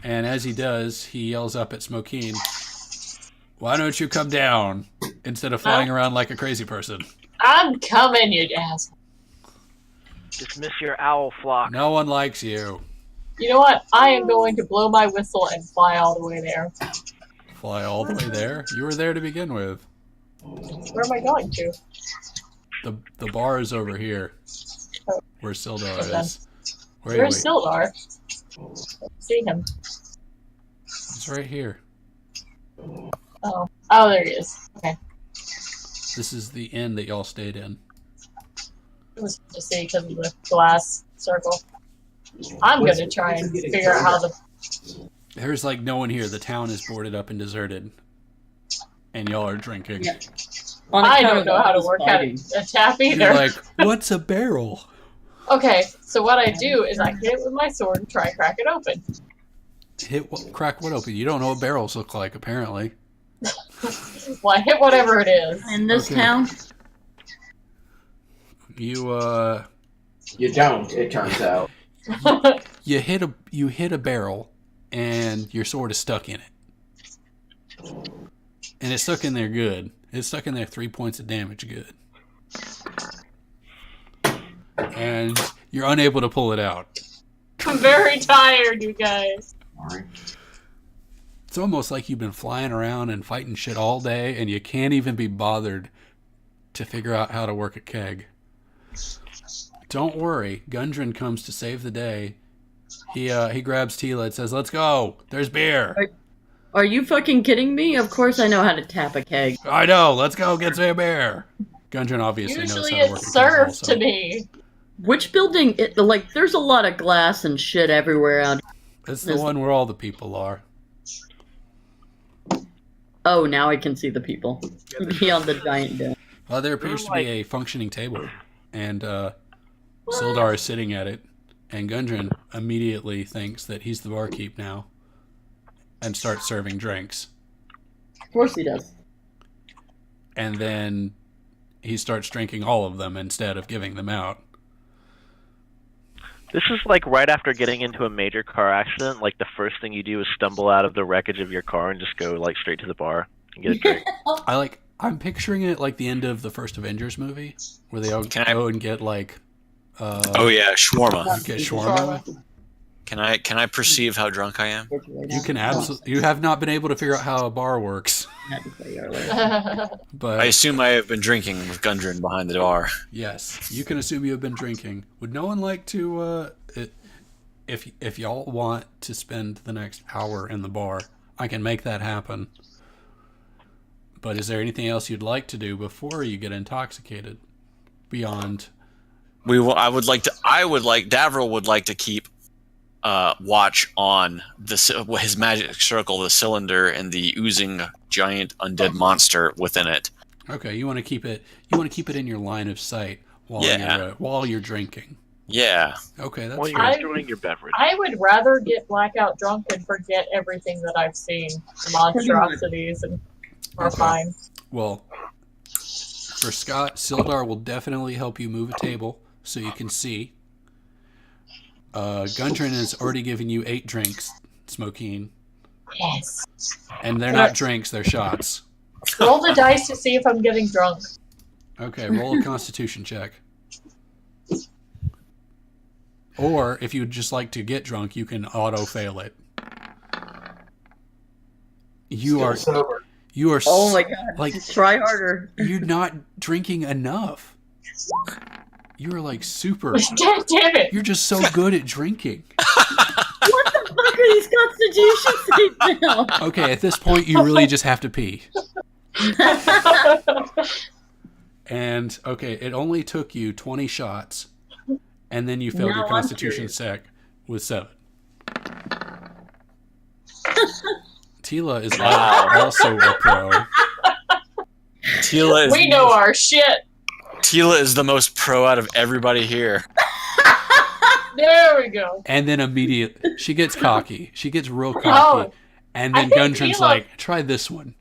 And as he does, he yells up at Smokeen, "Why don't you come down instead of flying around like a crazy person?" I'm coming, you ass. Dismiss your owl flock. No one likes you. You know what? I am going to blow my whistle and fly all the way there. Fly all the way there? You were there to begin with. Where am I going to? The bar is over here, where Sildar Okay. is. Where are you? Where's Sildar? See him. He's right here. Oh, there he is. Okay. This is the inn that y'all stayed in. It was hard to see because of the glass circle. I'm going to try and figure out how the... There's like no one here. The town is boarded up and deserted. and y'all are drinking. Yeah. On I account don't of know all how to this work fighting. a tap You're either. like, what's a barrel? Okay, so what I do is I hit it with my sword and try to crack it open. Crack what open? You don't know what barrels look like, apparently. Well, I hit whatever it is. In this Okay. town, You You don't, it turns out. you hit a barrel, and your sword is stuck in it, and it's stuck in there good. It's stuck in there 3 points of damage good, and you're unable to pull it out. I'm very tired, you guys. Alright. It's almost like you've been flying around and fighting shit all day, and you can't even be bothered to figure out how to work a keg. Don't worry, Gundren comes to save the day. He grabs Tila and says, "Let's go. There's beer." are you fucking kidding me? Of course I know how to tap a keg. I know. Let's go get some beer. Gundren obviously knows Usually how to work it's a keg served also. to me. Which building? Like, there's a lot of glass and shit everywhere out. It's the one where all the people are. Oh, now I can see the people beyond the giant dome. There appears to be a functioning table, and Sildar is sitting at it, and Gundren immediately thinks that he's the barkeep now, and starts serving drinks. Of course he does. And then he starts drinking all of them instead of giving them out. This is like right after getting into a major car accident. Like the first thing you do is stumble out of the wreckage of your car and just go like straight to the bar and get a drink. I'm picturing it like the end of the first Avengers movie, where they all Can I- go and get like, Oh yeah, shawarma. get shawarma. Can I perceive how drunk I am? You can you have not been able to figure out how a bar works, but I assume I have been drinking with Gundren behind the bar. yes, you can assume you have been drinking. Would no one like to, if y'all want to spend the next hour in the bar, I can make that happen. But is there anything else you'd like to do before you get intoxicated? Beyond, Davril would like to keep watch on his magic circle, the cylinder, and the oozing giant undead monster within it. okay, you want to keep it in your line of sight while you're drinking. Yeah. Okay, that's While you're fine. enjoying your beverage. I would rather get blackout drunk and forget everything that I've seen. The monstrosities and are Okay. fine. Well, for Scott, Sildar will definitely help you move a table so you can see. Gundren has already given you 8 drinks, Smokeen. Yes. And they're not drinks, they're shots. Roll the dice to see if I'm getting drunk. Okay, roll a constitution check. Or, if you'd just like to get drunk, you can auto-fail it. You are sober. Oh my god. like, Try harder. you're not drinking enough. You're like super. Damn it! You're just so good at drinking. What the fuck are these constitution saves now? Okay, at this point, you really just have to pee. And, okay, it only took you 20 shots, and then you failed Now your I'm constitution curious. sec with 7. Tila is also a pro. We know our shit. Tila is the most pro out of everybody here. There we go. And then immediately, she gets cocky. She gets real cocky. Oh, And I then think Gundren's Tila- like, try this one.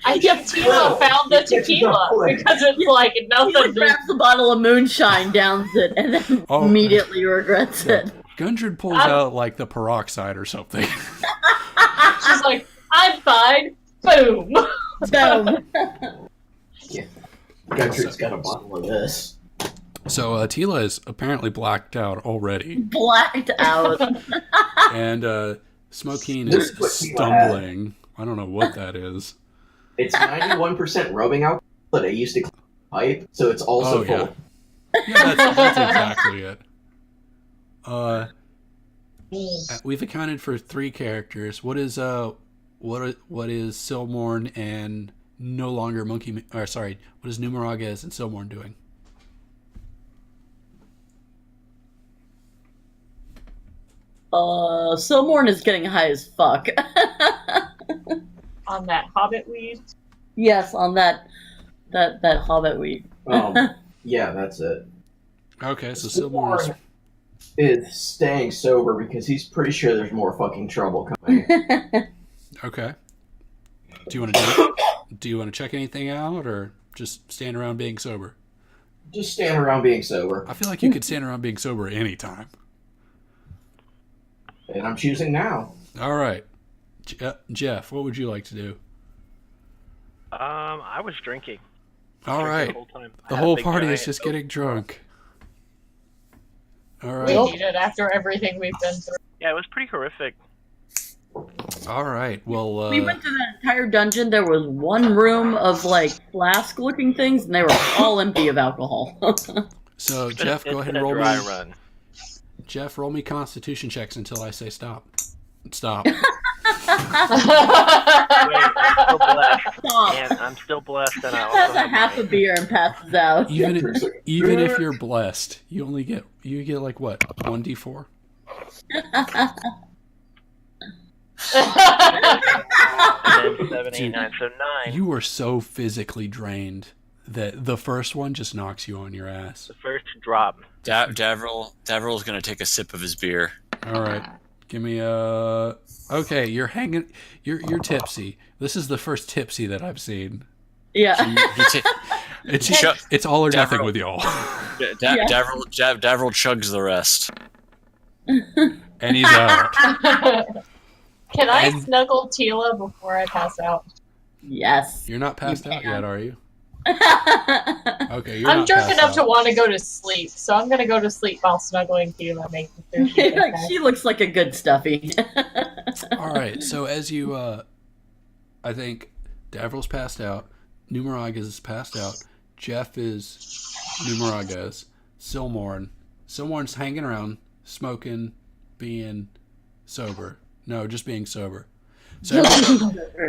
I guess Tila found the tequila because it's like He nothing. grabs a bottle of moonshine, downs it, and then Oh. immediately regrets it. Gundren pulls I'm- out like the peroxide or something. She's like, I'm fine. Boom. Boom. Gundren's got a bottle of this. So Tila is apparently blacked out already. Blacked out. And Smokeen This is is what Tila had. stumbling. I don't know what that is. It's 91% rubbing alcohol that I used to clean the pipe, so it's also Oh, yeah. full. Yeah, that's exactly it. We've accounted for 3 characters. What is Silmorn and no longer Monkey? Or sorry, what is Numeragez and Silmorn doing? Silmorn is getting high as fuck. On that hobbit weed. Yes, on that Hobbit weed. Yeah, that's it. Okay, so Silmore's Is staying sober because he's pretty sure there's more fucking trouble coming. okay. Do you want to check anything out, or just stand around being sober? Just stand around being sober. I feel like you could stand around being sober anytime. And I'm choosing now. All right, Jeff, what would you like to do? I was drinking. All Drinking right, The whole time. I the had a whole big party is giant just Coke. getting drunk. All We right, need it after everything we've been through. Yeah, it was pretty horrific. all right. Well, We went to that entire dungeon. There was one room of like flask-looking things, and they were all empty of alcohol. so Jeff, go It's ahead been and a roll dry me. run. Jeff, roll me Constitution checks until I say stop. Stop. Wait, I'm still blessed. Stop. And I'm still blessed, and I Has also a have half a my... beer and passes out. Even if you're blessed, you get like what, 1d4? And then 7, 8, 9, so 9. You were so physically drained that the first one just knocks you on your ass. The first drop. Davril's going to take a sip of his beer. All right, give me a. Okay, you're hanging. You're tipsy. This is the first tipsy that I've seen. Yeah. It's all or nothing Davril. with y'all. Davril chugs the rest. And he's out. Can I And- snuggle Tila before I pass out? Yes. You're not passed You out can. yet, are you? Okay, you're I'm not drunk passed enough out. to want to go to sleep, so I'm gonna go to sleep while snuggling Tila, making sure she's okay. She looks like a good stuffy. All right, so as you, I think Davril's passed out, Numeragas is passed out, Jeff is Numeragas, Silmore's hanging around, smoking, being sober. No, just being sober. So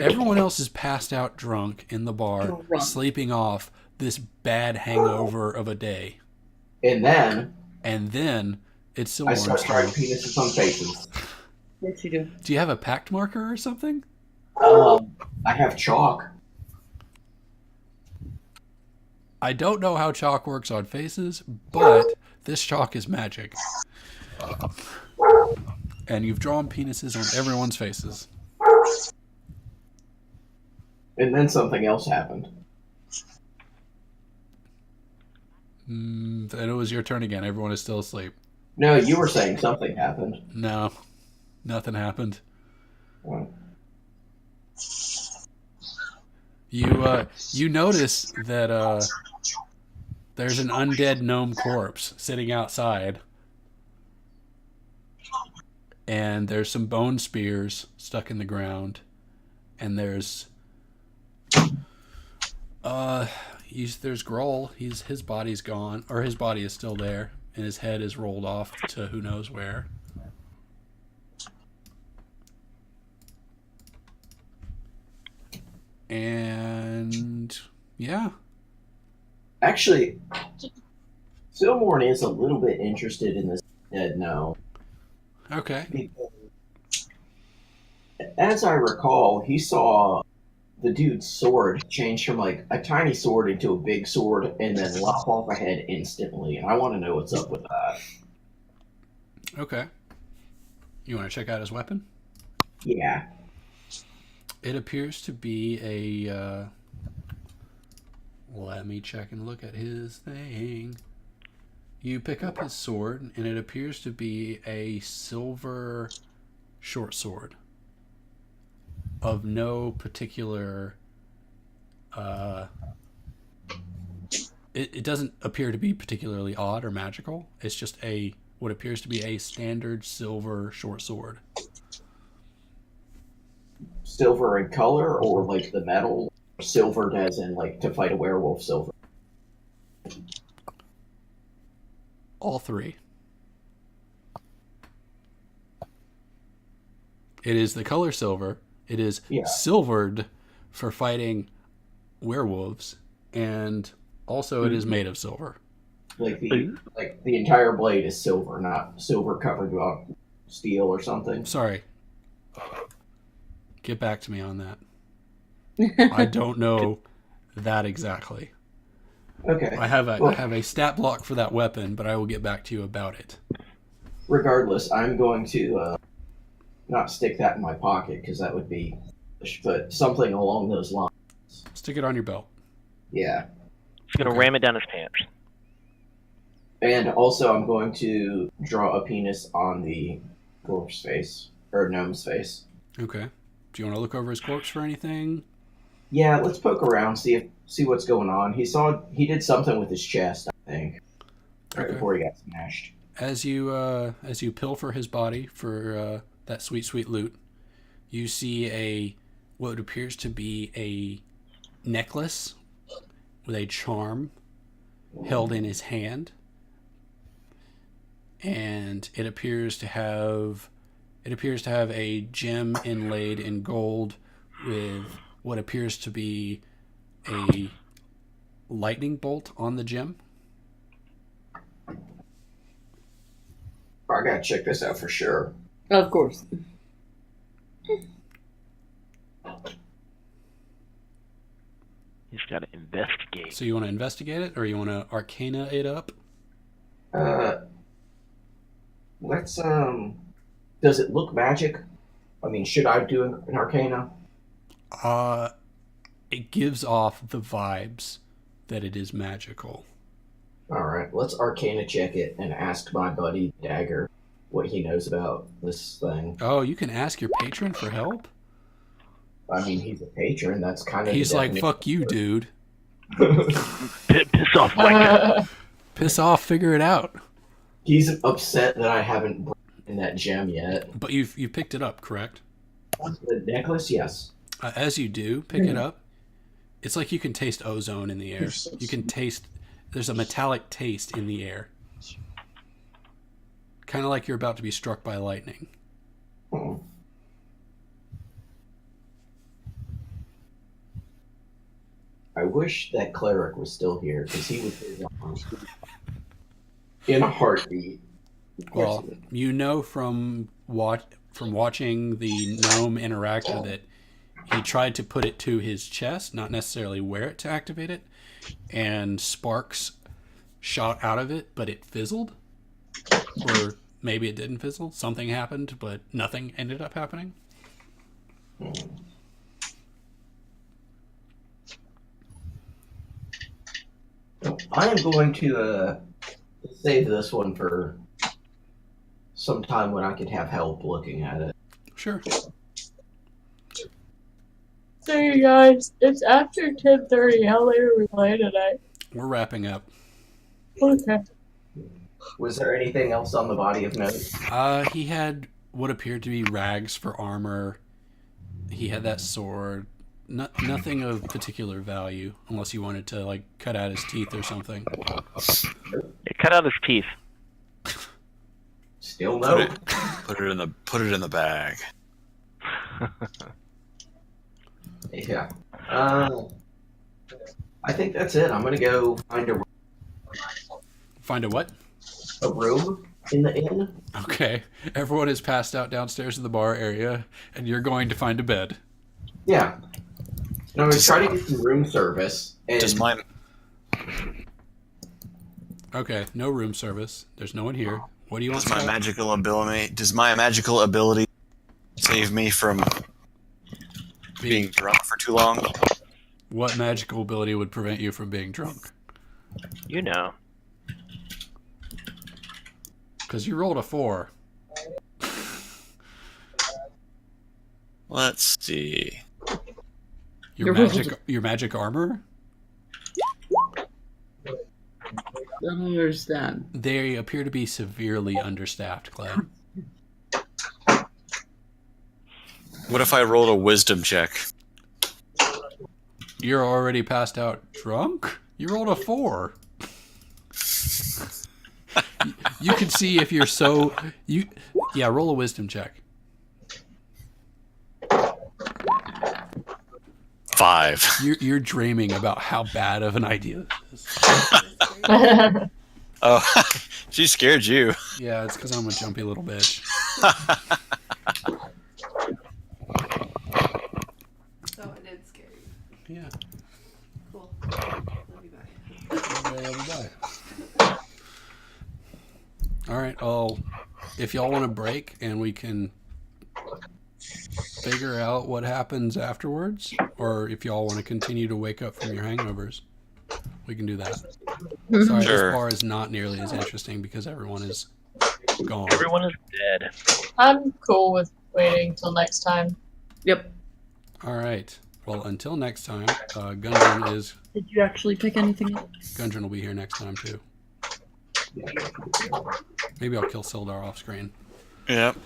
everyone else is passed out drunk in the bar, Drunk. sleeping off this bad hangover of a day. And then And then it's I start Silmore's trying turn. penises on faces. Yes, you do. Do you have a pact marker or something? I have chalk. I don't know how chalk works on faces, but this chalk is magic. And you've drawn penises on everyone's faces. And then something else happened. And it was your turn again. Everyone is still asleep. No, you were saying something happened. No, nothing happened. Well, You notice that there's an undead gnome corpse sitting outside. And there's some bone spears stuck in the ground. And there's there's Grohl. His body's gone, or his body is still there, and his head is rolled off to who knows where. And yeah, actually, Silmorn is a little bit interested in this dead gnome. okay. Because, as I recall, he saw the dude's sword change from like a tiny sword into a big sword and then lop off a head instantly. And I want to know what's up with that. Okay. You want to check out his weapon? Yeah. It appears to be a. Let me check and look at his thing. You pick up his sword, and it appears to be a silver short sword of no particular. It doesn't appear to be particularly odd or magical. It's just what appears to be a standard silver short sword. Silver in color or like the metal? Silvered as in like to fight a werewolf silver? All three. It is the color silver. It is Yeah. silvered for fighting werewolves, and also it is made of silver. Like the entire blade is silver, not silver covered up steel or something. Sorry. Get back to me on that. I don't know that exactly. Okay. I have Well, a stat block for that weapon, but I will get back to you about it. regardless, I'm going to not stick that in my pocket because that would be, but something along those lines. Stick it on your belt. Yeah. He's gonna Okay. ram it down his pants. And also, I'm going to draw a penis on the dwarf's face or gnome's face. Okay. Do you want to look over his corpse for anything? Yeah, let's poke around, see what's going on. He did something with his chest, I think, right Okay. before he got smashed. As you pilfer his body for that sweet loot, you see what appears to be a necklace with a charm held in his hand, and it appears to have a gem inlaid in gold with what appears to be a lightning bolt on the gem. I gotta check this out for sure. Of course. He's got to investigate. So you want to investigate it, or you want to arcana it up? Let's Does it look magic? I mean, should I do an arcana? It gives off the vibes that it is magical. All right, let's arcana check it and ask my buddy Dagger what he knows about this thing. Oh, you can ask your patron for help? I mean, he's a patron. That's kind of He's like, fuck you, dude. Piss off, Mike. Piss off, figure it out. He's upset that I haven't broken that gem yet. But you picked it up, correct? The necklace, yes. As you do, pick it up. It's like you can taste ozone in the air. You can taste, there's a metallic taste in the air. Kind of like you're about to be struck by lightning. Hmm. I wish that cleric was still here because he would be in a heartbeat. Well, you know from watching the gnome interactor that he tried to put it to his chest, not necessarily wear it to activate it, and sparks shot out of it, but it fizzled. Or maybe it didn't fizzle. Something happened, but nothing ended up happening. I am going to save this one for some time when I could have help looking at it. Sure. So you guys, it's after 10:30. How late are we playing tonight? We're wrapping up. Okay. Was there anything else on the body of note? He had what appeared to be rags for armor. He had that sword. Nothing of particular value, unless you wanted to like cut out his teeth or something. It cut out his teeth. Still no. Put it in the bag. Yeah. I think that's it. I'm gonna go Find a what? a room in the inn. Okay. Everyone is passed out downstairs in the bar area, and you're going to find a bed. Yeah. No, I was trying to get some room service. And Does my Okay, no room service. There's no one here. What do you want? does my Scott? magical ability save me from being drunk for too long? What magical ability would prevent you from being drunk? You know. Because you rolled a 4. Let's see. Your magic armor? I don't understand. They appear to be severely understaffed, Glenn. What if I rolled a wisdom check? You're already passed out drunk? You rolled a 4. You can see if you're so... roll a wisdom check. 5. You're dreaming about how bad of an idea this is. Oh, she scared you. Yeah, it's because I'm a jumpy little bitch. So it did scare you. Yeah. Cool. I'll be back. Okay, I'll be back. All right. If y'all want to break and we can figure out what happens afterwards, or if y'all want to continue to wake up from your hangovers, we can do that. Sorry, Sure. this bar is not nearly as interesting because everyone is gone. Everyone is dead. I'm cool with waiting till next time. Yep. All right. Well, until next time, Gundren Did you actually pick anything up? Gundren will be here next time too. Maybe I'll kill Sildar off screen. Yep.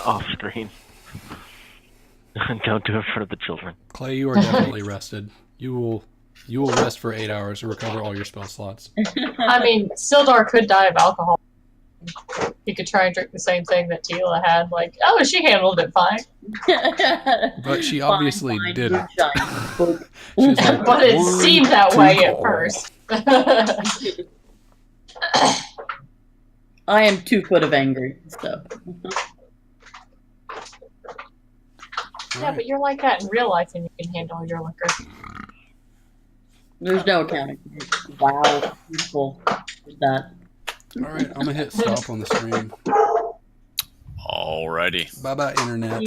Off screen. Don't do it in front of the children. Clay, you are definitely rested. You will rest for 8 hours to recover all your spell slots. I mean, Sildar could die of alcohol. He could try and drink the same thing that Tila had. Like, oh, she handled it fine. But she obviously Fine, didn't. good giant book. She's like, But it "One, seemed that two, way at go." first. I am 2 foot of angry, so. All Yeah, right. but you're like that in real life and you can handle your liquor. There's no accounting. Wow, beautiful. There's that. All right, I'm gonna hit stop on the stream. Alrighty. Bye bye, internet.